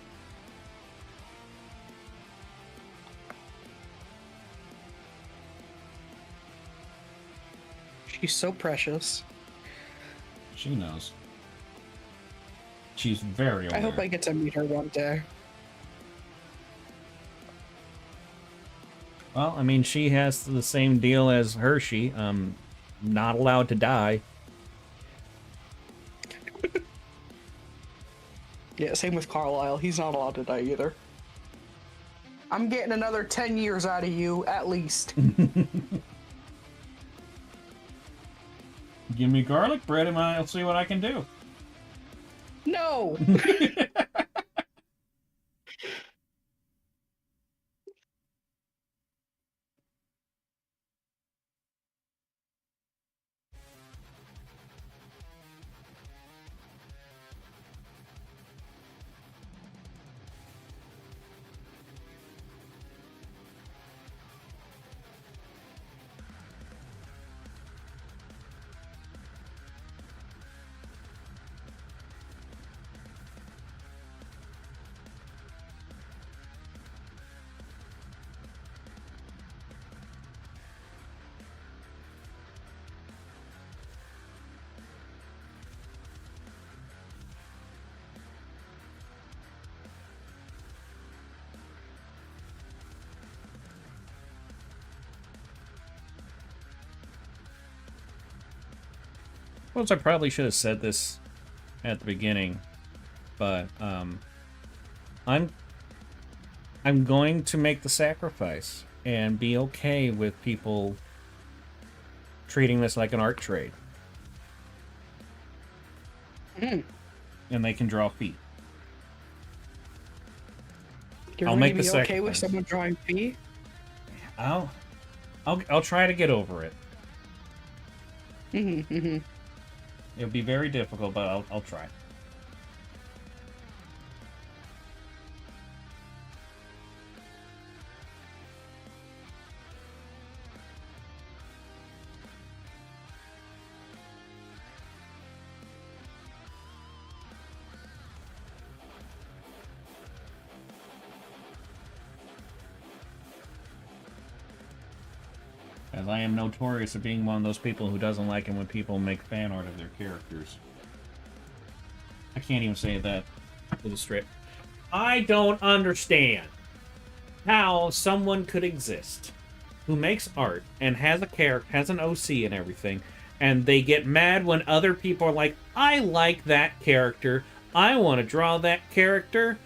She's so precious. She knows. She's very aware. I hope I get to meet her one day. Well, I mean, she has the same deal as Hershey. Not allowed to die. Yeah, same with Carlisle. He's not allowed to die either. I'm getting another 10 years out of you, at least. Give me garlic bread and I'll see what I can do. No! Well, I probably should have said this at the beginning, but I'm going to make the sacrifice and be okay with people treating this like an art trade. Mm. And they can draw feet. You're I'll going make to the be okay with sacrifice. someone drawing feet? I'll try to get over it. Mm-hmm, mm-hmm. It'll be very difficult, but I'll try. As I am notorious of being one of those people who doesn't like it when people make fan art of their characters. I can't even say that with a straight. I don't understand how someone could exist who makes art and has a character, has an OC and everything, and they get mad when other people are like, I like that character, I want to draw that character,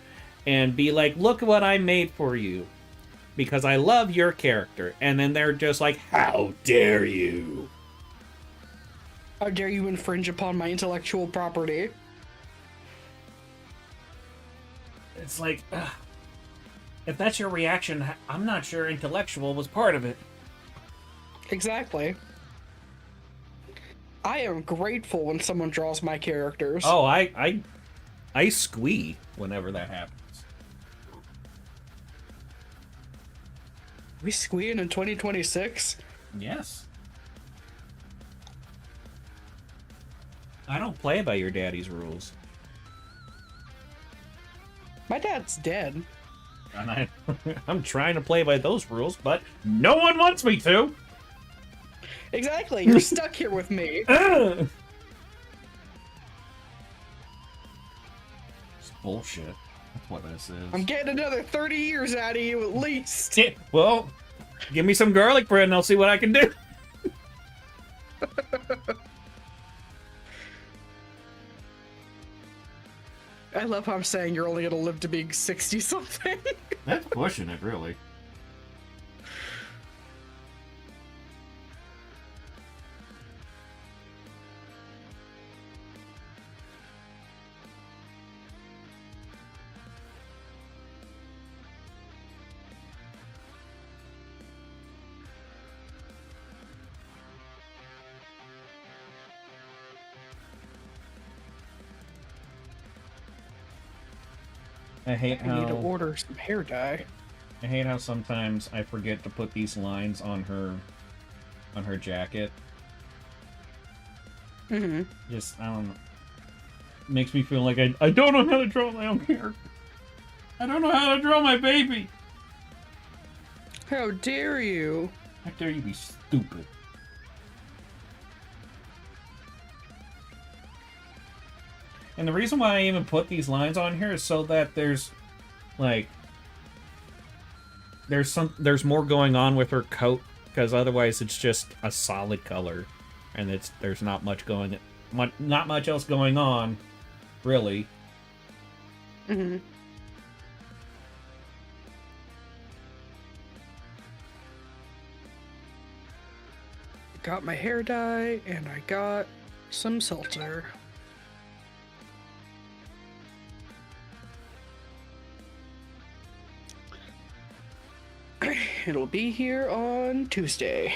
and be like, look what I made for you. Because I love your character. And then they're just like, how dare you? How dare you infringe upon my intellectual property? It's like, if that's your reaction, I'm not sure intellectual was part of it. Exactly. I am grateful when someone draws my characters. Oh, I squee whenever that happens. We squeeing in 2026? Yes. I don't play by your daddy's rules. My dad's dead. And I'm trying to play by those rules, but no one wants me to. Exactly, you're stuck here with me. It's bullshit. That's what this is. I'm getting another 30 years out of you at least. Well, give me some garlic bread and I'll see what I can do. I love how I'm saying you're only gonna live to be 60 something. That's pushing it, really. I hate I need to how order some hair dye. I hate how sometimes I forget to put these lines on her jacket. Mm-hmm. Just I don't know. Makes me feel like I don't know how to draw my own character. I don't know how to draw my baby. How dare you? How dare you be stupid? And the reason why I even put these lines on here is so that there's more going on with her coat, because otherwise it's just a solid color, and there's not much else going on, really. Mm-hmm. Got my hair dye, and I got some seltzer. It'll be here on Tuesday.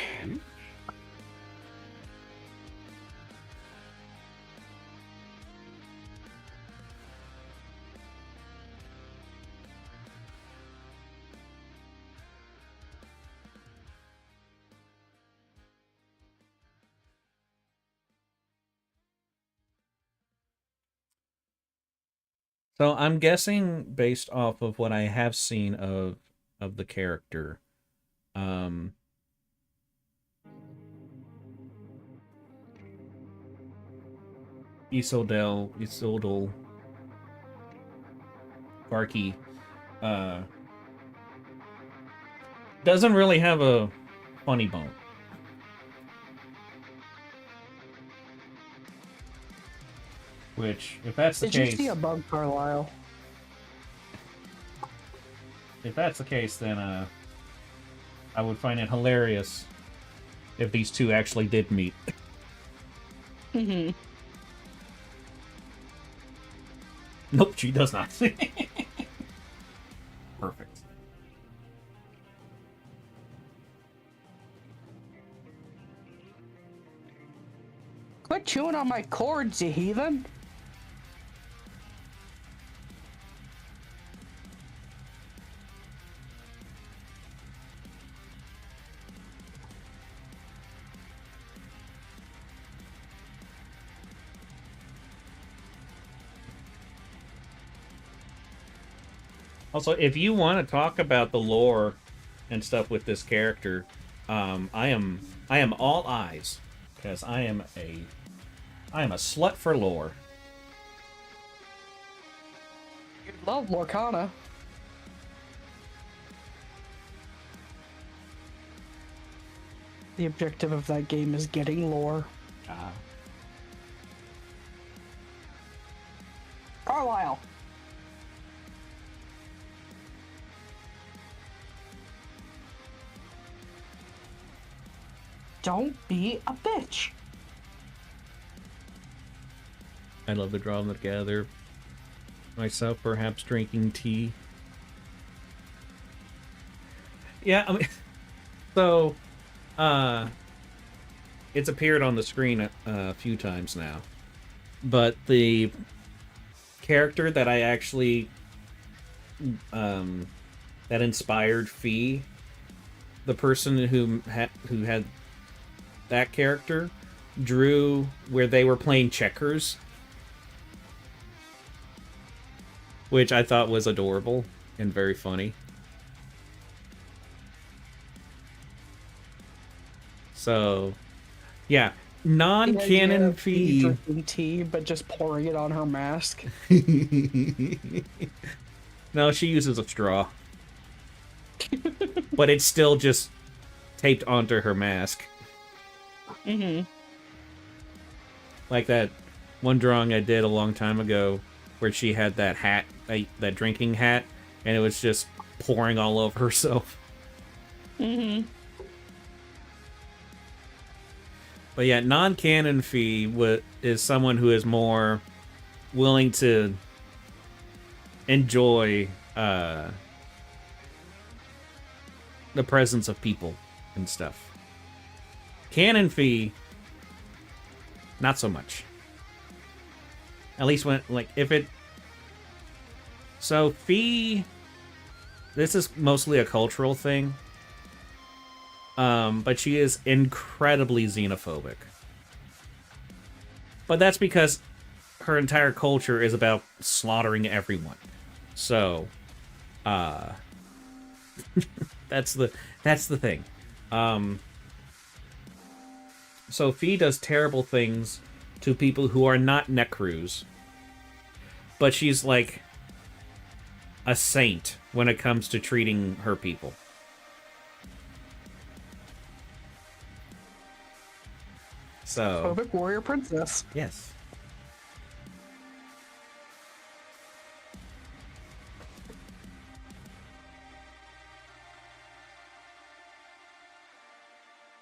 So I'm guessing based off of what I have seen of the character, um, Isodel, Varkenne, uh, doesn't really have a funny bone. Which, if that's the Did case, you see a bug, Carlisle? if that's the case, then I would find it hilarious if these two actually did meet. Mm-hmm. Nope, she does not. Perfect. Quit chewing on my cords, you heathen! Also, if you want to talk about the lore and stuff with this character, I am all eyes because I am a slut for lore. You love Lorcana. The objective of that game is getting lore. Carlisle! Don't be a bitch! I love to draw them together. Myself, perhaps drinking tea. Yeah, I mean, so, it's appeared on the screen a few times now, but the character that I actually, that inspired Fee, the person who had that character, drew where they were playing checkers, which I thought was adorable and very funny. So, yeah, non-canon Fee. Drinking tea, but just pouring it on her mask. No, she uses a straw. But it's still just taped onto her mask. Mm-hmm. Like that one drawing I did a long time ago where she had that hat, that drinking hat, and it was just pouring all over herself. Mm-hmm. But yeah, non-canon Fee is someone who is more willing to enjoy the presence of people and stuff. Canon Fee, not so much. At least when, like, if it... So, Fee... This is mostly a cultural thing. But she is incredibly xenophobic. But that's because her entire culture is about slaughtering everyone. So, that's the thing. So Fee does terrible things to people who are not necrus. But she's like a saint when it comes to treating her people. So, Phobic warrior princess. yes.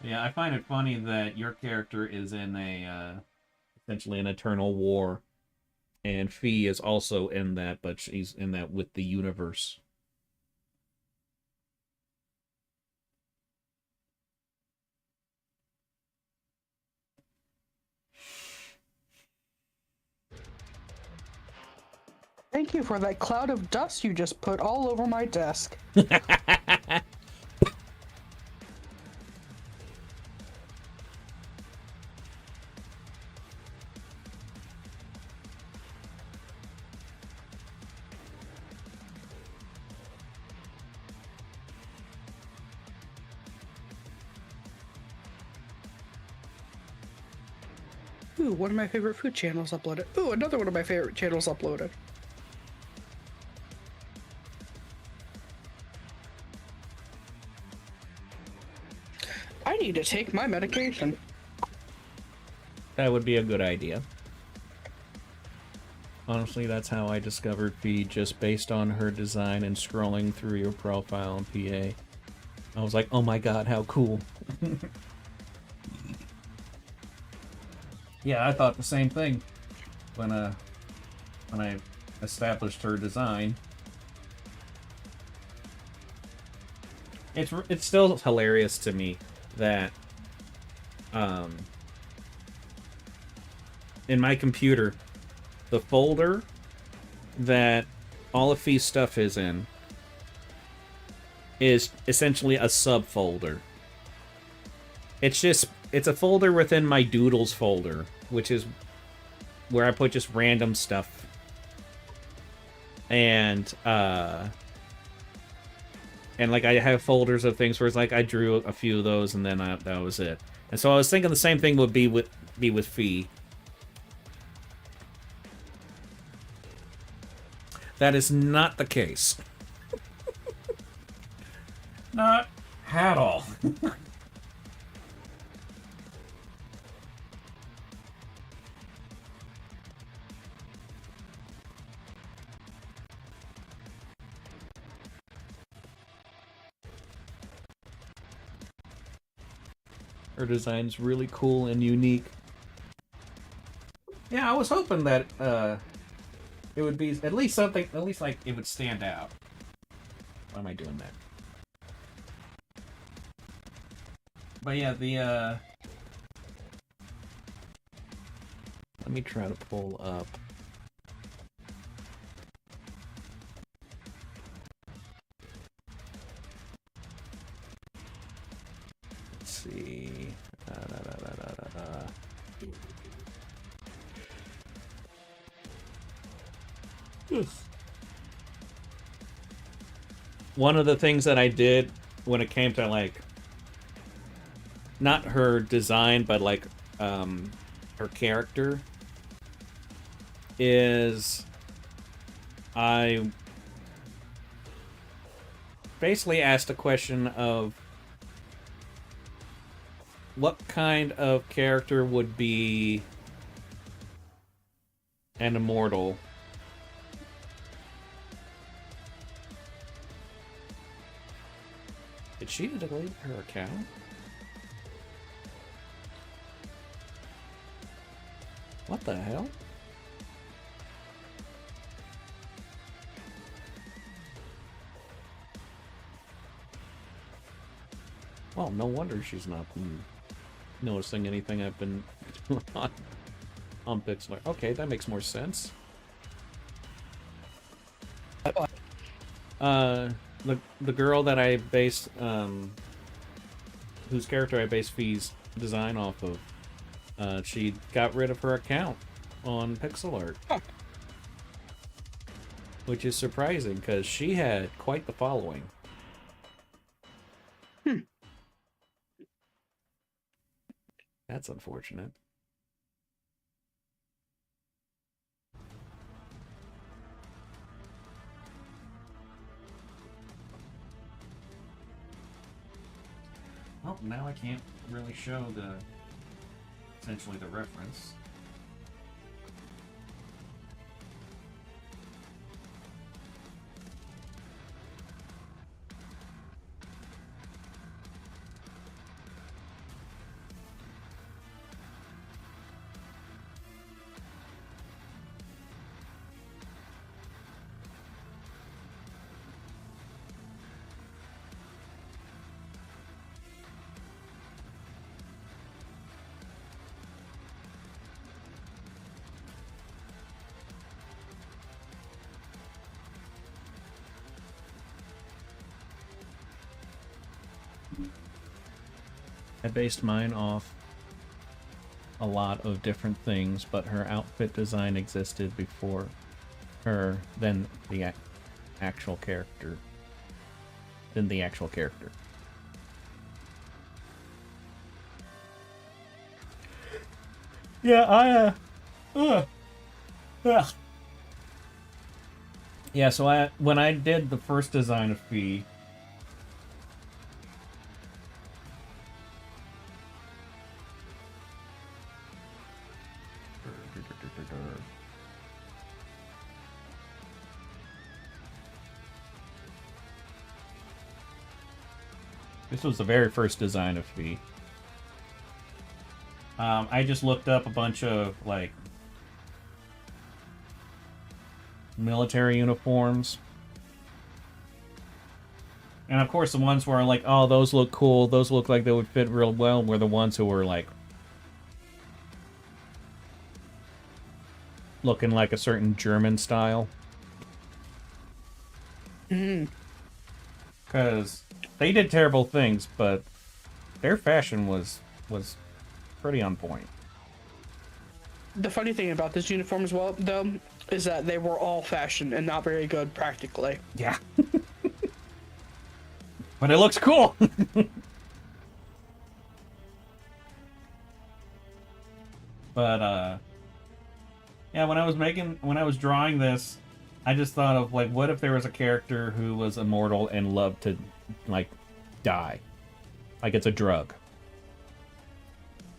Yeah, I find it funny that your character is in a essentially an eternal war, and Fee is also in that, but she's in that with the universe. Thank you for that cloud of dust you just put all over my desk. Ooh, one of my favorite food channels uploaded. Ooh, another one of my favorite channels uploaded. I need to take my medication. That would be a good idea. Honestly, that's how I discovered Fee, just based on her design and scrolling through your profile in PA. I was like, oh my god, how cool. Yeah, I thought the same thing when I established her design. It's still hilarious to me that in my computer, the folder that all of Fee's stuff is in is essentially a subfolder. It's a folder within my doodles folder, which is where I put just random stuff. And like I have folders of things where it's like I drew a few of those and then that was it. And so I was thinking the same thing would be with Fee. That is not the case. Not at all. Her design's really cool and unique. Yeah, I was hoping that it would be at least something, at least like it would stand out. Why am I doing that? But yeah, let me try to pull up. Let's see. One of the things that I did when it came to like not her design but like her character is I basically asked a question of what kind of character would be an immortal. Did she delete her account? What the hell? Well, no wonder she's not noticing anything I've been doing on Pixel. Okay, that makes more sense. The girl that I based whose character I based Fee's design off of, she got rid of her account on Pixel Art. Huh. Which is surprising because she had quite the following. That's unfortunate. Well, now I can't really show essentially the reference. I based mine off a lot of different things, but her outfit design existed before her than the actual character. Yeah, yeah, so when I did the first design of Fee, this was the very first design of Fee. I just looked up a bunch of, like, military uniforms. And of course the ones where I'm like, oh, those look cool, those look like they would fit real well, were the ones who were, like, looking like a certain German style. Because they did terrible things, but their fashion was pretty on point. The funny thing about this uniform as well, though, is that they were all fashion and not very good practically. Yeah. But it looks cool. But yeah, when I was drawing this, I just thought of, like, what if there was a character who was immortal and loved to, like, die? Like it's a drug.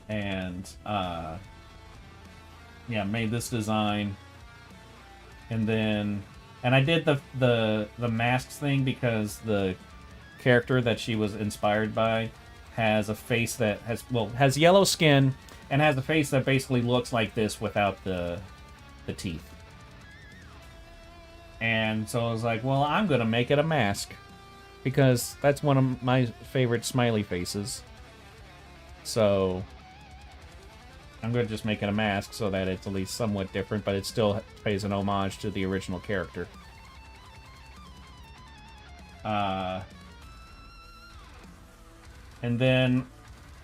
And yeah, made this design. And I did the masks thing because the character that she was inspired by has a face that has yellow skin and has a face that basically looks like this without the teeth. And so I was like, well, I'm gonna make it a mask because that's one of my favorite smiley faces. So I'm going to just make it a mask so that it's at least somewhat different, but it still pays an homage to the original character. And then,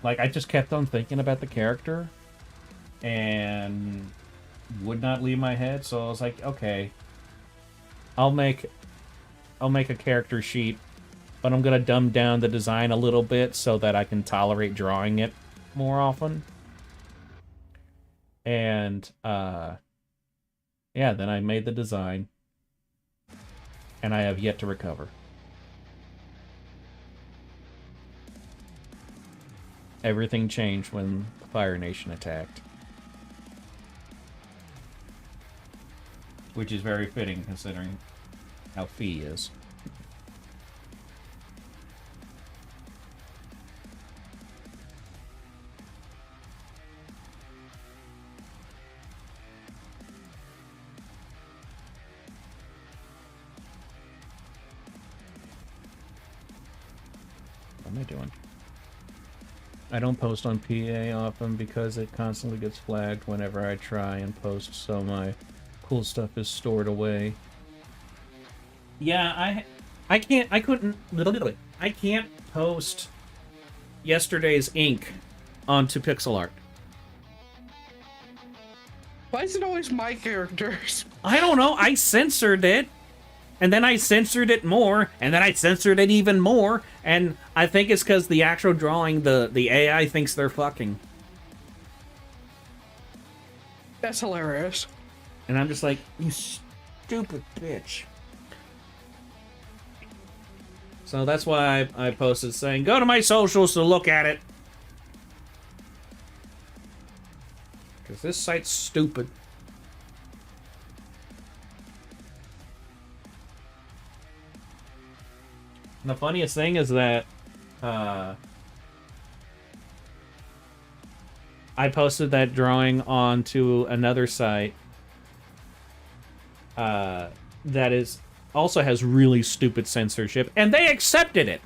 like, I just kept on thinking about the character and would not leave my head, so I was like, okay, I'll make a character sheet, but I'm going to dumb down the design a little bit so that I can tolerate drawing it more often. And, yeah, then I made the design, and I have yet to recover. Everything changed when the Fire Nation attacked. Which is very fitting, considering how Fee is. What am I doing? I don't post on PA often because it constantly gets flagged whenever I try and post, so my cool stuff is stored away. Yeah, I can't post yesterday's ink onto pixel art. Why is it always my characters? I don't know, I censored it. And then I censored it more, and then I censored it even more, and I think it's because the actual drawing, the AI thinks they're fucking. That's hilarious. And I'm just like, you stupid bitch. So that's why I posted saying, go to my socials to look at it. Because this site's stupid. And the funniest thing is that I posted that drawing onto another site that is also has really stupid censorship, and they accepted it.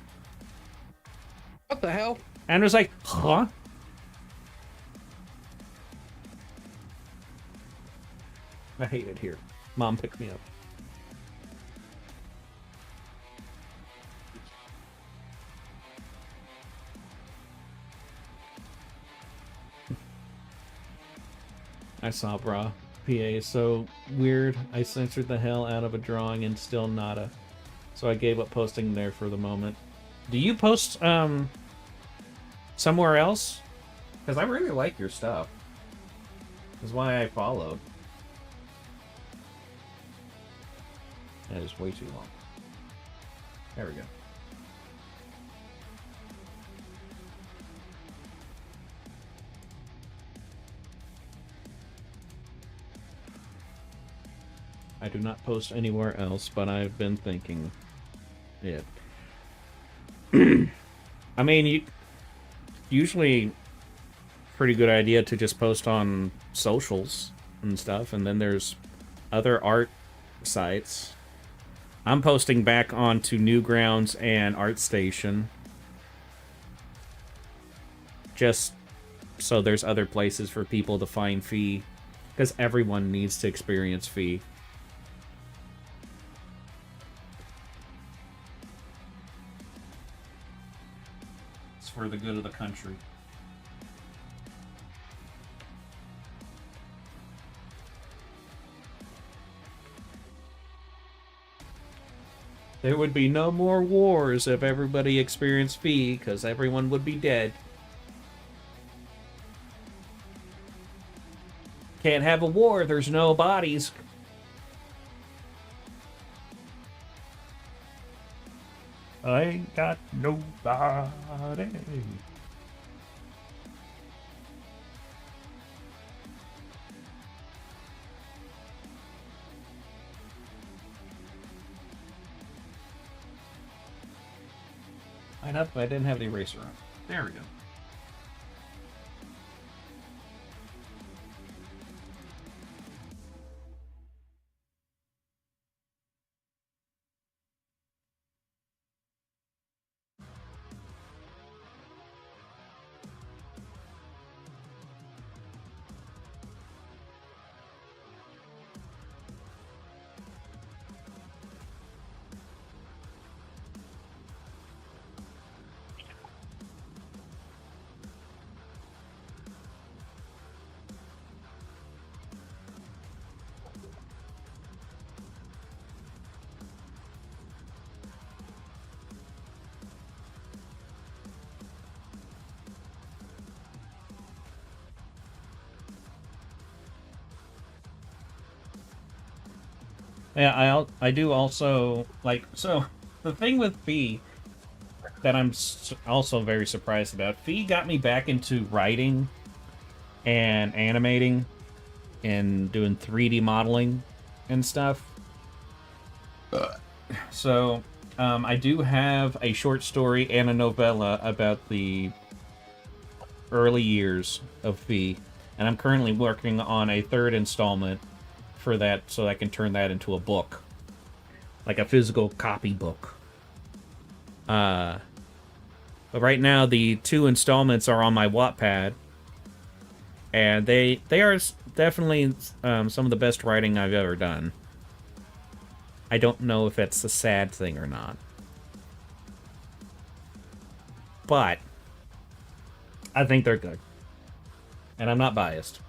What the hell? And it was like, huh? I hate it here. Mom, pick me up. I saw bra. PA is so weird. I censored the hell out of a drawing and still nada. So I gave up posting there for the moment. Do you post somewhere else? Because I really like your stuff. That's why I followed. That is way too long. There we go. I do not post anywhere else, but I've been thinking it. I mean, usually pretty good idea to just post on socials and stuff, and then there's other art sites. I'm posting back onto Newgrounds and ArtStation. Just so there's other places for people to find Fee. Because everyone needs to experience Fee. It's for the good of the country. There would be no more wars if everybody experienced Fee, because everyone would be dead. Can't have a war, there's no bodies. I ain't got nobody. I know, but I didn't have the eraser on. There we go. Yeah, I do also, like, so, the thing with Fee that I'm also very surprised about, Fee got me back into writing and animating and doing 3D modeling and stuff. So, I do have a short story and a novella about the early years of Fee, and I'm currently working on a third installment for that, so I can turn that into a book, like a physical copy book. But right now the 2 installments are on my Wattpad, and they are definitely some of the best writing I've ever done. I don't know if that's a sad thing or not, but I think they're good, and I'm not biased.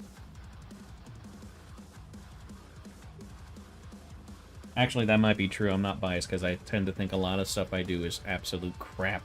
Actually, that might be true. I'm not biased, because I tend to think a lot of stuff I do is absolute crap.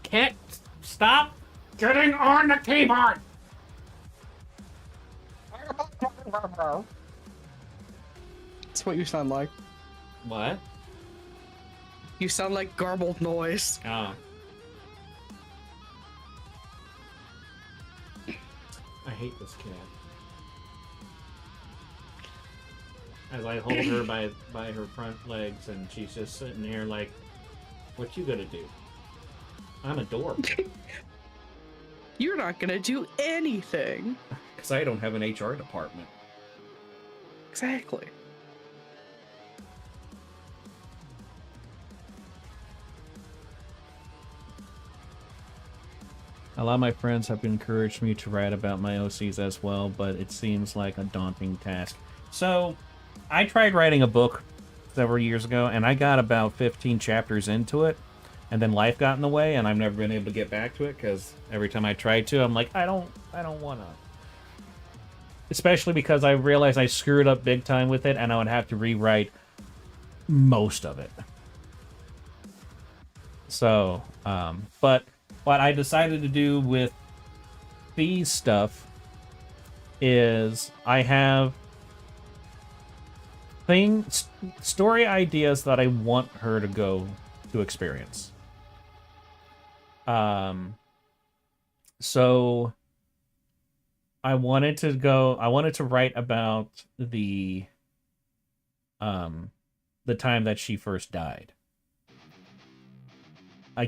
Can't stop getting on the keyboard. That's what you sound like. What? You sound like garbled noise. Oh. I hate this cat. as I hold her by her front legs, and she's just sitting here like, "What you gonna do?" I'm adorable. You're not gonna do anything. Because I don't have an HR department. Exactly. A lot of my friends have encouraged me to write about my OCs as well, but it seems like a daunting task. So, I tried writing a book several years ago, and I got about 15 chapters into it, and then life got in the way, and I've never been able to get back to it, because every time I tried to, I'm like, I don't want to. Especially because I realized I screwed up big time with it, and I would have to rewrite most of it. So, but what I decided to do with these stuff is I have story ideas that I want her to go to experience. So I wanted to write about the time that she first died. I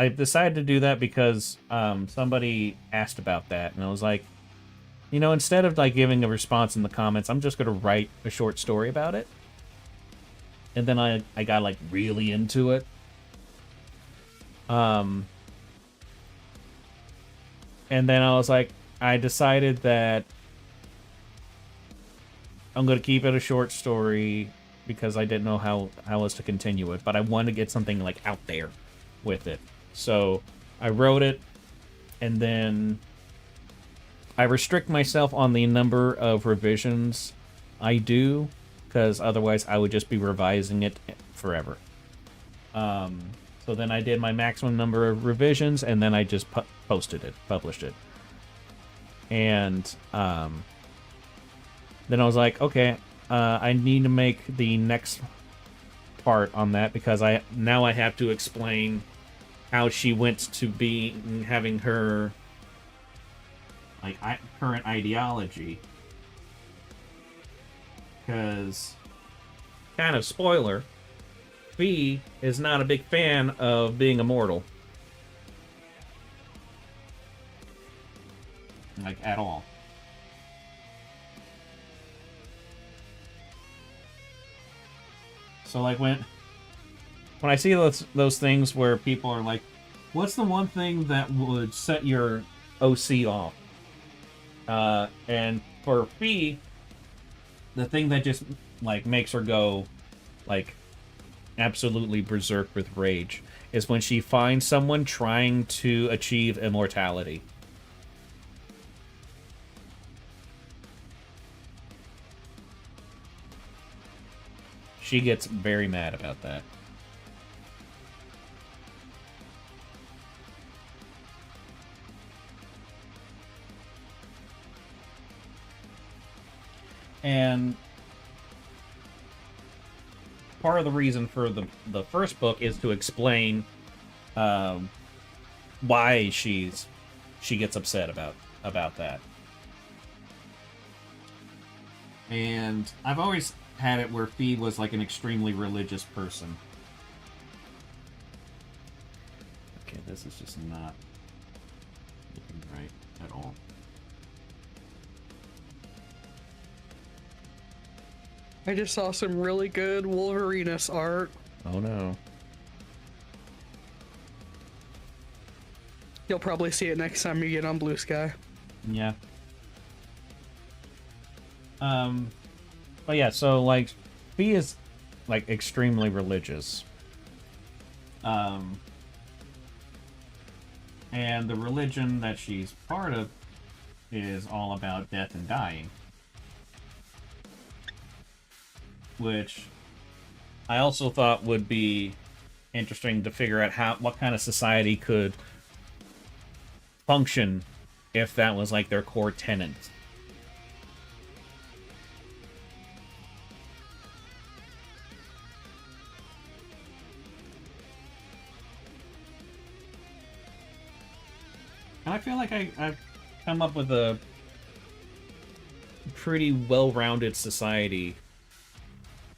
decided to do that because somebody asked about that, and I was like, you know, instead of like giving a response in the comments, I'm just gonna write a short story about it. And then I got like really into it. And then I was like, I decided that I'm gonna keep it a short story because I didn't know how else to continue it, but I wanted to get something like out there with it. So I wrote it, and then I restrict myself on the number of revisions I do, because otherwise I would just be revising it forever. So then I did my maximum number of revisions, and then I just published it. And then I was like, okay, I need to make the next part on that, because I have to explain how she went to be having her like current ideology, because kind of spoiler, Fee is not a big fan of being immortal, like at all. So like when I see those things where people are like, what's the one thing that would set your OC off? And for Fee, the thing that just like makes her go like absolutely berserk with rage is when she finds someone trying to achieve immortality. She gets very mad about that. And part of the reason for the first book is to explain why she gets upset about that. And I've always had it where Fee was like an extremely religious person. Okay, this is just not looking right at all. I just saw some really good Wolverinus art. Oh no. You'll probably see it next time you get on Blue Sky. Yeah. But yeah, so like Fee is like extremely religious. And the religion that she's part of is all about death and dying. Which I also thought would be interesting to figure out what kind of society could function if that was like their core tenet. And I feel like I've come up with a pretty well-rounded society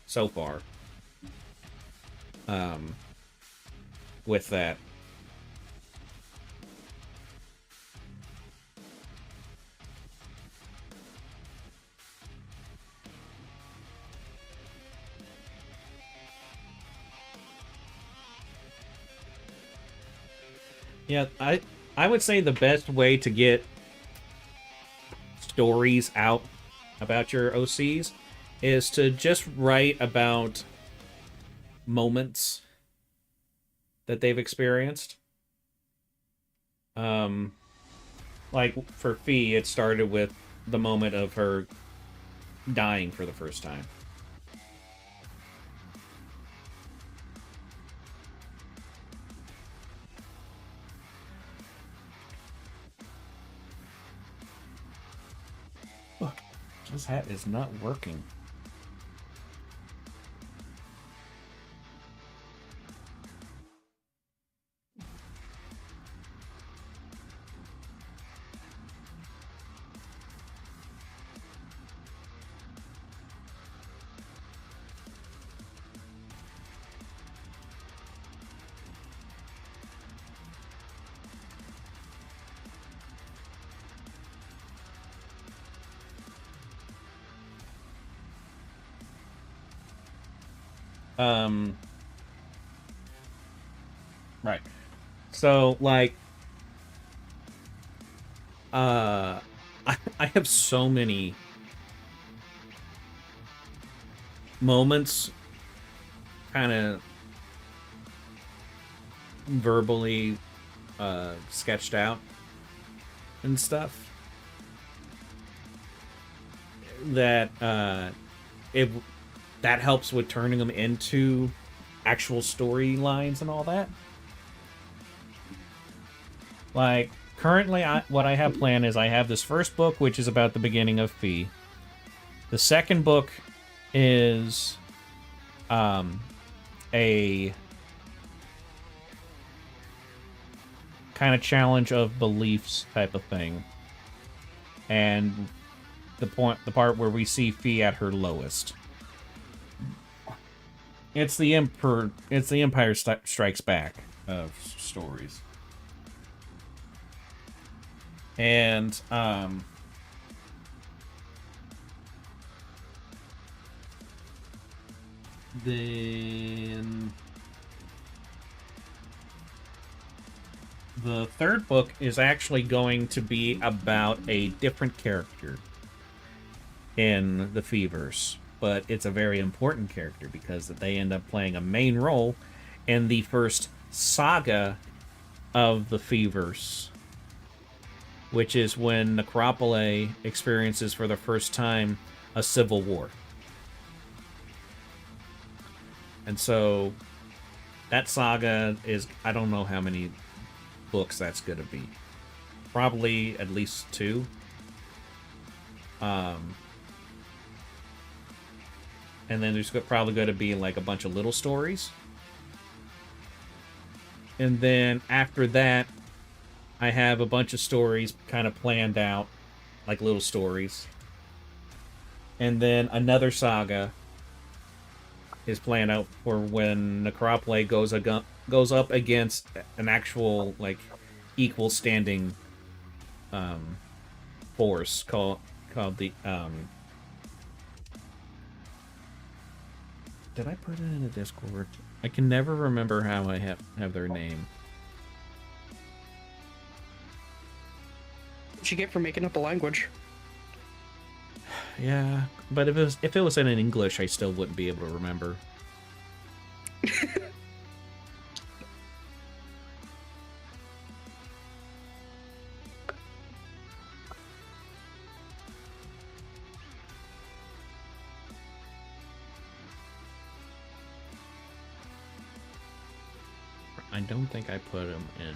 so far. With that. Yeah, I would say the best way to get stories out about your OCs is to just write about moments that they've experienced. Like for Fee, it started with the moment of her dying for the first time. Look, this hat is not working. Right. So, like, I have so many moments kind of verbally sketched out and stuff that it that helps with turning them into actual storylines and all that. Like, currently, what I have planned is I have this first book, which is about the beginning of Fee. The second book is a kind of challenge of beliefs type of thing. And the part where we see Fee at her lowest. It's the Empire Strikes Back of stories. And then the third book is actually going to be about a different character in the Feeverse, but it's a very important character because they end up playing a main role in the first saga of the Feeverse, which is when Necropole experiences for the first time a civil war. And so that saga is, I don't know how many books that's going to be. Probably at least 2. And then there's probably going to be like a bunch of little stories. And then after that, I have a bunch of stories kind of planned out, like little stories. And then another saga is planned out for when Necropole goes up against an actual, like, equal standing force called the Did I put it in the Discord? I can never remember how I have their name. What'd you get for making up a language? Yeah, but if it was in English, I still wouldn't be able to remember. I don't think I put them in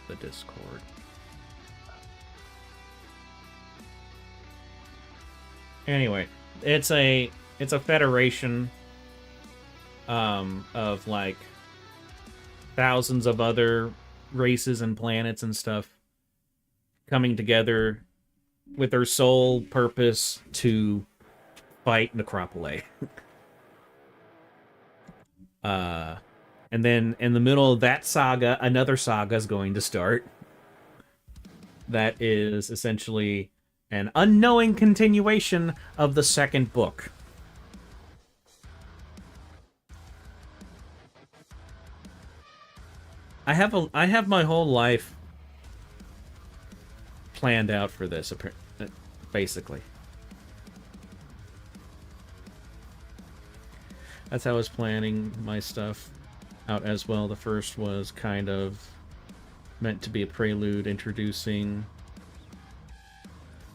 the Discord. Anyway, it's a federation of like thousands of other races and planets and stuff coming together with their sole purpose to fight Necropole. And then in the middle of that saga, another saga is going to start. That is essentially an unknowing continuation of the second book. I have my whole life planned out for this, basically. That's how I was planning my stuff out as well. The first was kind of meant to be a prelude introducing...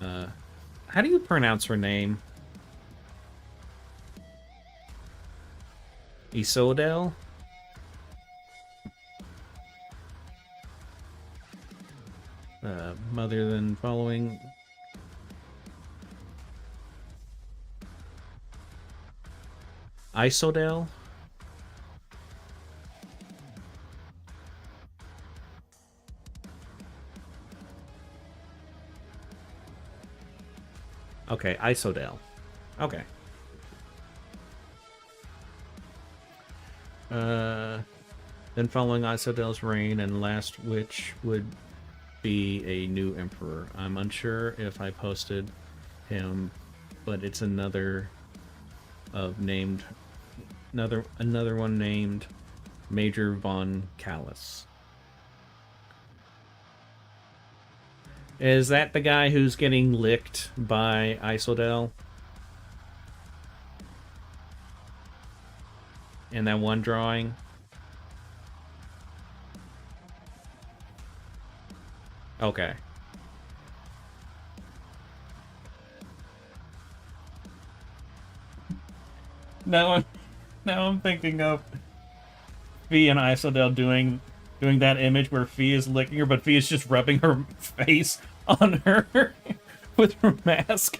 how do you pronounce her name? Isodel? Mother then following... Isodel? Okay, Isodel. Okay. Then following Isodel's reign and last which would be a new emperor. I'm unsure if I posted him, but it's another of named another one named Major von Callis. Is that the guy who's getting licked by Isodel? In that one drawing? Okay. Now I'm thinking of Fee and Isodel doing that image where Fee is licking her, but Fee is just rubbing her face on her with her mask.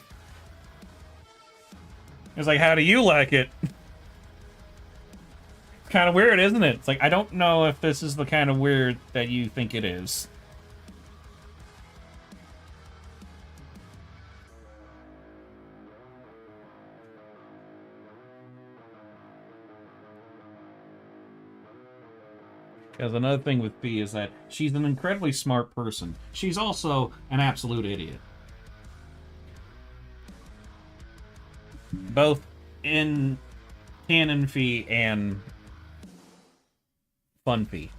It's like, how do you like it? Kind of weird, isn't it? It's like, I don't know if this is the kind of weird that you think it is. Because another thing with Fee is that she's an incredibly smart person. She's also an absolute idiot. Both in Canon Fee and Fun Fee.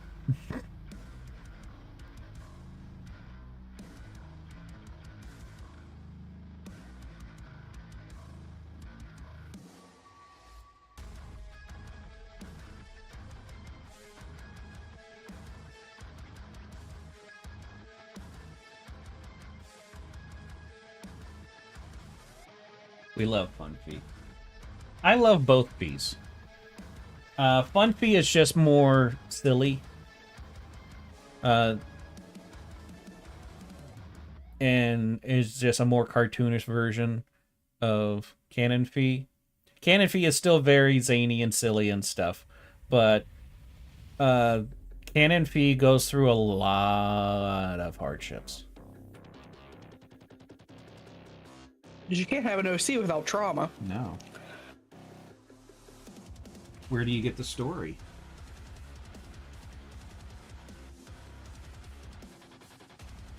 We love Fun Fee. I love both Fees. Fun Fee is just more silly. And is just a more cartoonish version of Canon Fee. Canon Fee is still very zany and silly and stuff. But Canon Fee goes through a lot of hardships. You can't have an OC without trauma. No. Where do you get the story?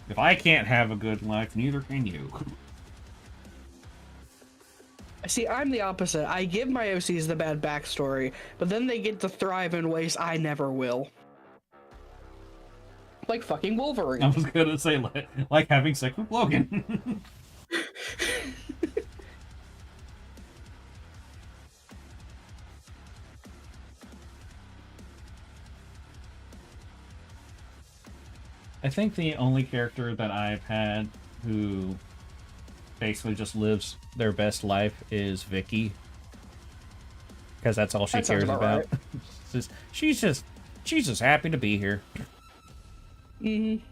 If I can't have a good life, neither can you. See, I'm the opposite. I give my OCs the bad backstory, but then they get to thrive in ways I never will. Like fucking Wolverine. I was gonna say, like having sex with Logan. I think the only character that I've had who basically just lives their best life is Vicky. Because that's all she cares about. Right. she's just happy to be here. Mm-hmm.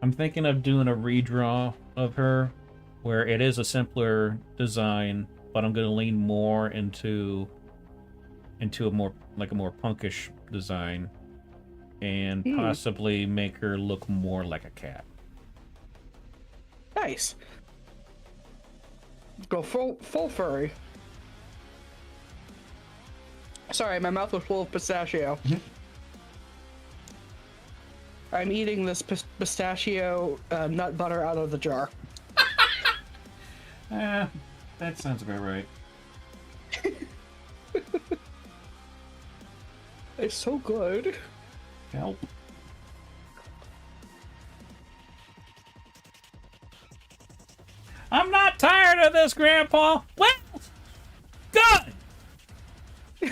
I'm thinking of doing a redraw of her where it is a simpler design, but I'm going to lean more into a more punkish design and possibly make her look more like a cat. Nice. Go full furry. Sorry, my mouth was full of pistachio. I'm eating this pistachio nut butter out of the jar. That sounds about right. It's so good. Help. I'm not tired of this, Grandpa. Well, good. I'm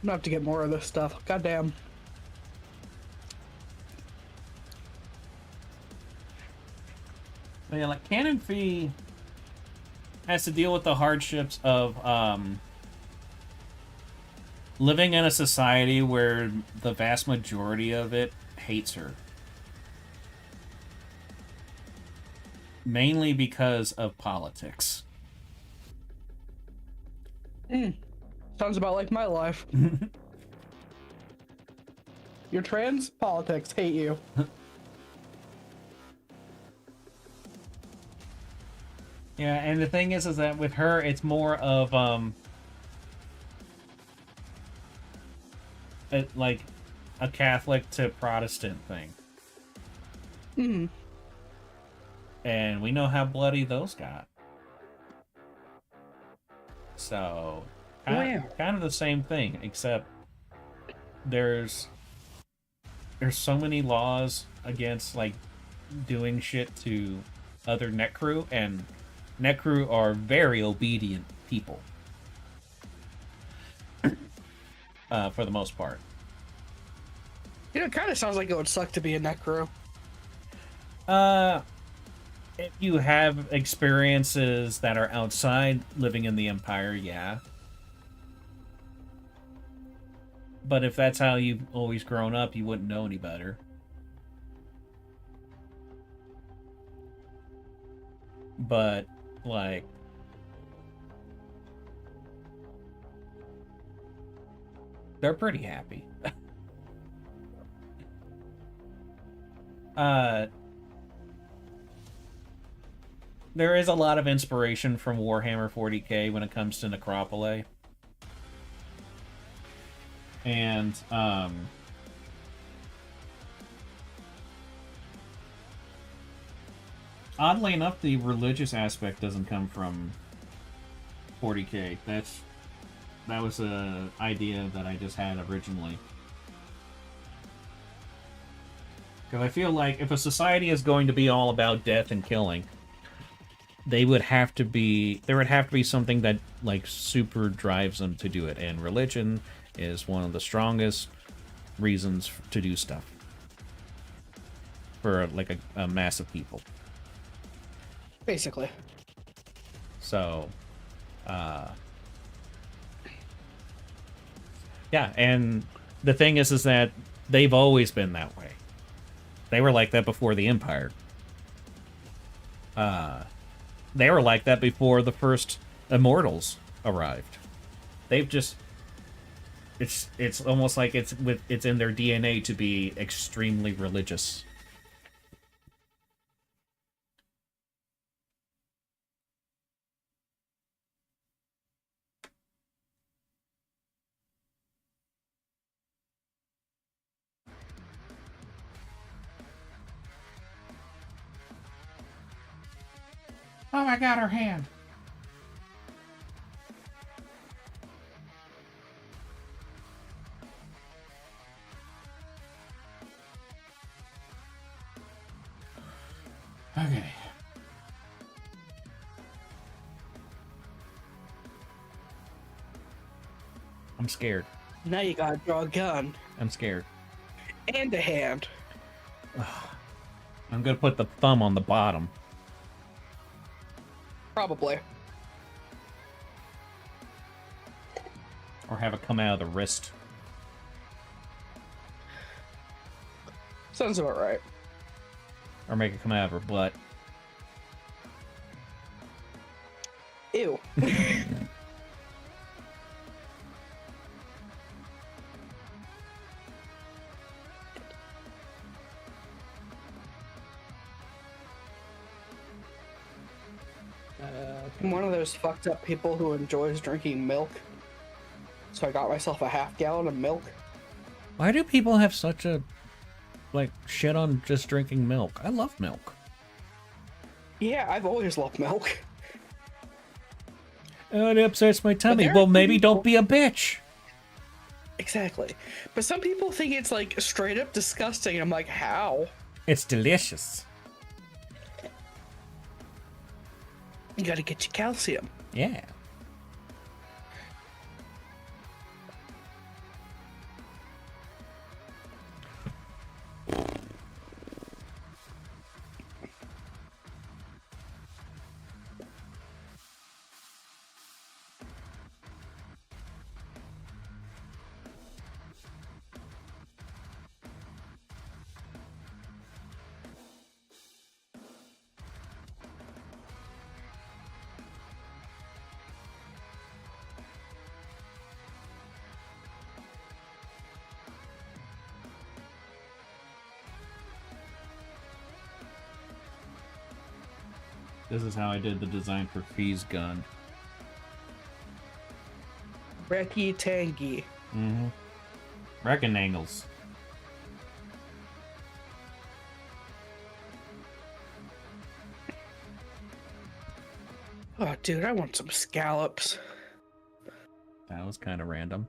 gonna have to get more of this stuff. Goddamn. But yeah, like Canon Fee has to deal with the hardships of living in a society where the vast majority of it hates her. Mainly because of politics. Sounds about like my life. You're trans, politics hate you. Yeah, and the thing is that with her, it's more of like a Catholic to Protestant thing. And we know how bloody those got. So, kind of the same thing, except there's so many laws against like doing shit to other net crew, and net crew are very obedient people. For the most part. You know, it kind of sounds like it would suck to be a net crew. If you have experiences that are outside living in the Empire, yeah. But if that's how you've always grown up, you wouldn't know any better. But, like... they're pretty happy. There is a lot of inspiration from Warhammer 40k when it comes to Necropole. And, oddly enough, the religious aspect doesn't come from 40k. That was an idea that I just had originally. Because I feel like if a society is going to be all about death and killing, there would have to be something that like super drives them to do it, and religion is one of the strongest reasons to do stuff for like a mass of people. Basically. So, yeah, and the thing is that they've always been that way. They were like that before the Empire. They were like that before the first Immortals arrived. They've just... It's almost like it's in their DNA to be extremely religious. Oh my god, her hand. Okay. I'm scared. Now you gotta draw a gun. I'm scared. And a hand. I'm gonna put the thumb on the bottom. Probably. Or have it come out of the wrist. Sounds about right. Or make it come out of her butt. Ew. I'm one of those fucked up people who enjoys drinking milk. So I got myself a half-gallon of milk. Why do people have such a, like, shit on just drinking milk? I love milk. Yeah, I've always loved milk. Oh, it upsets my tummy. there Well, are maybe people- don't be a bitch. Exactly. But some people think it's like straight up disgusting. I'm like, how? It's delicious. You gotta get your calcium. Yeah. This is how I did the design for Fee's gun. Recky Tangy. Mm-hmm. Reckon angles. Oh, dude, I want some scallops. That was kind of random.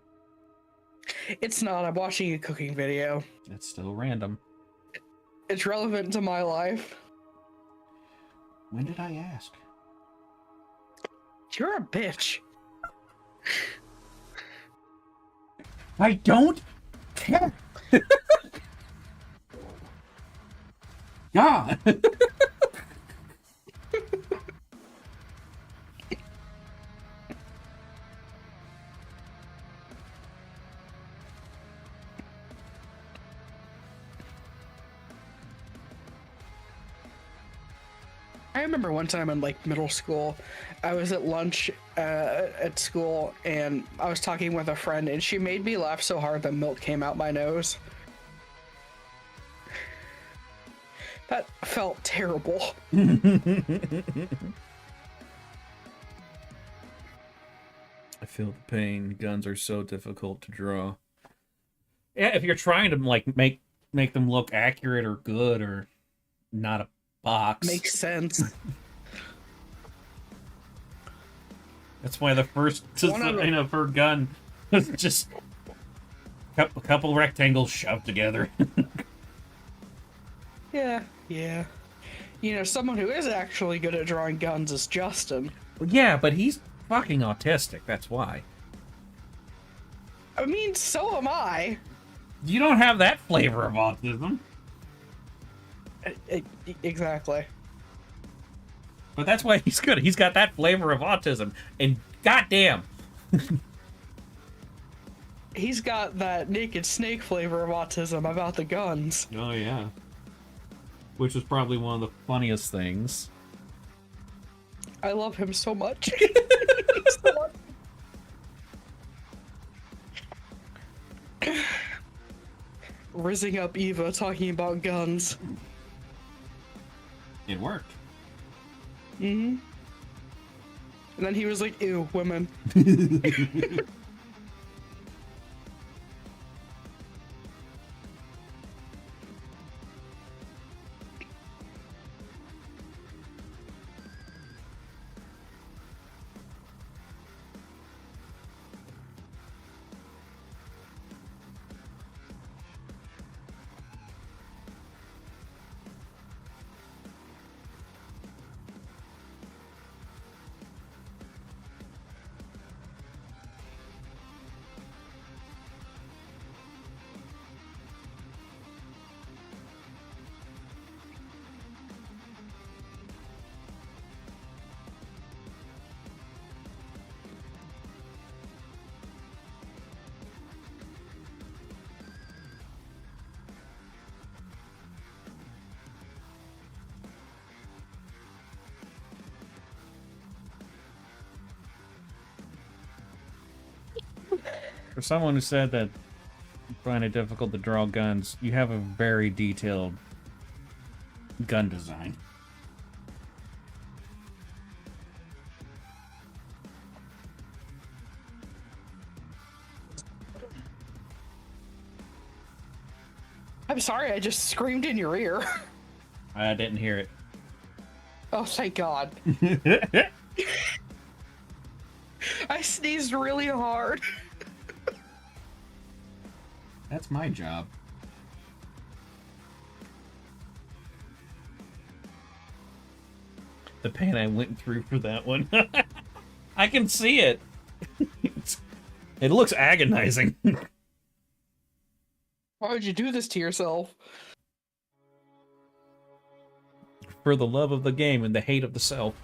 It's not. I'm watching a cooking video. It's still random. It's relevant to my life. When did I ask? You're a bitch. I don't care. God. I remember one time in like middle school, I was at lunch at school and I was talking with a friend and she made me laugh so hard that milk came out my nose. That felt terrible. I feel the pain. Guns are so difficult to draw. Yeah, if you're trying to like make them look accurate or good or not a box. Makes sense. That's why the first design of her gun was just a couple rectangles shoved together. Yeah, yeah. You know, someone who is actually good at drawing guns is Justin. Yeah, but he's fucking autistic, that's why. I mean, so am I. You don't have that flavor of autism. Exactly. But that's why he's good. He's got that flavor of autism. And goddamn. He's got that naked snake flavor of autism about the guns. Oh, yeah. Which was probably one of the funniest things. I love him so much. Rizzing up Eva talking about guns. It worked. Mm-hmm. And then he was like, ew, women. For someone who said that you find it difficult to draw guns, you have a very detailed gun design. I'm sorry, I just screamed in your ear. I didn't hear it. Oh, thank God. I sneezed really hard. That's my job. The pain I went through for that one. I can see it. It looks agonizing. Why would you do this to yourself? For the love of the game and the hate of the self.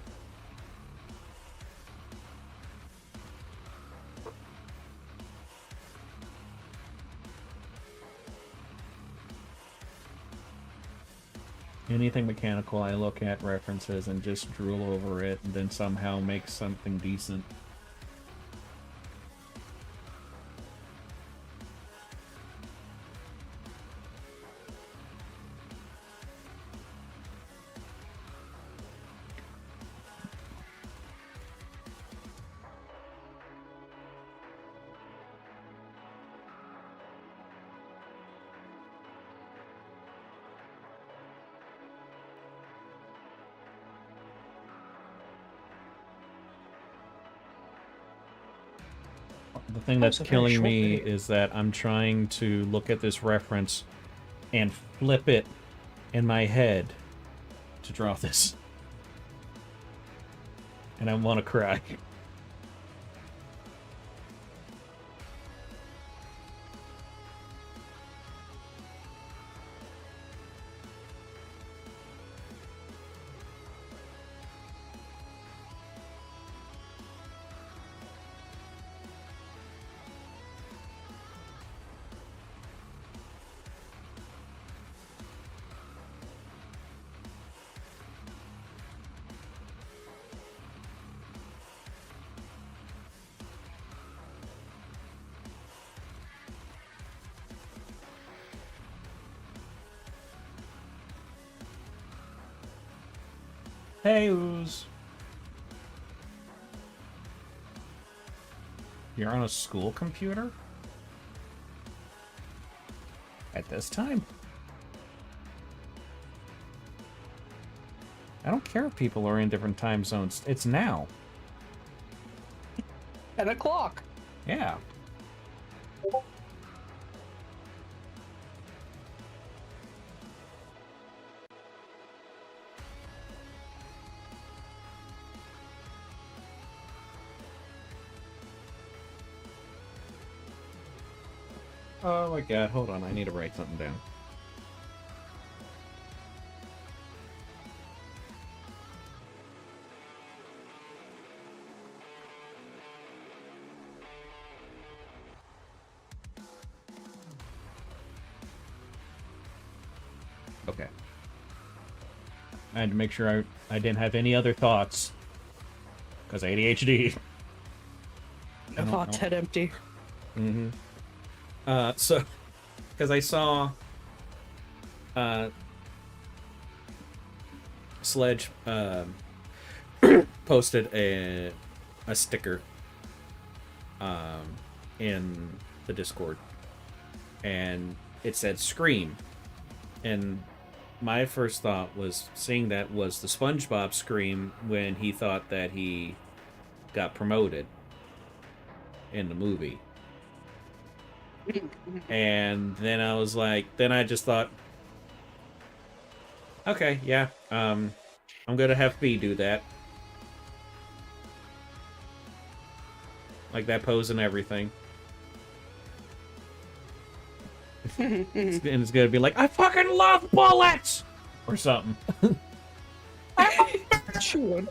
Anything mechanical, I look at references and just drool over it, and then somehow make something decent. The thing that's That was a very killing short me video. is that I'm trying to look at this reference and flip it in my head to draw this. And I want to cry. Hey, Ooze. You're on a school computer? At this time? I don't care if people are in different time zones. It's now. 10 o'clock. Yeah. Oh my god, hold on, I need to write something down. Okay. I had to make sure I didn't have any other thoughts. Because ADHD. My thoughts head empty. Mm-hmm. So, because I saw Sledge posted a sticker in the Discord, and it said "Scream," and my first thought was seeing that was the SpongeBob scream when he thought that he got promoted in the movie. And then I was like, then I just thought, okay, yeah, I'm gonna have Fee do that. Like that pose and everything. And it's gonna be like, I fucking love bullets! Or something. Chewing.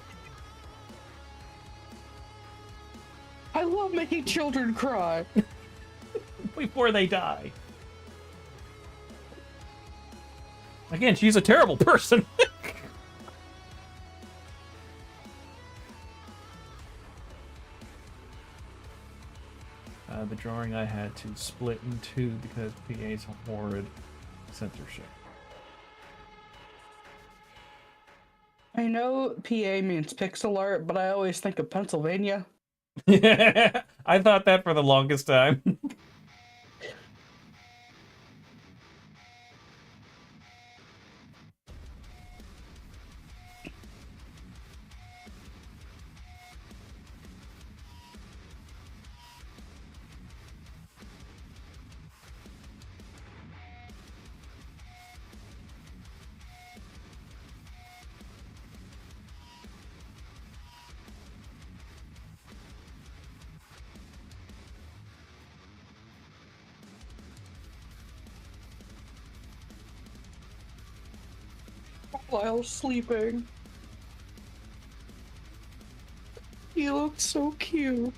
I love making children cry. Before they die. Again, she's a terrible person. The drawing I had to split in two because PA's horrid censorship. I know PA means pixel art, but I always think of Pennsylvania. I thought that for the longest time. while sleeping. He looked so cute.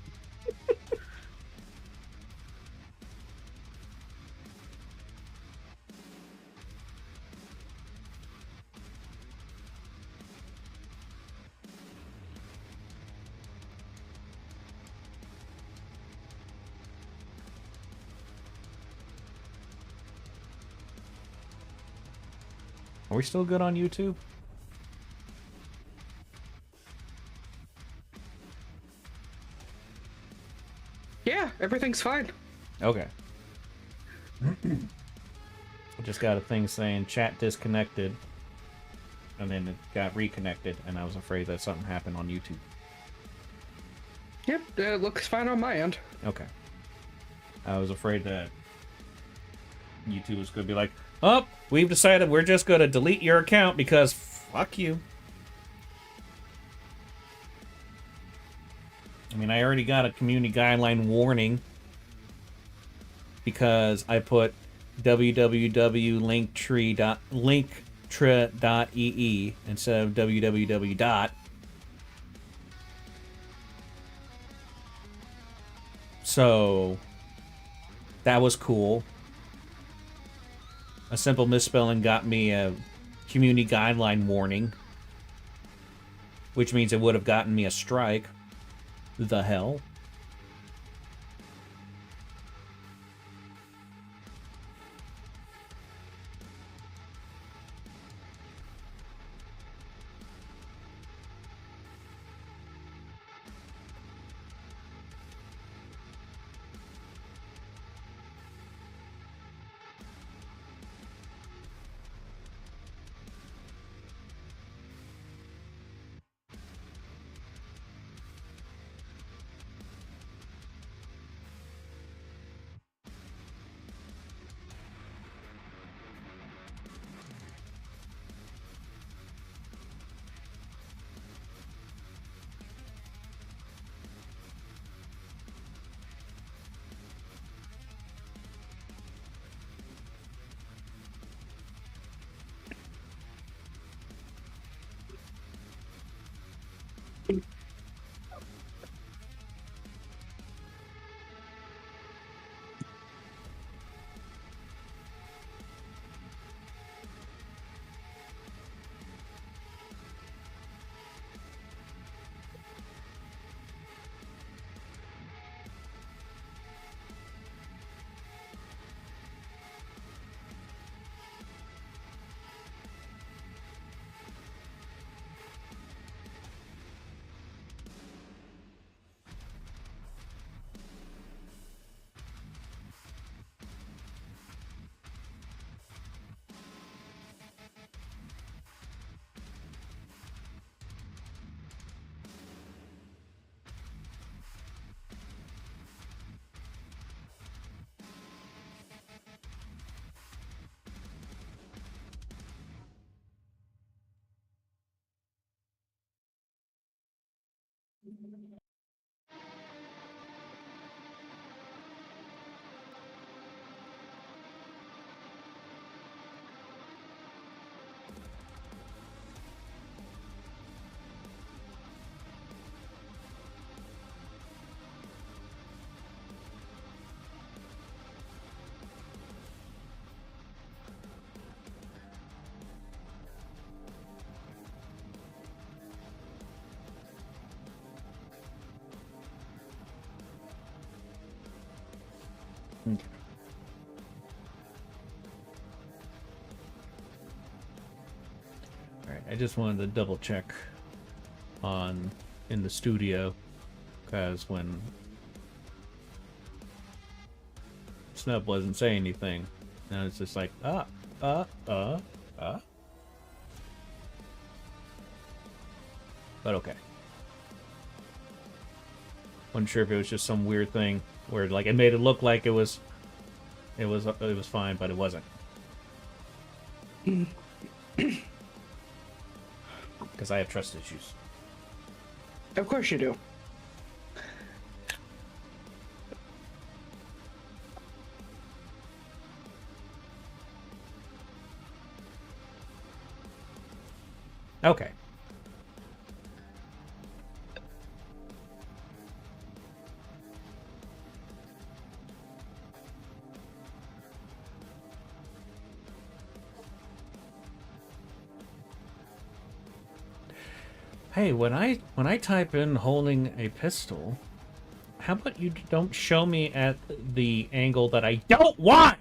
Are we still good on YouTube? Yeah, everything's fine. Okay. I just got a thing saying chat disconnected. And then it got reconnected, and I was afraid that something happened on YouTube. Yep, it looks fine on my end. Okay. I was afraid that YouTube was going to be like, oh, we've decided we're just going to delete your account because fuck you. I mean, I already got a community guideline warning because I put www.linktree.ee instead of www. So that was cool. A simple misspelling got me a community guideline warning, which means it would have gotten me a strike. The hell? Okay. Alright, I just wanted to double check in the studio, because when Snub wasn't saying anything, and it's just like, but okay. Wasn't sure if it was just some weird thing where like it made it look like it was fine, but it wasn't. Because I have trust issues. Of course you do. Okay. Hey, when I type in holding a pistol, how about you don't show me at the angle that I don't want?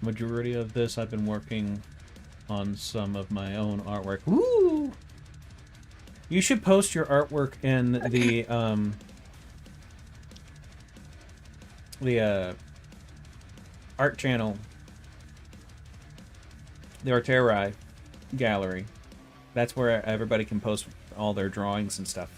Majority of this, I've been working on some of my own artwork. Woo! You should post your artwork in the art channel, the Arterai gallery. That's where everybody can post all their drawings and stuff.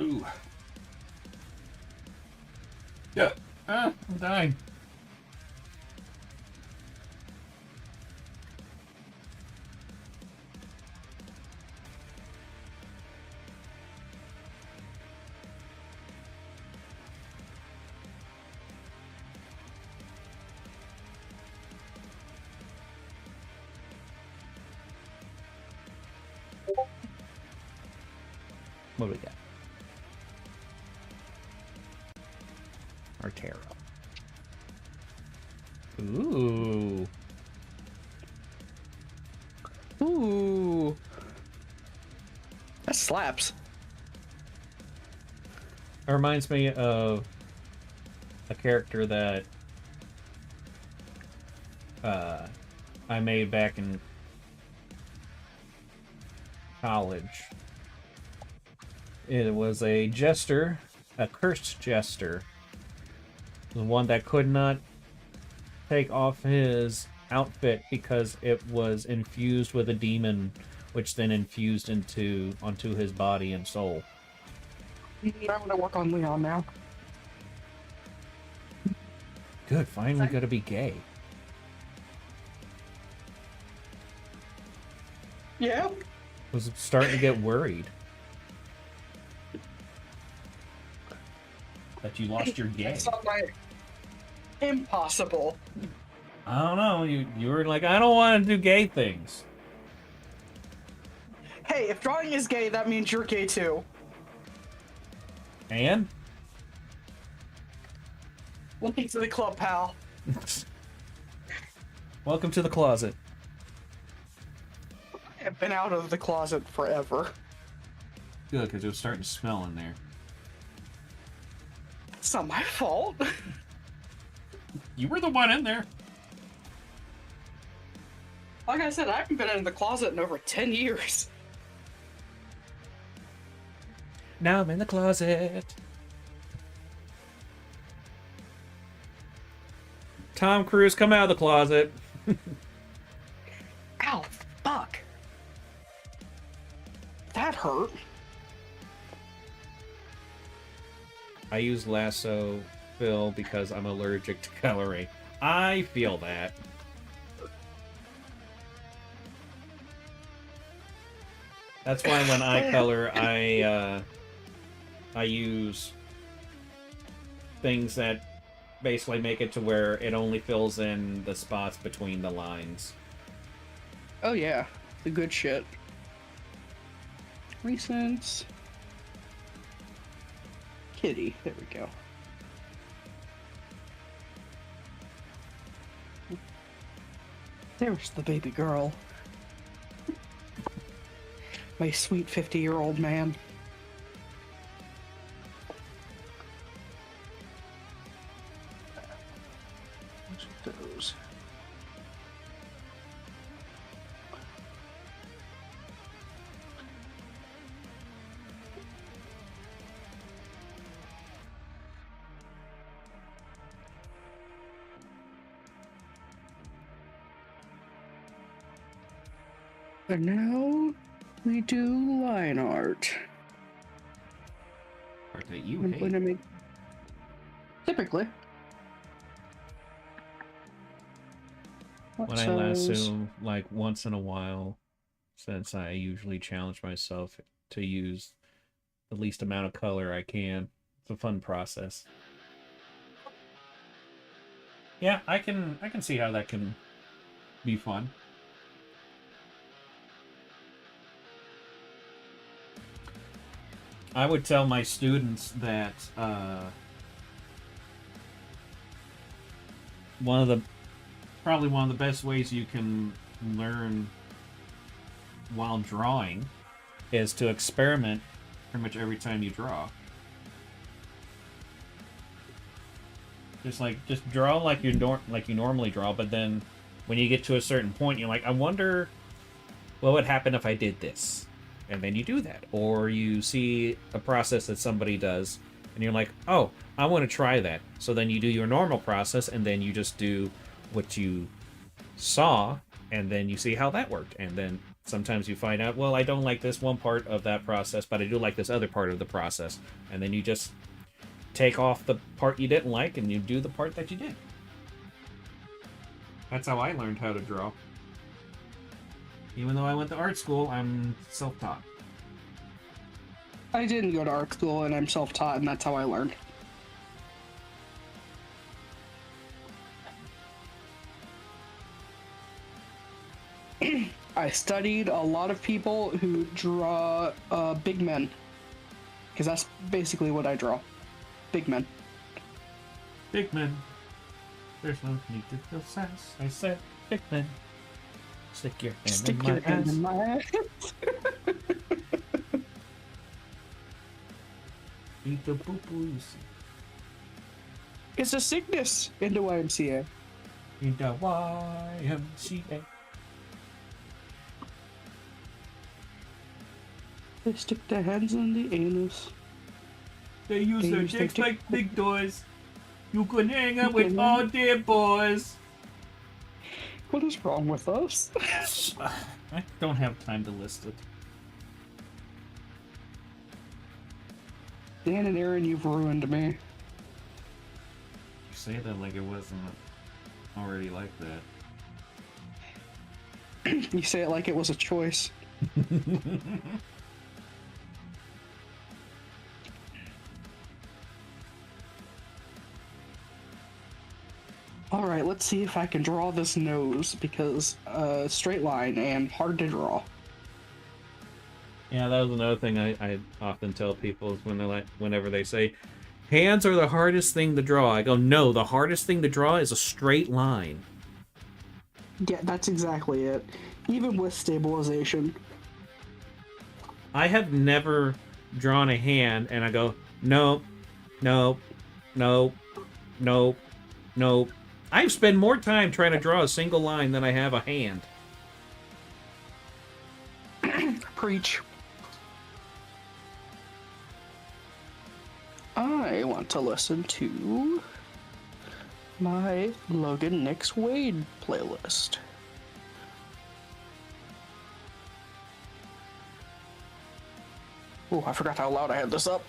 Ooh. Yeah. I'm dying. What do we got? Artera. Ooh. Ooh. That slaps. It reminds me of a character that I made back in college. It was a jester, a cursed jester. The one that could not take off his outfit because it was infused with a demon which then infused onto his body and soul. I'm gonna work on Leon now. Good, finally gonna be gay. Yeah. Was starting to get worried that you lost your gay. That's not my... Impossible. I don't know. You were like, I don't want to do gay things. Hey, if drawing is gay, that means you're gay too. And Welcome to the club, pal. welcome to the closet. I have been out of the closet forever. Good, because it was starting to smell in there. It's not my fault. You were the one in there. Like I said, I haven't been in the closet in over 10 years. Now I'm in the closet. Tom Cruise, come out of the closet. Ow, fuck. That hurt. I use lasso fill because I'm allergic to coloring. I feel that. That's why when I color, I use things that basically make it to where it only fills in the spots between the lines. Oh yeah, the good shit. Recent. Kitty, there we go. There's the baby girl. My sweet 50-year-old man. What's those? And now we do line art. Part that you I'm hate. going to make... Typically. What When I size? lasso, like once in a while, since I usually challenge myself to use the least amount of color I can. It's a fun process. Yeah, I can see how that can be fun. I would tell my students that probably one of the best ways you can learn while drawing is to experiment pretty much every time you draw. Just draw like you normally draw, but then when you get to a certain point, you're like, I wonder what would happen if I did this. And then you do that. Or you see a process that somebody does, and you're like, oh, I want to try that. So then you do your normal process, and then you just do what you saw, and then you see how that worked. And then sometimes you find out, well, I don't like this one part of that process, but I do like this other part of the process. And then you just take off the part you didn't like, and you do the part that you did. That's how I learned how to draw. Even though I went to art school, I'm self-taught. I didn't go to art school and I'm self-taught, and that's how I learned. I studied a lot of people who draw big men. Because that's basically what I draw. Big men. Big men. There's no need to feel sass. I said big men. Stick your hand Stick in your my hand ass. in my ass. Eat the poo-poo you see. It's a sickness in the YMCA. In the YMCA. They stick their hands in the anus. They use They their use their dicks dick- like big toys. You can hang out You with can- all their boys. What is wrong with us? I don't have time to list it. Dan and Aaron, you've ruined me. You say that like it wasn't already like that. You say it like it was a choice. Alright, let's see if I can draw this nose, because straight line and hard to draw. Yeah, that was another thing I often tell people is when they're like, whenever they say, hands are the hardest thing to draw. I go, no, the hardest thing to draw is a straight line. Yeah, that's exactly it. Even with stabilization. I have never drawn a hand and I go, nope, nope, nope, nope, nope. I've spent more time trying to draw a single line than I have a hand. Preach. I want to listen to my Logan Nicks Wade playlist. Oh, I forgot how loud I had this up.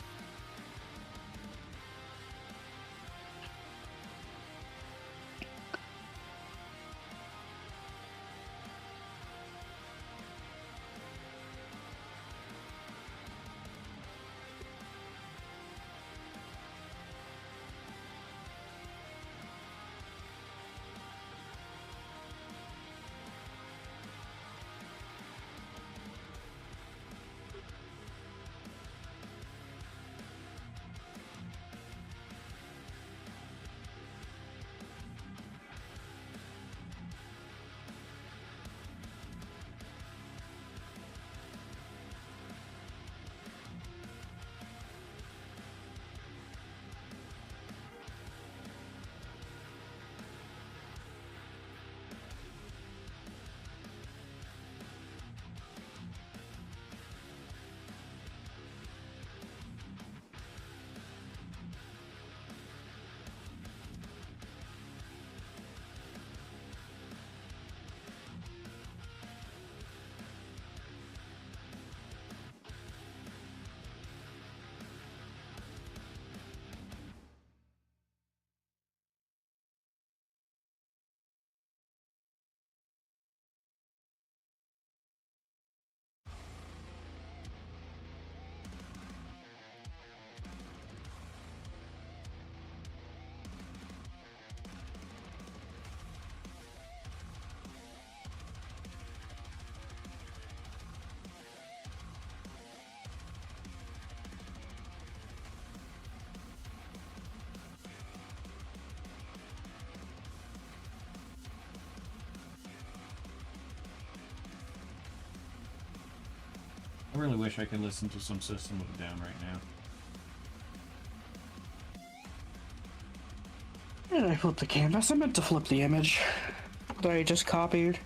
I really wish I could listen to some System of a Down right now. And I flipped the canvas. I meant to flip the image that I just copied.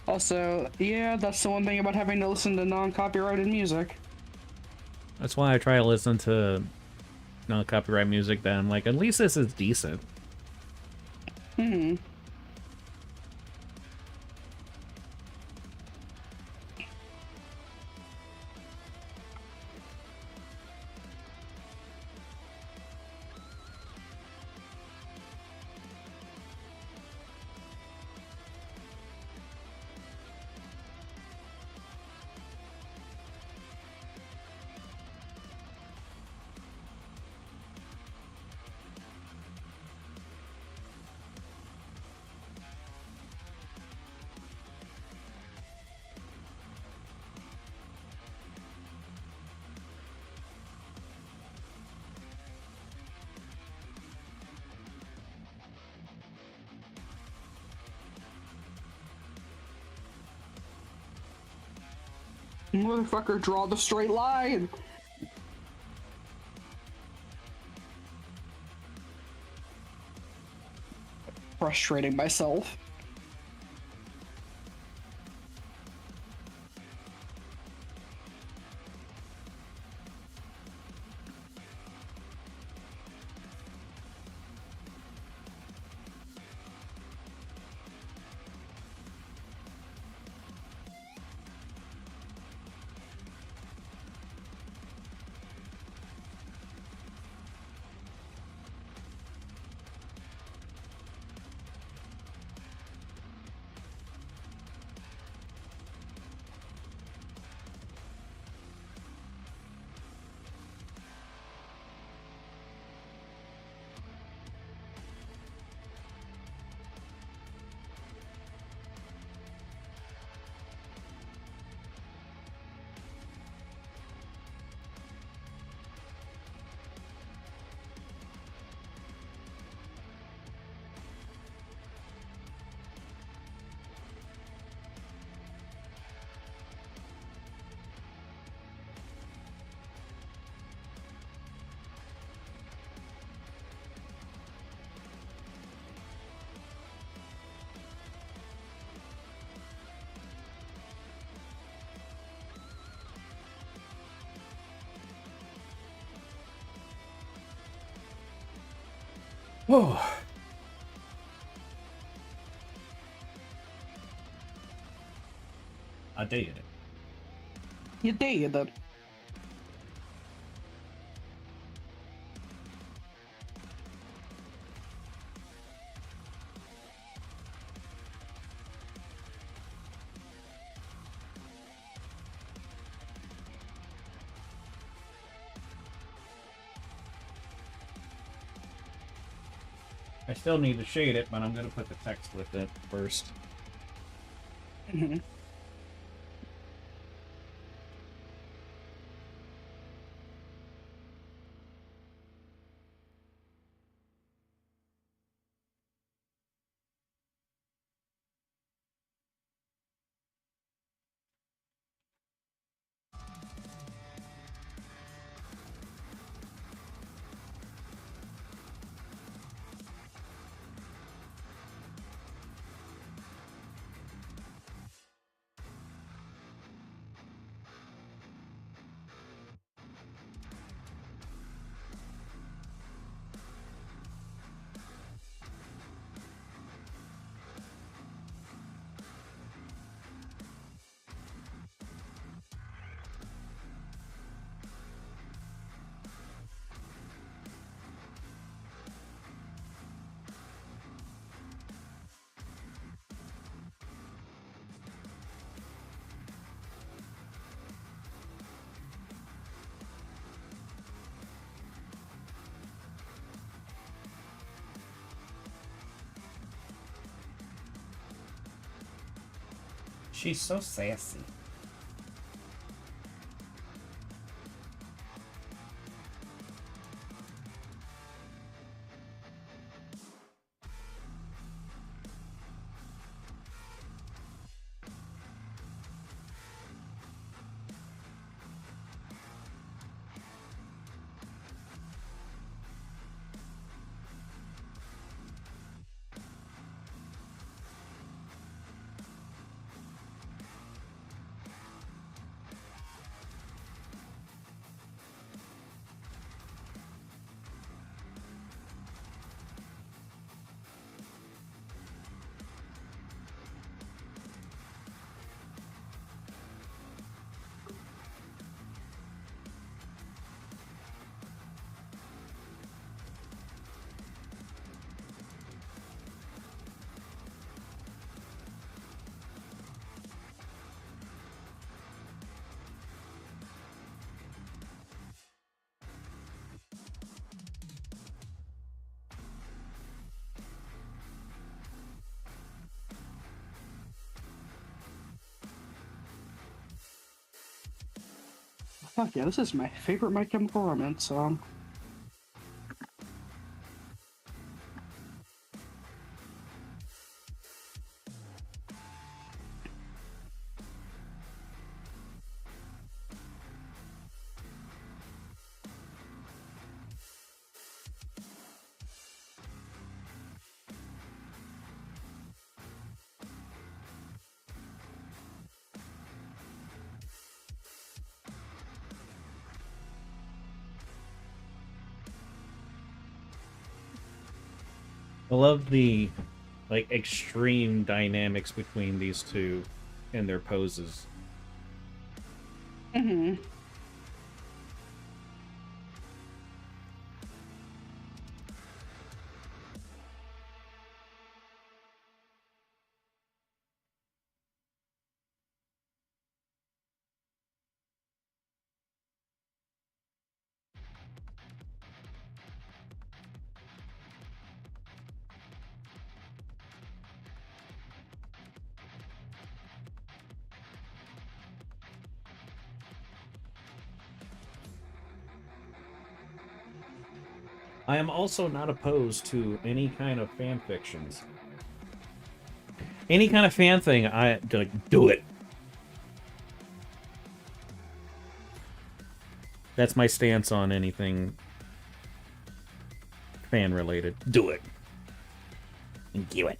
Also, yeah, that's the one thing about having to listen to non-copyrighted music. That's why I try to listen to non-copyright music that I'm like, at least this is decent. Hmm. Motherfucker, draw the straight line! Frustrating myself. Oh. I did it. You did. I still need to shade it, but I'm going to put the text with it first. Mhm. She's so sassy. Fuck yeah, this is my favorite My Chemical Romance song. I love the like extreme dynamics between these two and their poses. Mm-hmm. I am also not opposed to any kind of fan fictions. Any kind of fan thing, I like do it. That's my stance on anything fan related. Do it. And do it.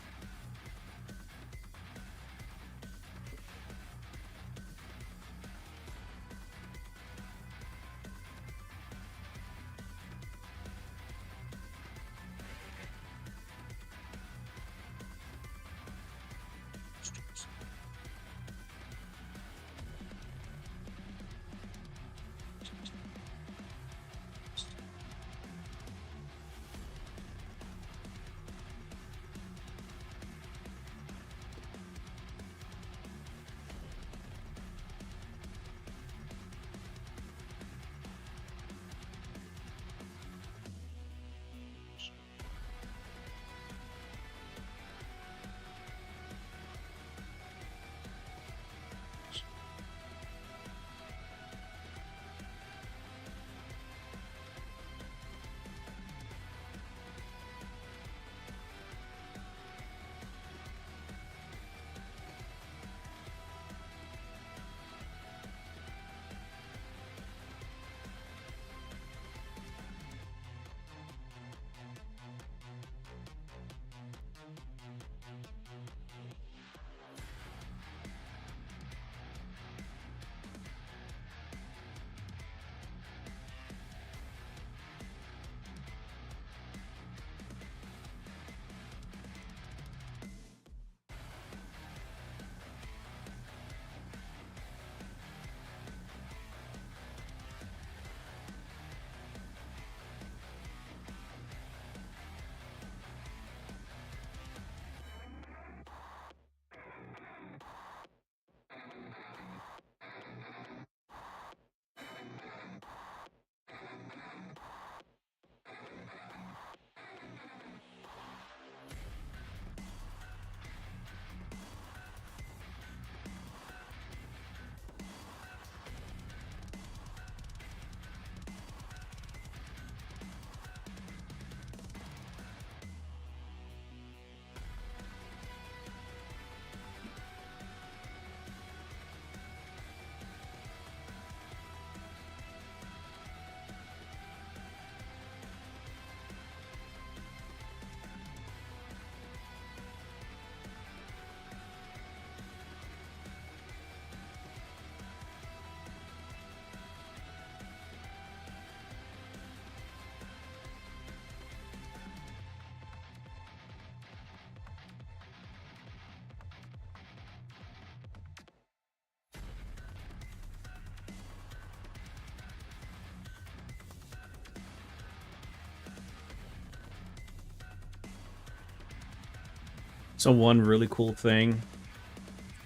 So one really cool thing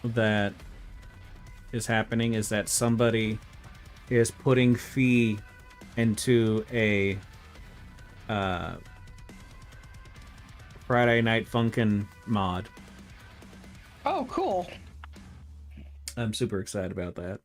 that is happening is that somebody is putting Fee into a Friday Night Funkin' mod. Oh, cool. I'm super excited about that.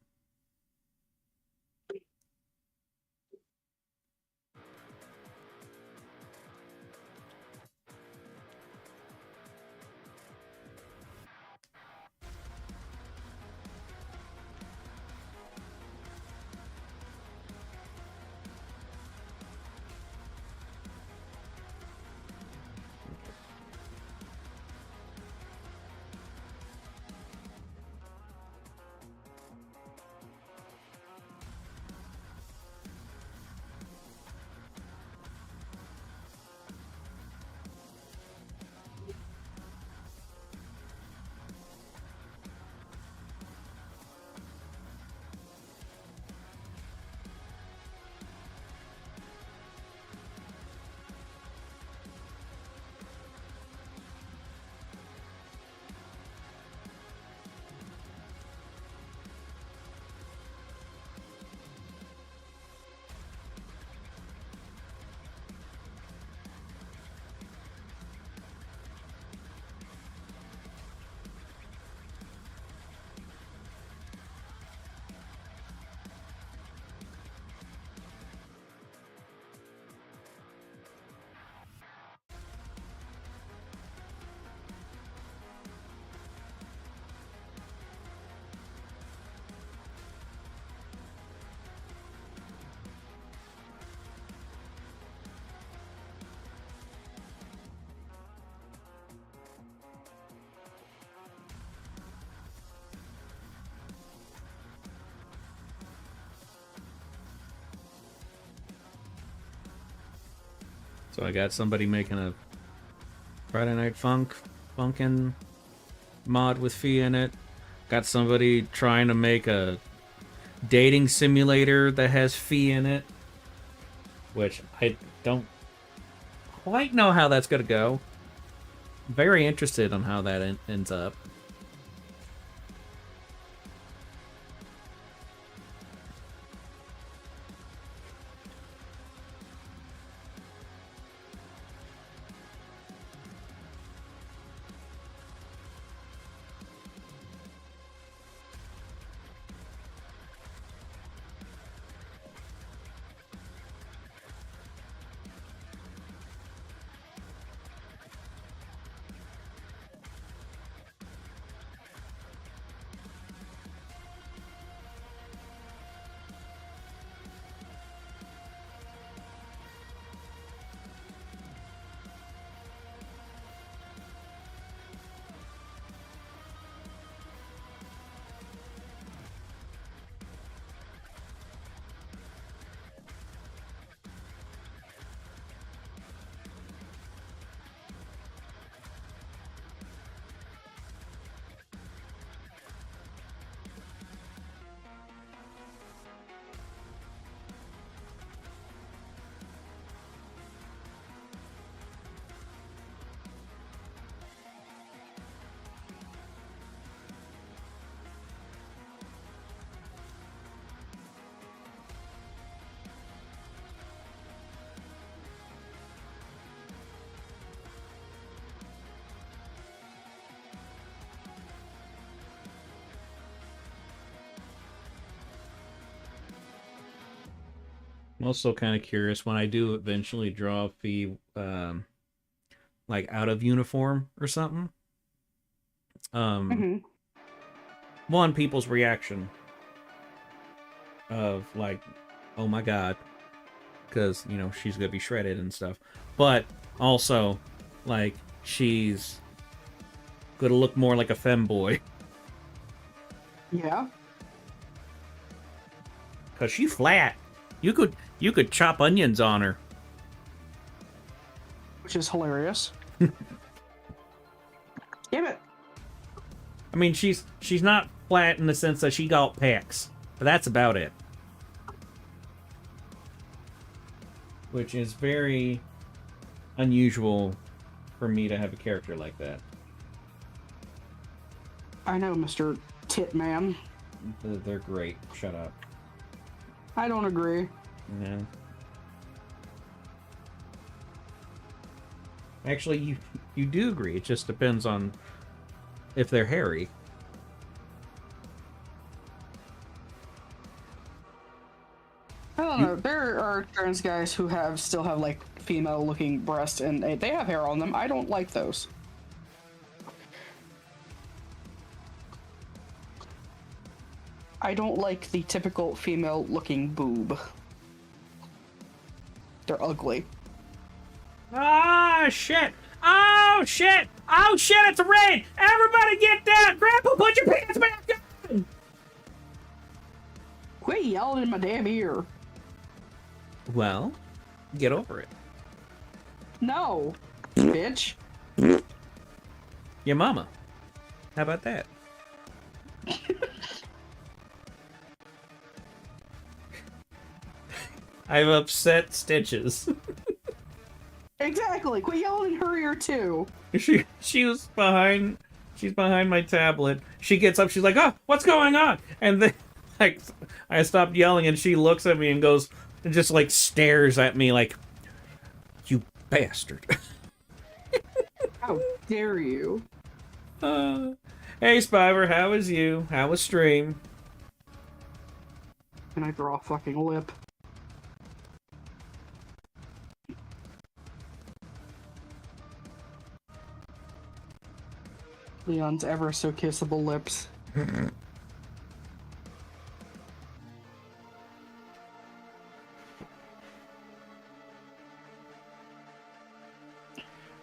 So I got somebody making a Friday Night Funkin' mod with Fee in it. Got somebody trying to make a dating simulator that has Fee in it, which I don't quite know how that's gonna go. Very interested on how that ends up. I'm also kind of curious when I do eventually draw Fee, like out of uniform or something. Mm-hmm. One, people's reaction of like, oh my god, because you know she's gonna be shredded and stuff, but also like she's gonna look more like a femboy Yeah. because she's flat. You could chop onions on her. Which is hilarious. Damn it. I mean, she's not flat in the sense that she got pecs, but that's about it. Which is very unusual for me to have a character like that. I know, Mr. Tit Man. They're great. Shut up. I don't agree. Yeah. Actually, you do agree. It just depends on if they're hairy. I don't know. There are trans guys who still have like female looking breasts and they have hair on them. I don't like those. I don't like the typical female looking boob. They're ugly. Ah, shit! Oh, shit! Oh, shit, it's a raid! Everybody get down! Grandpa, put your pants back on! Quit yelling in my damn ear. Well, get over it. No, bitch. Your mama. How about that? I've upset Stitches. Exactly. Quit yelling in her ear too. She was behind. She's behind my tablet. She gets up. She's like, "Oh, what's going on?" And then, like, I stopped yelling, and she looks at me and goes, and just like stares at me like, "You bastard." How dare you? Hey, Spiver, how is you? How was stream? Can I draw a fucking lip? Leon's ever so kissable lips.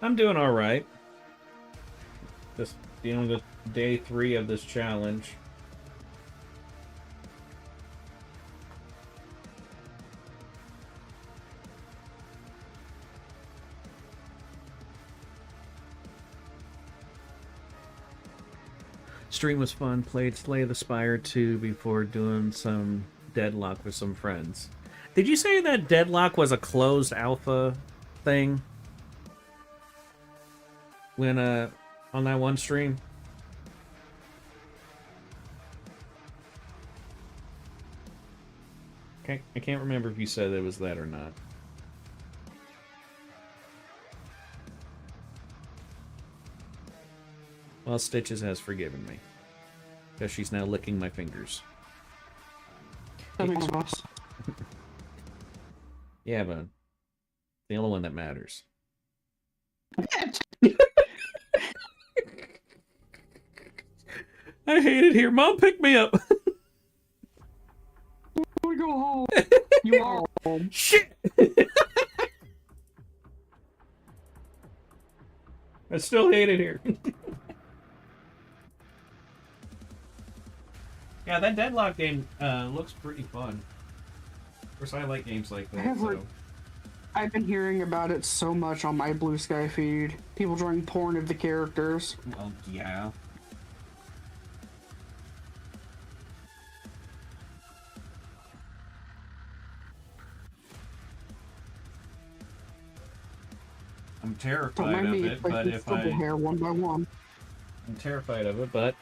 I'm doing all right. Just dealing with day 3 of this challenge. Stream was fun. Played Slay the Spire 2 before doing some Deadlock with some friends. Did you say that Deadlock was a closed alpha thing? When, on that one stream? I can't remember if you said it was that or not. Well, Stitches has forgiven me. Because she's now licking my fingers. That makes sense. Yeah, but the only one that matters. I hate it here. Mom, pick me up. I wanna go home. You are home. Shit! I still hate it here. Yeah, that Deadlock game looks pretty fun. Of course, I like games like that. I've been hearing about it so much on my Blue Sky feed. People drawing porn of the characters. Well, yeah. I'm terrified of it, but if hair one by one. I'm terrified of it, but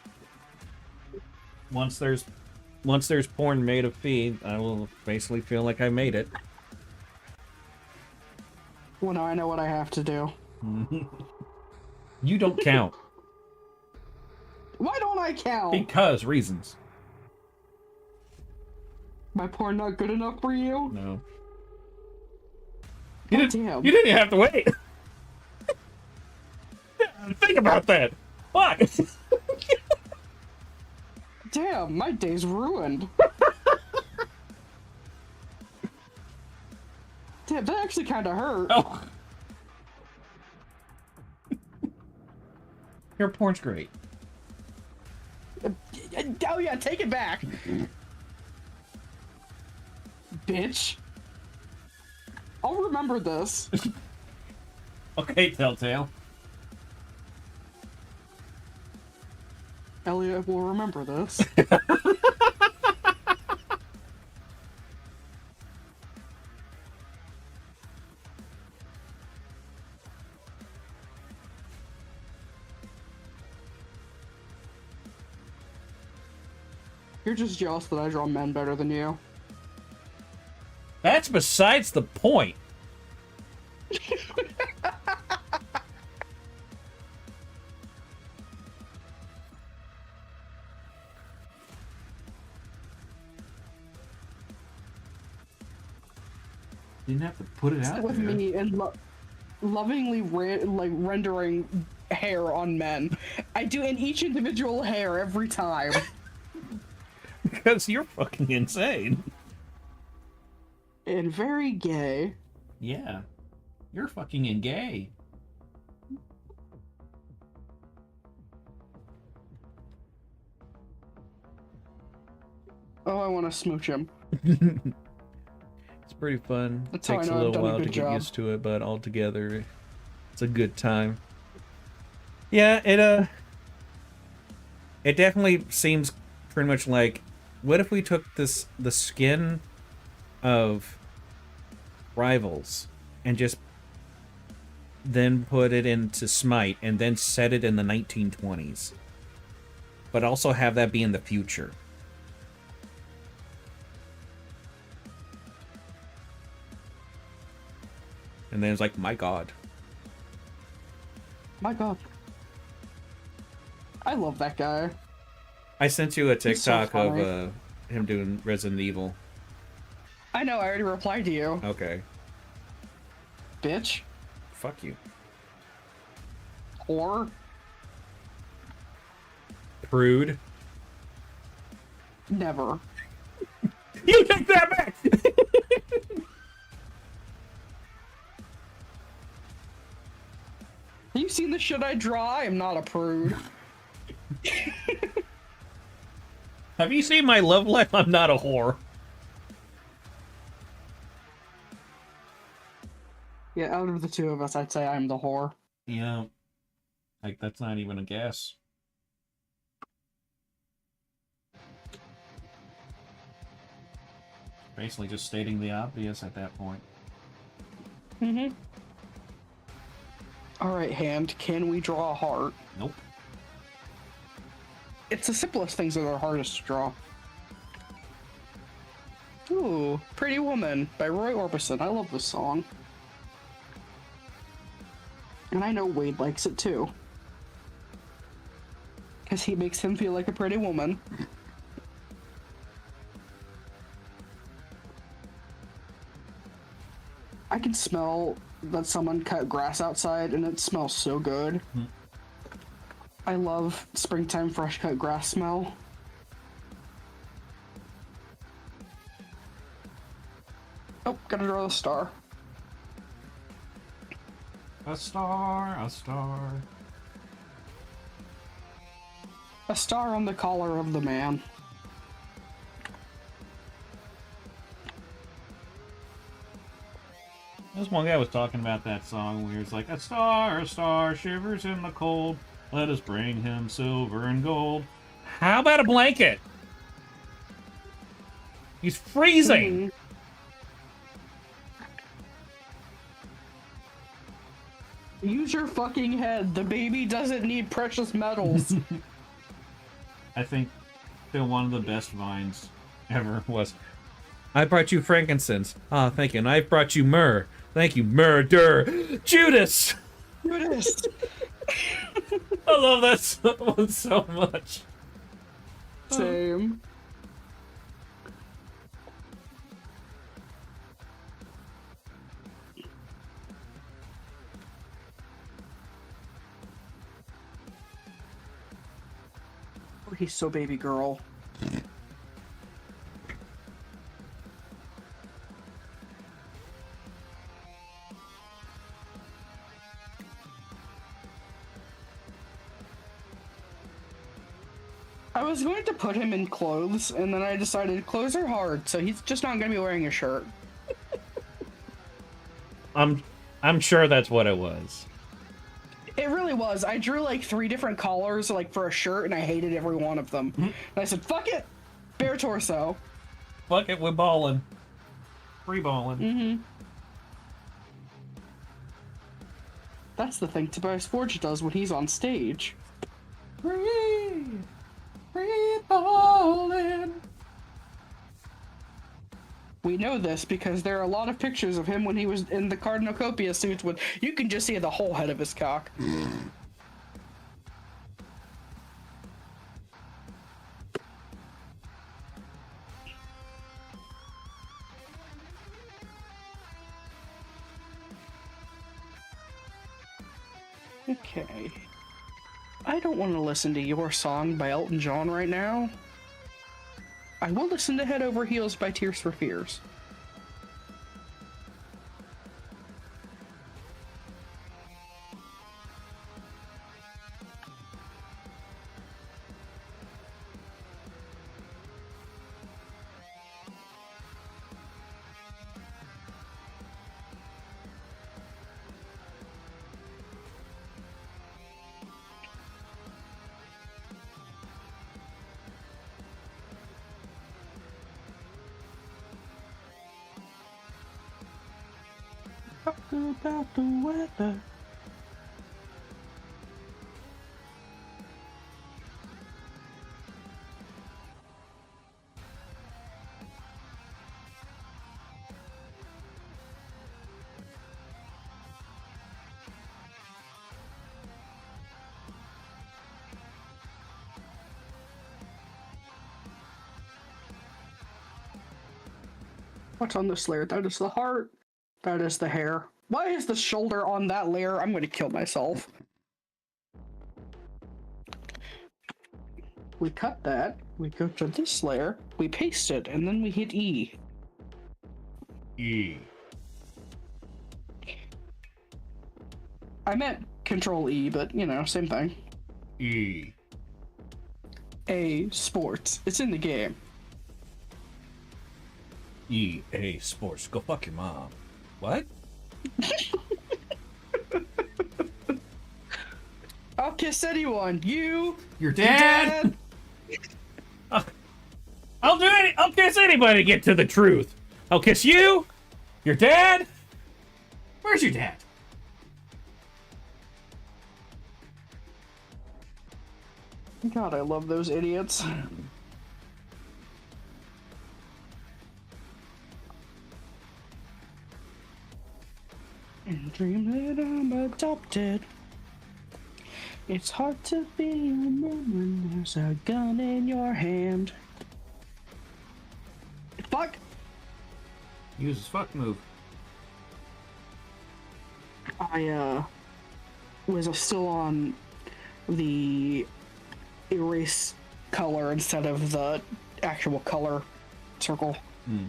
once there's porn made of feed, I will basically feel like I made it. Well, now I know what I have to do. You don't count. Why don't I count? Because reasons. My porn not good enough for you? No. God damn. You didn't even have to wait. Think about that. Fuck. Damn, my day's ruined. Damn, that actually kind of hurt. Oh. Your porn's great. Oh yeah, take it back. Bitch. I'll remember this. Okay, Telltale. Elliot will remember this. You're just jealous that I draw men better than you. That's besides the point. Didn't have to put it out With there. me and lovingly rendering hair on men. I do in each individual hair every time. Because you're fucking insane. And very gay. Yeah. You're fucking gay. Oh, I want to smooch him. It's pretty fun. That's how I Takes a know I've little done a while to good get job. used to it, but altogether, it's a good time. Yeah, it definitely seems pretty much like, what if we took the skin of Rivals and just then put it into Smite and then set it in the 1920s, but also have that be in the future. And then it's like, my god. My god. I love that guy. I sent you a He's so TikTok of funny. him doing Resident Evil. I know, I already replied to you. Okay. Bitch. Fuck you. Or Prude. never. You take that back! Have you seen the shit I draw? I am not a prude. Have you seen my love life? I'm not a whore. Yeah, out of the two of us, I'd say I'm the whore. Yeah. Like, that's not even a guess. Basically just stating the obvious at that point. Mm-hmm. Alright, hand, can we draw a heart? Nope. It's the simplest things that are hardest to draw. Ooh, Pretty Woman by Roy Orbison. I love this song. And I know Wade likes it too. Because he makes him feel like a pretty woman. I can smell that someone cut grass outside and it smells so good. I love springtime fresh cut grass smell. Oh, gotta draw the star. A star, a star. A star on the collar of the man. This one guy was talking about that song where it's like, a star shivers in the cold. Let us bring him silver and gold. How about a blanket? He's freezing! Use your fucking head. The baby doesn't need precious metals. I think still one of the best vines ever was, I brought you frankincense. Ah, thank you. And I brought you myrrh. Thank you, murder. Judas! Judas! I love that one so much. Same. Oh, he's so baby girl. I was going to put him in clothes, and then I decided clothes are hard, so he's just not going to be wearing a shirt. I'm sure that's what it was. It really was. I drew like 3 different collars like for a shirt, and I hated every one of them. And I said, fuck it! Bare torso. Fuck it, we're balling. Free balling. Mm-hmm. That's the thing Tobias Forge does when he's on stage. Free! Free all in. We know this because there are a lot of pictures of him when he was in the Cardinocopia suits with you can just see the whole head of his cock. Okay. I don't want to listen to Your Song by Elton John right now. I will listen to Head Over Heels by Tears for Fears. Talk about the weather. What's on this layer? That is the heart. That is the hair. Why is the shoulder on that layer? I'm going to kill myself. We cut that. We go to this layer. We paste it, and then we hit E. E. I meant Control E, but you know, same thing. E. A sports. It's in the game. EA Sports. Go fuck your mom. What? I'll kiss anyone. You. Your dad? I'll do any. I'll kiss anybody to get to the truth. I'll kiss you. Your dad. Where's your dad? God, I love those idiots. And dream that I'm adopted. It's hard to be a man when there's a gun in your hand. Fuck! Use his fuck move. I was still on the erase color instead of the actual color circle. And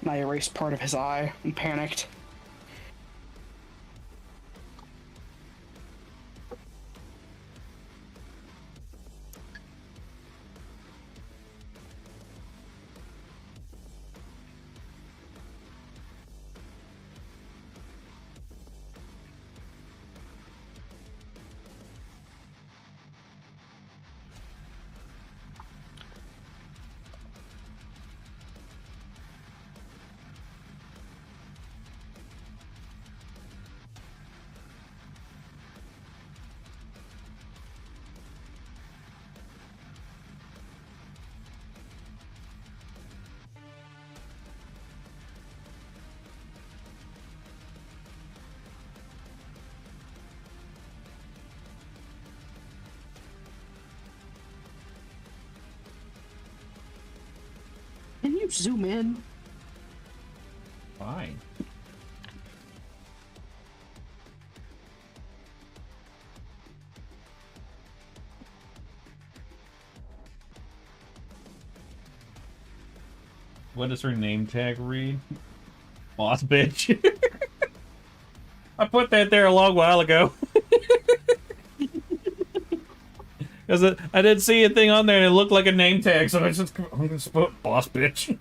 I erased part of his eye and panicked. Can you zoom in? Fine. What does her name tag read? Boss bitch. I put that there a long while ago. Because I didn't see a thing on there and it looked like a name tag, so I'm just put boss bitch.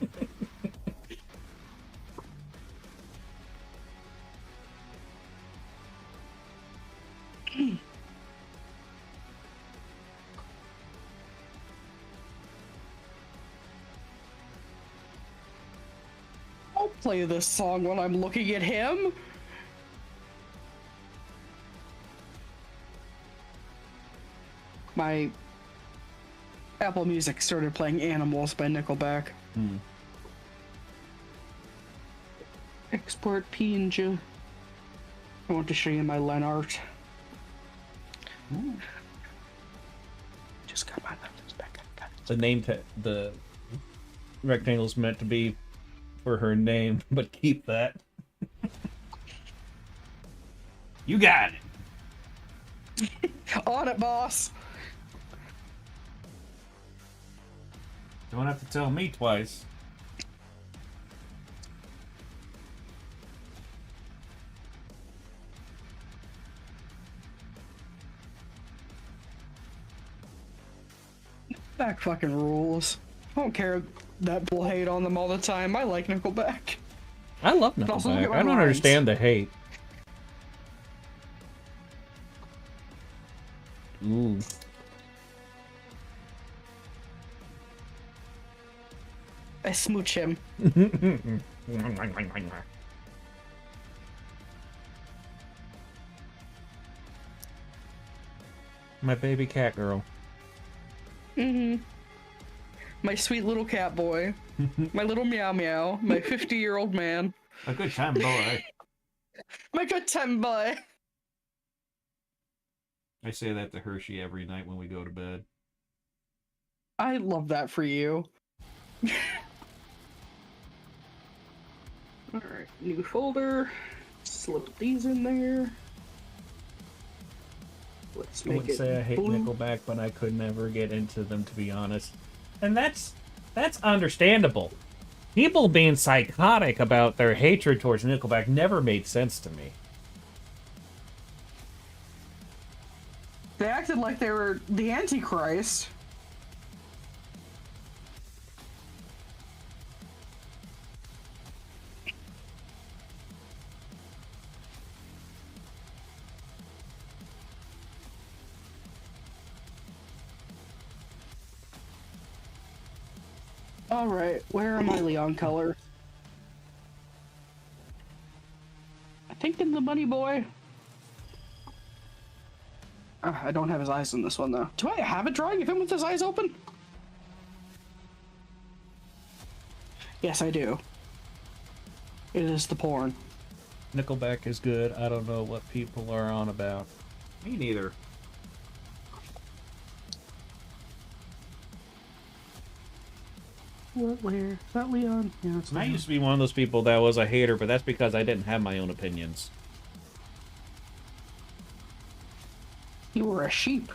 I'll play this song when I'm looking at him. My Apple Music started playing Animals by Nickelback. Hmm. Export PNG. I want to show you my Len art. Ooh. Just got my lenses back. The the rectangle's meant to be for her name, but keep that. You got it. On it, boss. Don't have to tell me twice. Back fucking rules. I don't care that people hate on them all the time. I like Nickelback. I love also look Nickelback. at my I don't lines. understand the hate. Ooh. I smooch him. My baby cat girl. My sweet little cat boy. My little meow meow. My 50-year-old man. A good time, boy. My good time boy. I say that to Hershey every night when we go to bed. I love that for you. Alright, new folder. Slip these in there. Let's I make would it say I hate blue. Nickelback, but I could never get into them, to be honest. And that's understandable. People being psychotic about their hatred towards Nickelback never made sense to me. They acted like they were the Antichrist. Alright, where are my Leon colors? I think in the Bunny Boy. I don't have his eyes in this one, though. Do I have a drawing of him with his eyes open? Yes, I do. It is the porn. Nickelback is good. I don't know what people are on about. Me neither. Where? Is that Leon? Yeah, it's I Leon. used to be one of those people that was a hater, but that's because I didn't have my own opinions. You were a sheep.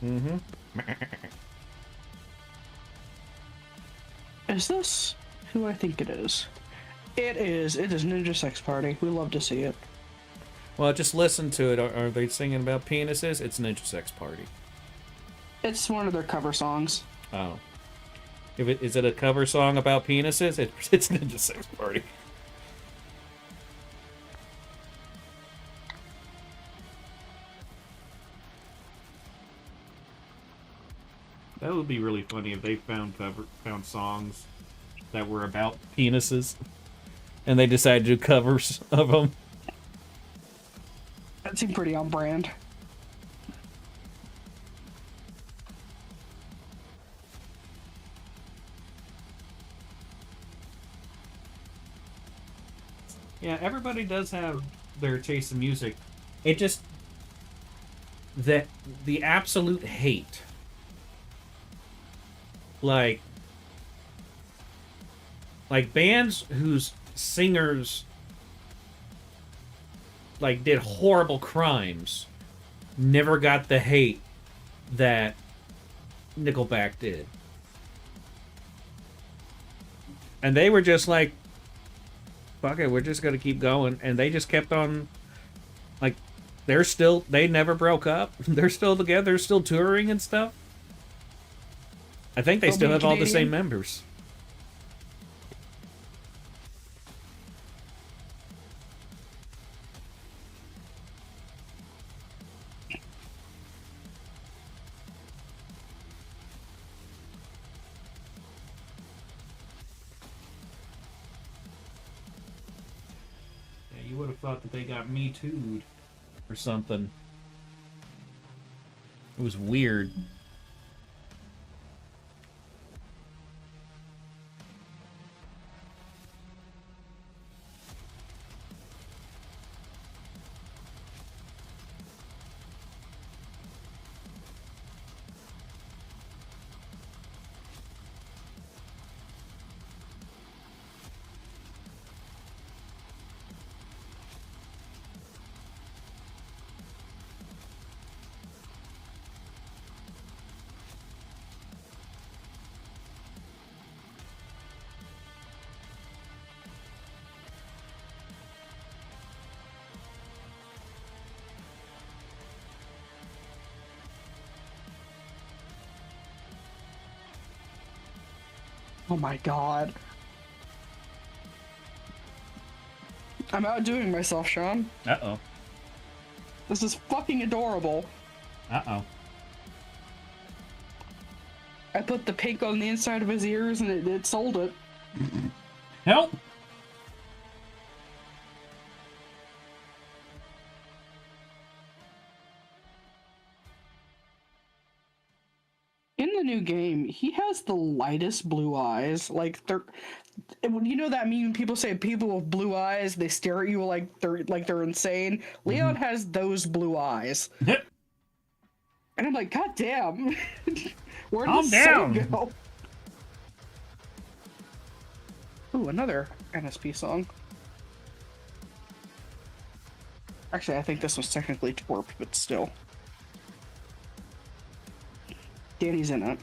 Mm-hmm. Is this who I think it is? It is. It is Ninja Sex Party. We love to see it. Well, just listen to it. Are they singing about penises? It's Ninja Sex Party. It's one of their cover songs. Oh. Is it a cover song about penises? It's Ninja Sex Party. That would be really funny if they found songs That were about penises. And they decided to do covers of them. That seemed pretty on brand. Yeah, everybody does have their taste in music. It just... the absolute hate. Like bands whose singers like did horrible crimes never got the hate that Nickelback did. And they were just like, fuck it, we're just gonna keep going. And they just kept on, like, they never broke up. They're still together, they're still touring and stuff. I think they still being have all the same Canadian? members. Yeah, you would have thought that they got Me Too'd or something. It was weird. Oh my god. I'm outdoing myself, Sean. Uh-oh. This is fucking adorable. Uh-oh. I put the pink on the inside of his ears and it sold it. Help! In the new game, he has the lightest blue eyes. Like they're, you know that meme people say people with blue eyes, they stare at you like they're insane. Leon has those blue eyes. And I'm like, God damn. Where did Calm the soul down. go? Ooh, another NSP song. Actually, I think this was technically twerp, but still. Danny's in it.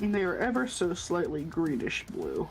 And they are ever so slightly greenish blue.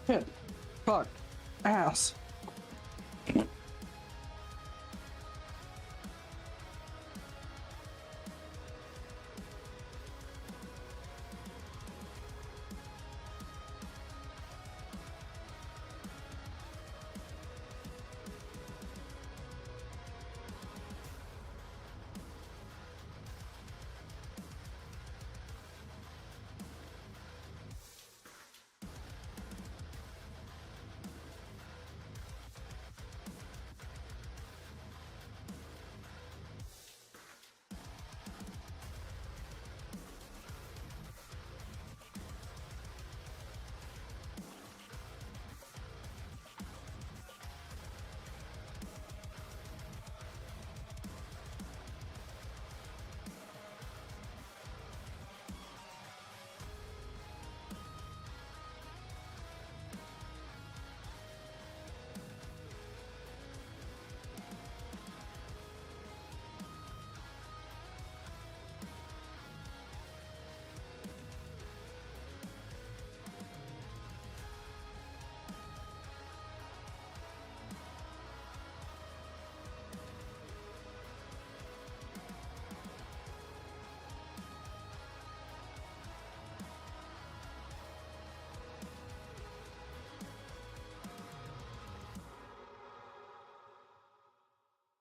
Hit. Fuck. Ass.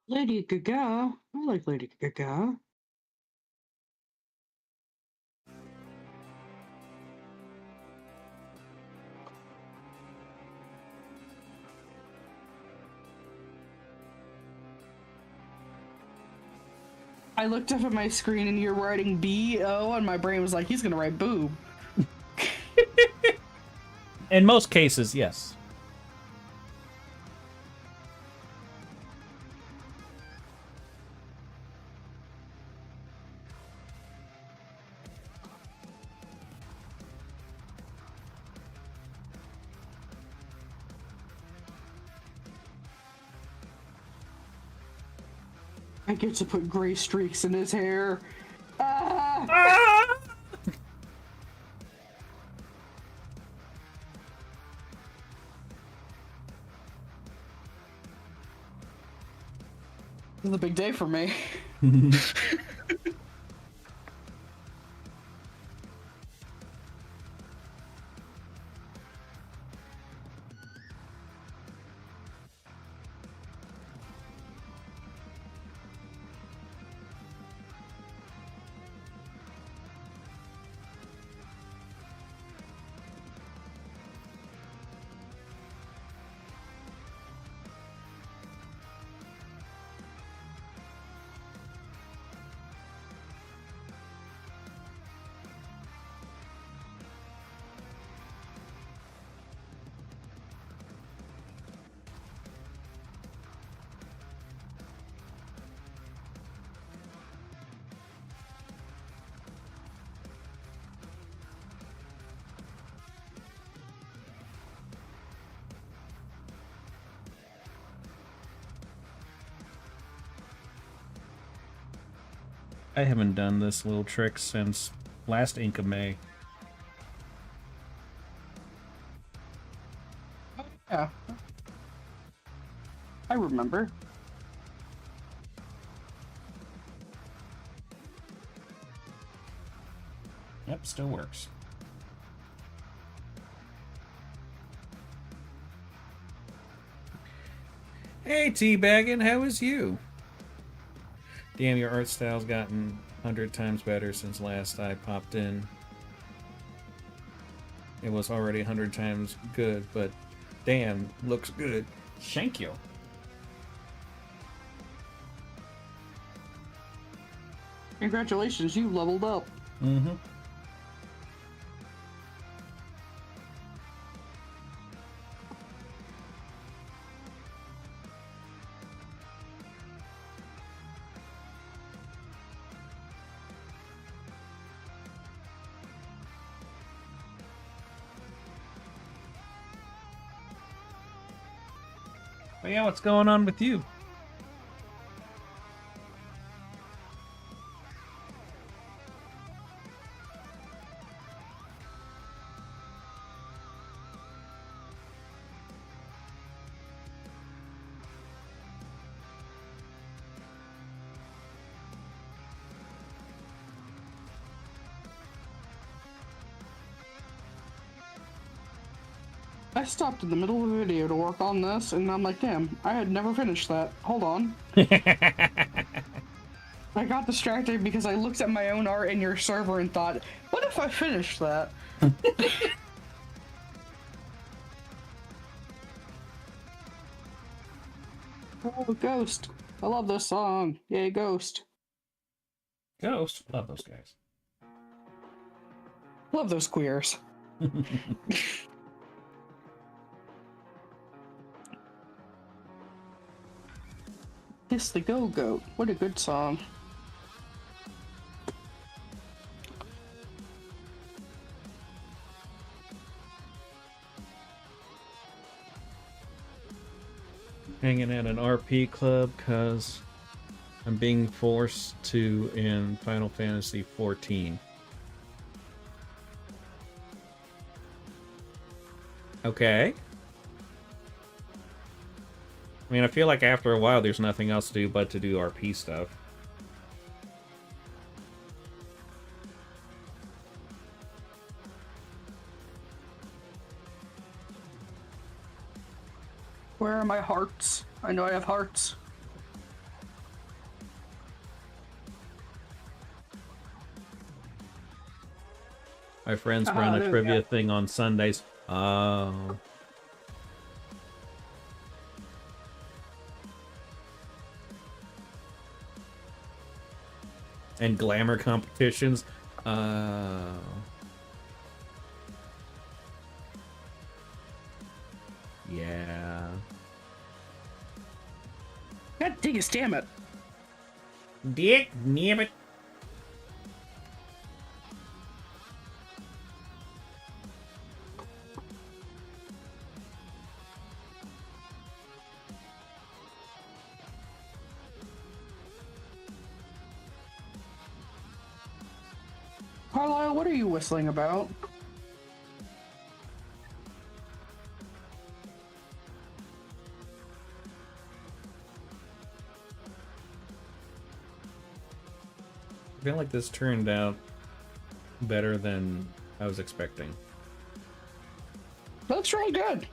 Lady Gaga. I like Lady Gaga. I looked up at my screen and you're writing B-O, and my brain was like, he's gonna write boob. In most cases, yes. I get to put gray streaks in his hair. Ah! Ah! This is a big day for me. I haven't done this little trick since last Ink of May. Yeah. I remember. Yep, still works. Hey, Teabaggin', how is you? Damn, your art style's gotten 100 times better since last I popped in. It was already 100 times good, but damn, looks good. Thank you. Congratulations, you leveled up. Mm-hmm. But yeah, what's going on with you? I stopped in the middle of a video to work on this, and I'm like, damn, I had never finished that. Hold on. I got distracted because I looked at my own art in your server and thought, what if I finished that? Oh, Ghost. I love this song. Yay, Ghost. Ghost? Love those guys. Love those queers. Kiss the Go-Goat. What a good song. Hanging at an RP club because I'm being forced to in Final Fantasy XIV. Okay. I mean, I feel like after a while there's nothing else to do but to do RP stuff. Where are my hearts? I know I have hearts. My friends run a trivia thing on Sundays. Oh. And glamour competitions. Oh. Yeah. God dang it, damn it. Dick, damn it. Carlisle, what are you whistling about? I feel like this turned out better than I was expecting. Looks real good.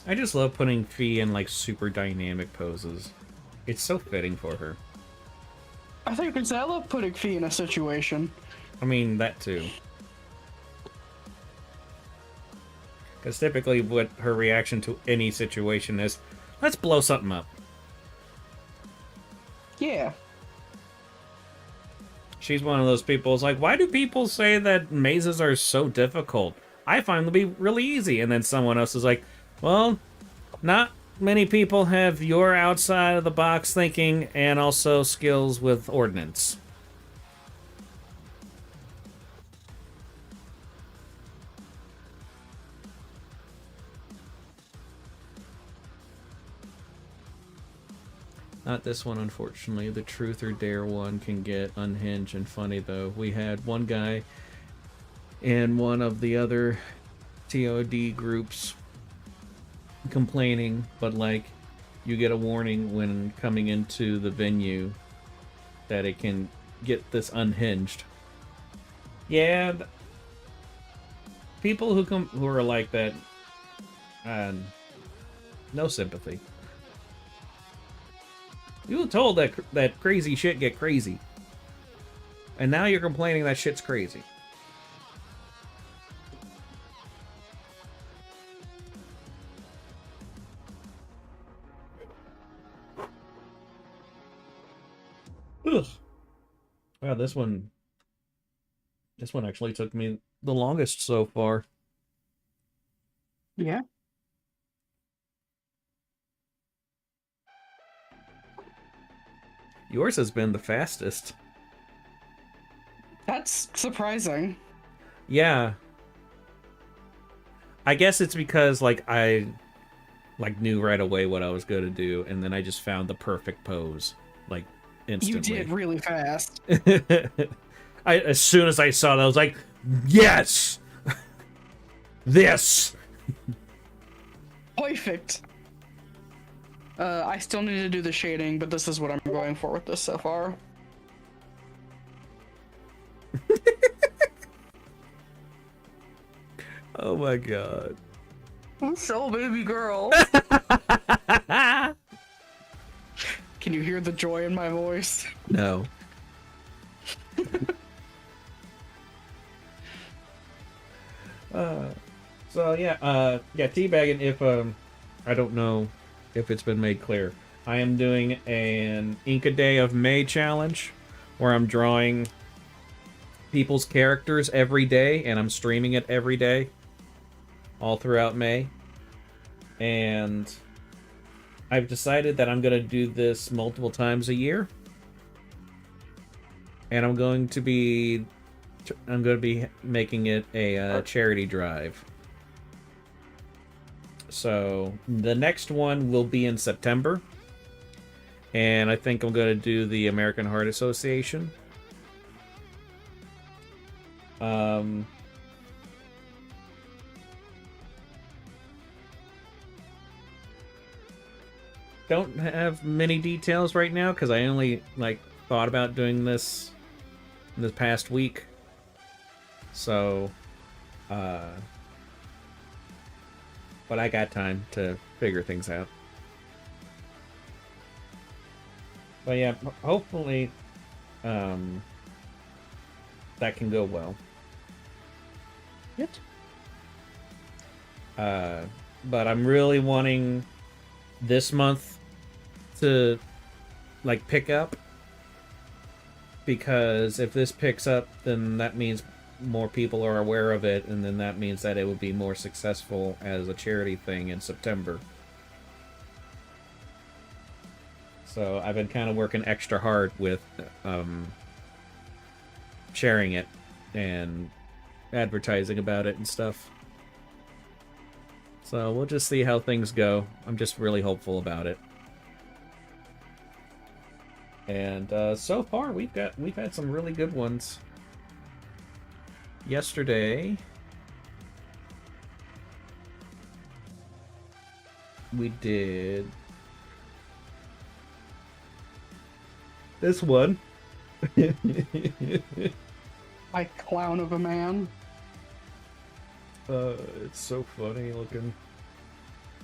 I just love putting Fee in like super dynamic poses. It's so fitting for her. I think it's I love putting Fee in a situation. I mean, that too. Because typically what her reaction to any situation is, let's blow something up. Yeah. She's one of those people, it's like, why do people say that mazes are so difficult? I find them to be really easy. And then someone else is like, well, not many people have your outside of the box thinking and also skills with ordnance. Not this one, unfortunately. The Truth or Dare one can get unhinged and funny, though. We had one guy in one of the other TOD groups complaining, but like, you get a warning when coming into the venue that it can get this unhinged. Yeah, people who are like that, no sympathy. You were told that crazy shit get crazy. And now you're complaining that shit's crazy. Ugh. Wow, this one actually took me the longest so far. Yeah. Yours has been the fastest. That's surprising. Yeah. I guess it's because like I knew right away what I was going to do, and then I just found the perfect pose like instantly. You did really fast. As soon as I saw that, I was like, yes! This! Perfect. I still need to do the shading, but this is what I'm going for with this so far. Oh my god. I'm so baby girl. Can you hear the joy in my voice? No. So yeah, teabagging. If I don't know if it's been made clear, I am doing an Ink a Day of May challenge, where I'm drawing people's characters every day, and I'm streaming it every day, all throughout May. And I've decided that I'm gonna do this multiple times a year, and I'm going to be making it a charity drive. So the next one will be in September, and I think I'm going to do the American Heart Association. Don't have many details right now because I only thought about doing this past week. So, but I got time to figure things out. But yeah, hopefully, that can go well. Yep. But I'm really wanting this month to pick up, because if this picks up, then that means more people are aware of it, and then that means that it would be more successful as a charity thing in September. So I've been kind of working extra hard with sharing it and advertising about it and stuff. So we'll just see how things go. I'm just really hopeful about it. And so far we've had some really good ones. Yesterday we did this one. My clown of a man. It's so funny looking.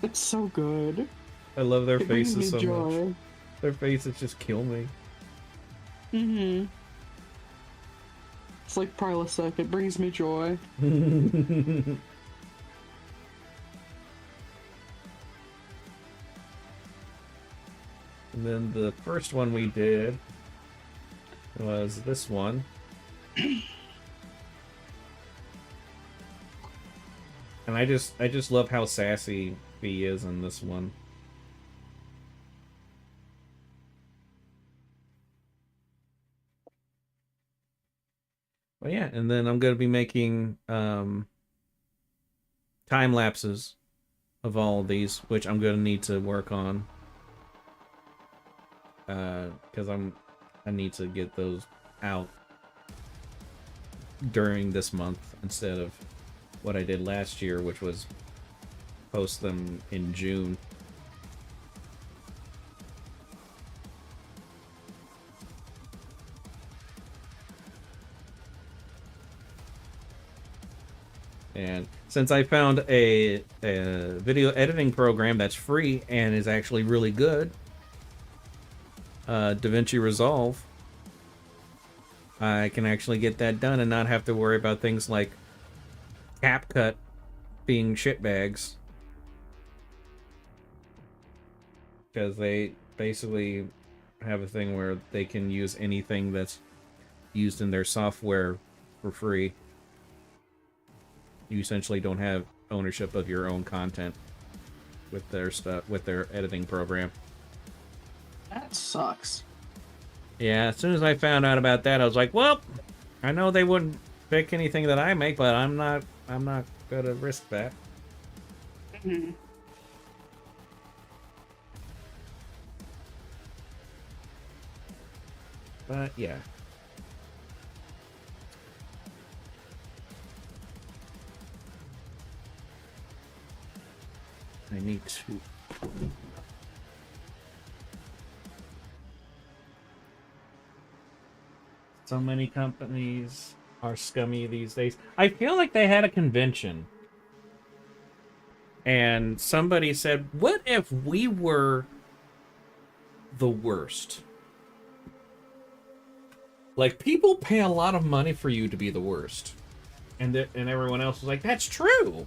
It's so good. I love their It brings faces me so joy. much. Their faces just kill me. Mm-hmm. It's like Prilosec. It brings me joy. And then the first one we did was this one. And I just love how sassy he is in this one. But yeah, and then I'm going to be making time lapses of all of these, which I'm going to need to work on. Because I need to get those out during this month instead of what I did last year, which was post them in June. And since I found a video editing program that's free and is actually really good, DaVinci Resolve, I can actually get that done and not have to worry about things like CapCut being shitbags. Because they basically have a thing where they can use anything that's used in their software for free. You essentially don't have ownership of your own content with their stuff, with their editing program. That sucks. Yeah, as soon as I found out about that, I was like, well, I know they wouldn't pick anything that I make, but I'm not gonna risk that. Mm-hmm. But yeah. I need to. So many companies are scummy these days. I feel like they had a convention. And somebody said, what if we were the worst? Like, people pay a lot of money for you to be the worst. And everyone else was like, that's true.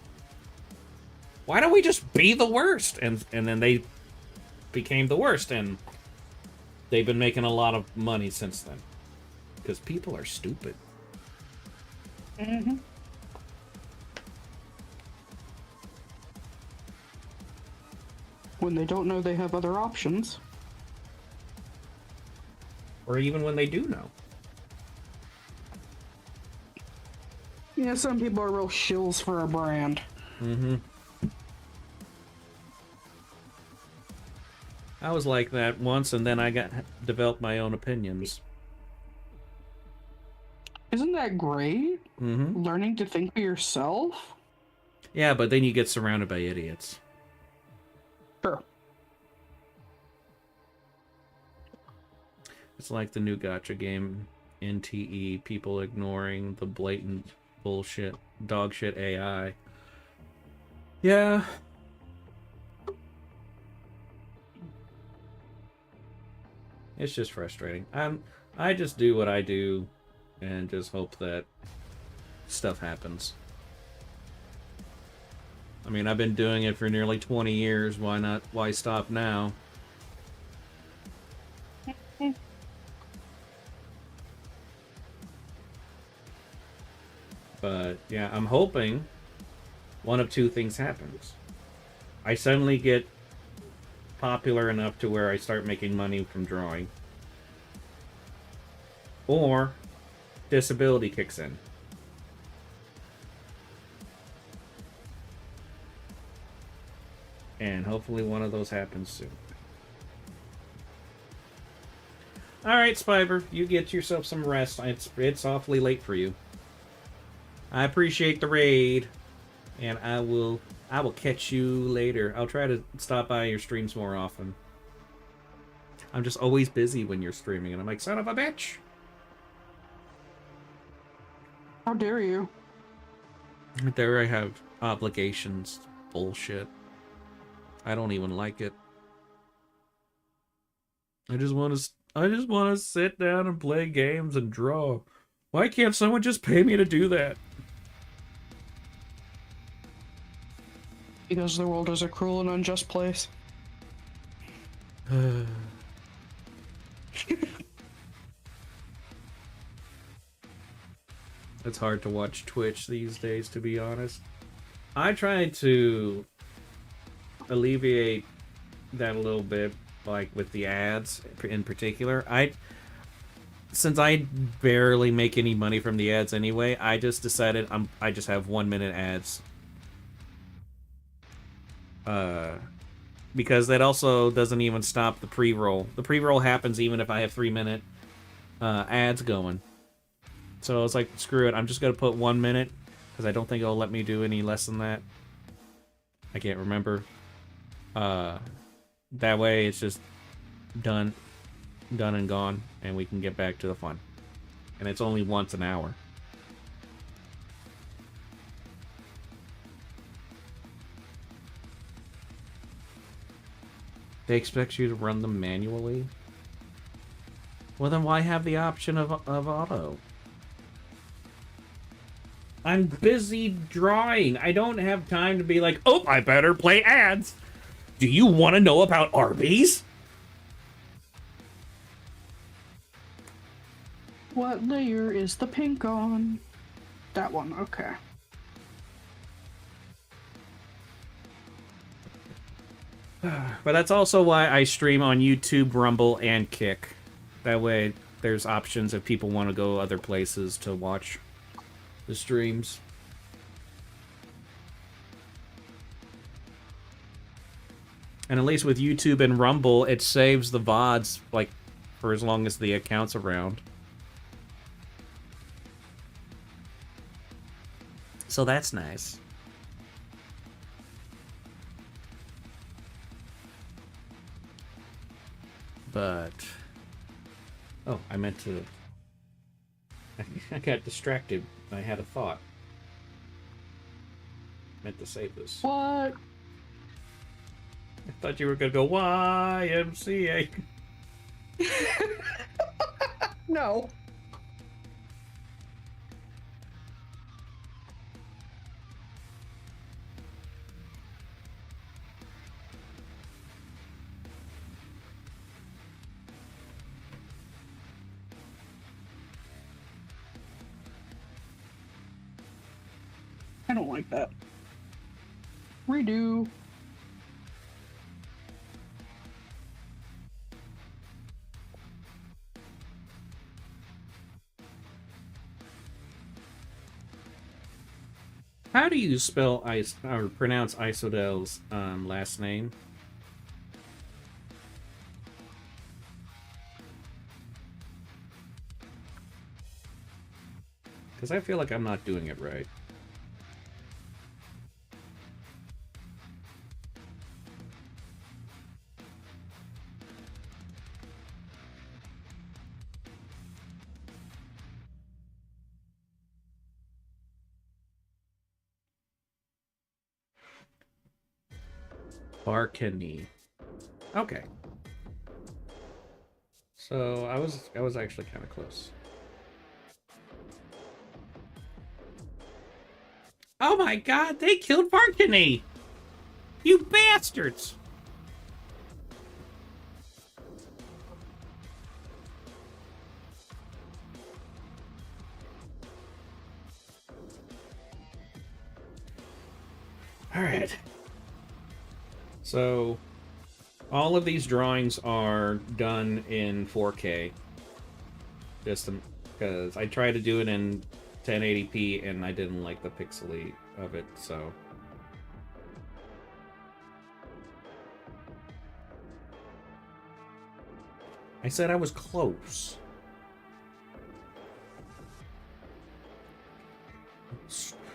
Why don't we just be the worst? And then they became the worst, and they've been making a lot of money since then. Because people are stupid. Mm-hmm. When they don't know they have other options. Or even when they do know. Yeah, some people are real shills for a brand. Mm-hmm. I was like that once, and then I developed my own opinions. Isn't that great? Mm-hmm. Learning to think for yourself? Yeah, but then you get surrounded by idiots. Sure. It's like the new gacha game, NTE, people ignoring the blatant bullshit, dog shit AI. Yeah. It's just frustrating. I just do what I do and just hope that stuff happens. I mean, I've been doing it for nearly 20 years. Why stop now? But yeah, I'm hoping one of two things happens. I suddenly get popular enough to where I start making money from drawing. Or disability kicks in. And hopefully one of those happens soon. Alright, Spiver, you get yourself some rest. It's awfully late for you. I appreciate the raid. And I will catch you later. I'll try to stop by your streams more often. I'm just always busy when you're streaming, and I'm like, son of a bitch! How dare you? There I have obligations. Bullshit. I don't even like it. I just want to sit down and play games and draw. Why can't someone just pay me to do that? Because the world is a cruel and unjust place. It's hard to watch Twitch these days, to be honest. I tried to alleviate that a little bit, like with the ads in particular. Since I barely make any money from the ads anyway, I just decided I just have 1 minute ads. Because that also doesn't even stop the pre-roll. The pre-roll happens even if I have 3 minute ads going. So I was like, screw it, I'm just gonna put 1 minute, because I don't think it'll let me do any less than that. I can't remember. That way it's just done and gone, and we can get back to the fun. And it's only once an hour. They expect you to run them manually? Well, then why have the option of auto? I'm busy drawing. I don't have time to be like, oh, I better play ads. Do you want to know about Arby's? What layer is the pink on? That one, okay. But that's also why I stream on YouTube, Rumble, and Kick. That way, there's options if people want to go other places to watch the streams. And at least with YouTube and Rumble, it saves the VODs, like, for as long as the account's around. So that's nice. But... oh, I meant to... I got distracted. I had a thought. Meant to save this. What? I thought you were gonna go YMCA. No. I don't like that. Redo. How do you spell or pronounce Isodel's last name? Because I feel like I'm not doing it right. Varkenne. Okay. So I was actually kind of close. Oh my god, they killed Varkenne! You bastards! Alright. So, all of these drawings are done in 4K. Just because I tried to do it in 1080p and I didn't like the pixely of it, so. I said I was close.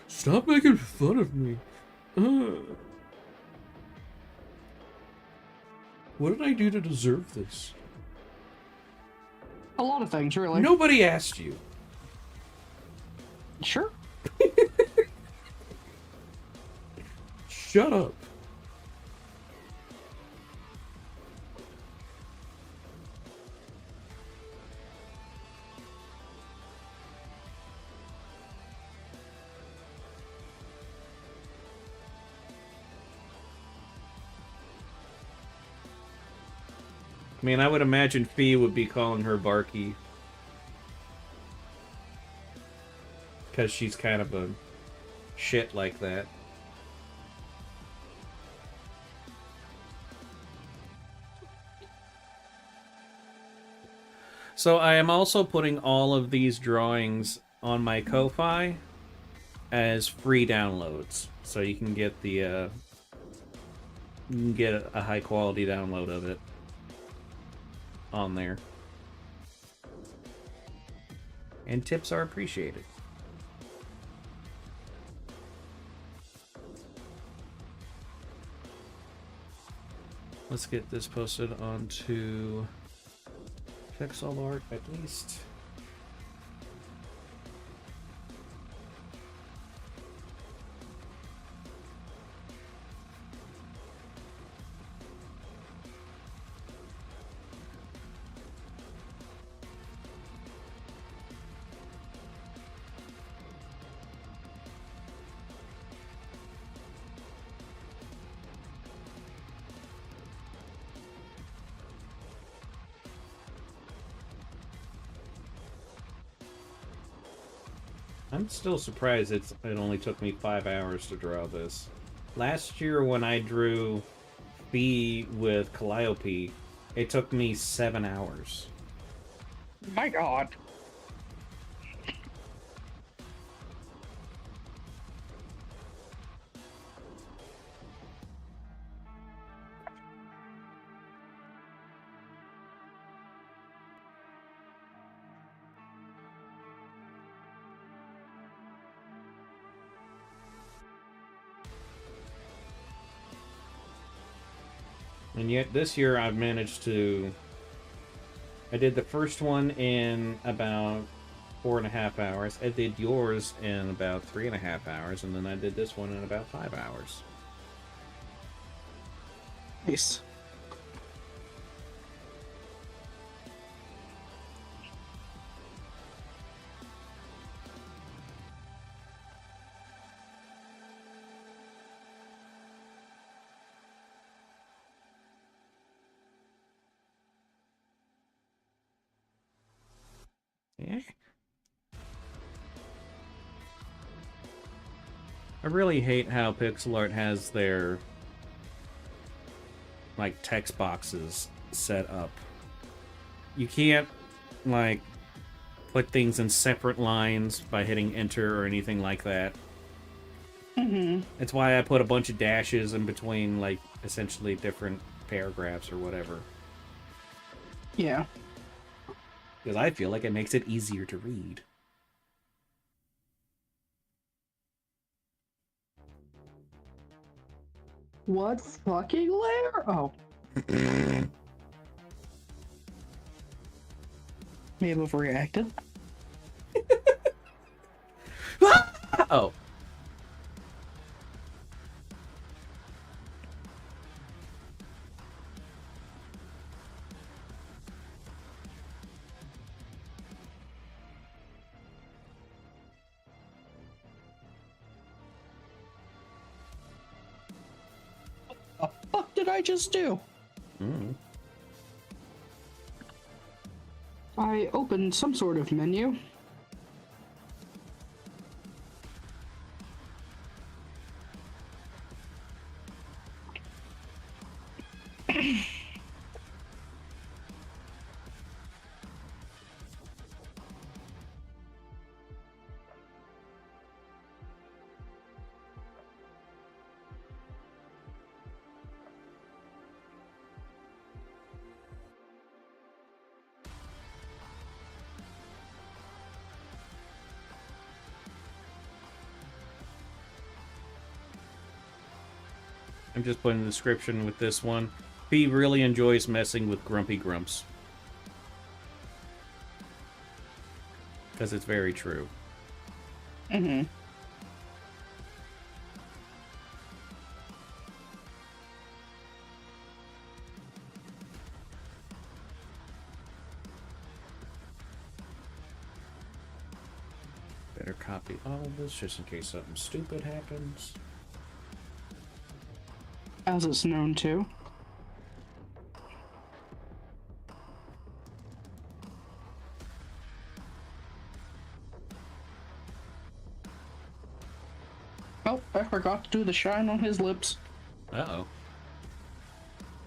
Stop making fun of me. What did I do to deserve this? A lot of things, really. Nobody asked you. Sure. Shut up. I mean, I would imagine Fee would be calling her Barky. Because she's kind of a shit like that. So I am also putting all of these drawings on my Ko-Fi as free downloads. So you can get the you can get a high quality download of it on there. And tips are appreciated. Let's get this posted onto Pixel Art at least. I'm still surprised it only took me 5 hours to draw this. Last year when I drew Bee with Calliope, it took me 7 hours. My God. And yet this year I've managed to... I did the first one in about 4.5 hours. I did yours in about 3.5 hours, and then I did this one in about 5 hours. Nice. Yeah. I really hate how Pixel Art has their like text boxes set up. You can't like put things in separate lines by hitting enter or anything like that. Mm-hmm. That's why I put a bunch of dashes in between like essentially different paragraphs or whatever. Yeah. Because I feel like it makes it easier to read. What fucking layer? Oh. May have overreacted. Oh. What the fuck did I just do? Mm. I opened some sort of menu. I'm just putting a description with this one. P really enjoys messing with Grumpy Grumps. Because it's very true. Mm-hmm. Better copy all of this just in case something stupid happens. As it's known to. Oh, I forgot to do the shine on his lips. Uh-oh.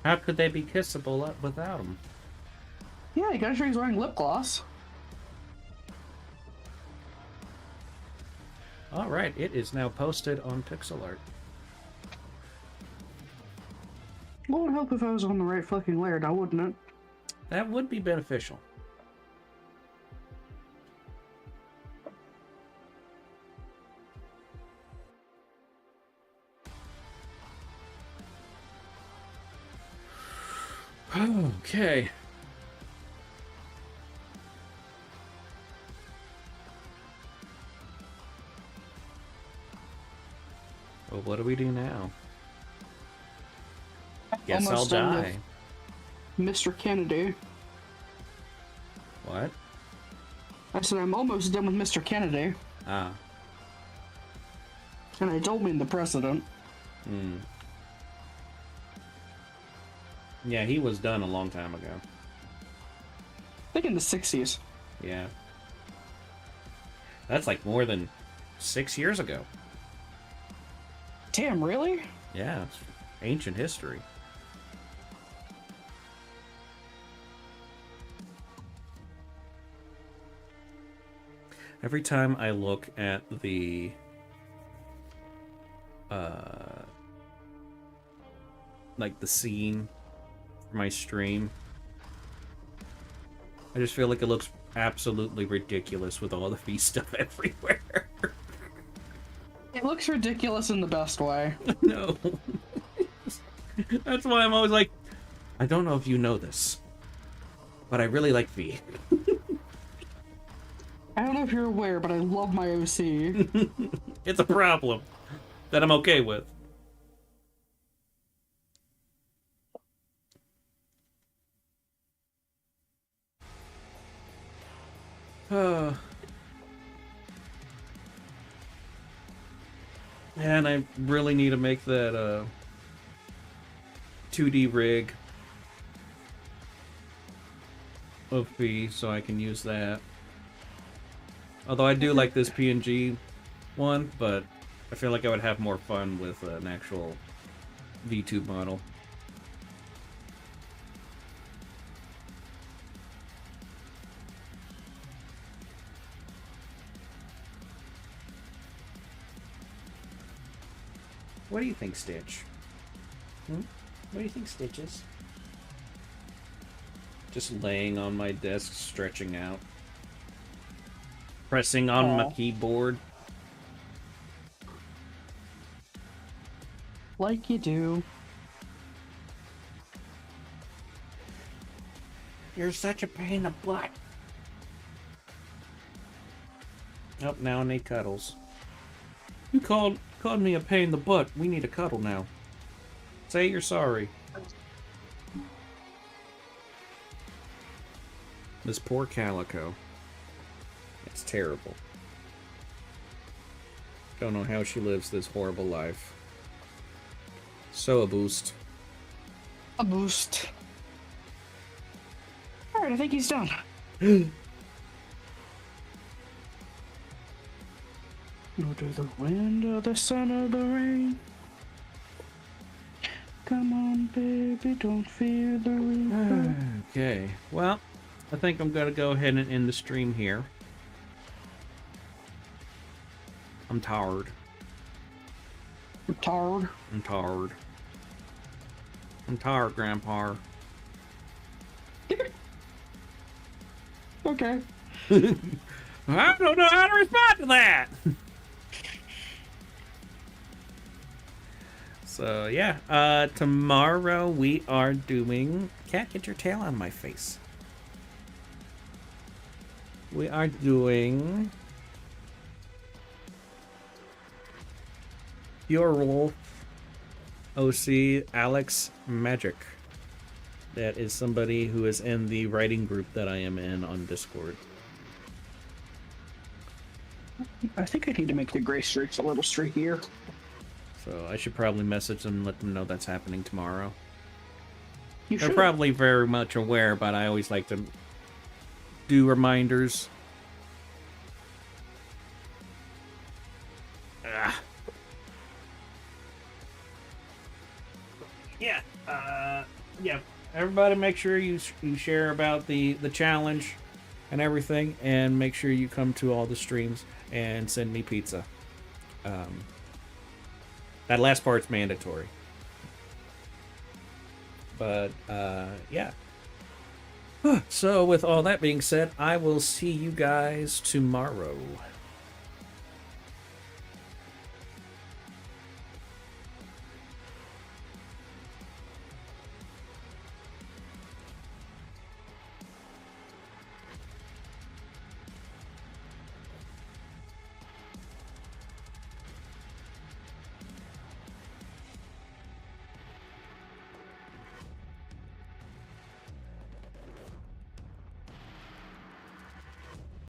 How could they be kissable up without him? Yeah, you gotta sure he's wearing lip gloss. Alright, it is now posted on pixel art. Well, it would help if I was on the right fucking layer, now wouldn't it? That would be beneficial. Okay. Well, what do we do now? Guess Almost I'll done die. with Mr. Kennedy. What? I said I'm almost done with Mr. Kennedy. Ah. And I don't mean the president. Hmm. Yeah, he was done a long time ago. I think in the 60s. Yeah. That's like more than 6 years ago. Damn, really? Yeah, it's ancient history. Every time I look at the like the scene for my stream, I just feel like it looks absolutely ridiculous with all the feast stuff everywhere. It looks ridiculous in the best way. No. That's why I'm always like, I don't know if you know this, but I really like V. I don't know if you're aware, but I love my OC. It's a problem that I'm okay with. And I really need to make that 2D rig of V so I can use that. Although I do like this PNG one, but I feel like I would have more fun with an actual VTube model. What do you think, Stitch? What do you think, Stitches? Just laying on my desk, stretching out. Pressing on my keyboard. Like you do. You're such a pain in the butt. Oh, now I need cuddles. You called me a pain in the butt. We need a cuddle now. Say you're sorry. This poor Calico. It's terrible. Don't know how she lives this horrible life. So a boost. A boost. Alright, I think he's done. Go to the wind or the sun or the rain. Come on, baby, don't fear the reaper. Okay, well, I think I'm gonna go ahead and end the stream here. I'm tired. You're tired. I'm tired. I'm tired, Grandpa. Okay. I don't know how to respond to that. So yeah, tomorrow we are doing. Cat, get your tail out of my face. We are doing Pure Wolf OC Alex Magic. That is somebody who is in the writing group that I am in on Discord. I think I need to make the gray streaks a little streakier. So I should probably message them and let them know that's happening tomorrow. You They're should. probably very much aware, but I always like to do reminders. Ah. Yeah, yeah. Everybody, make sure you share about the challenge and everything, and make sure you come to all the streams and send me pizza. That last part's mandatory. But yeah. So with all that being said, I will see you guys tomorrow.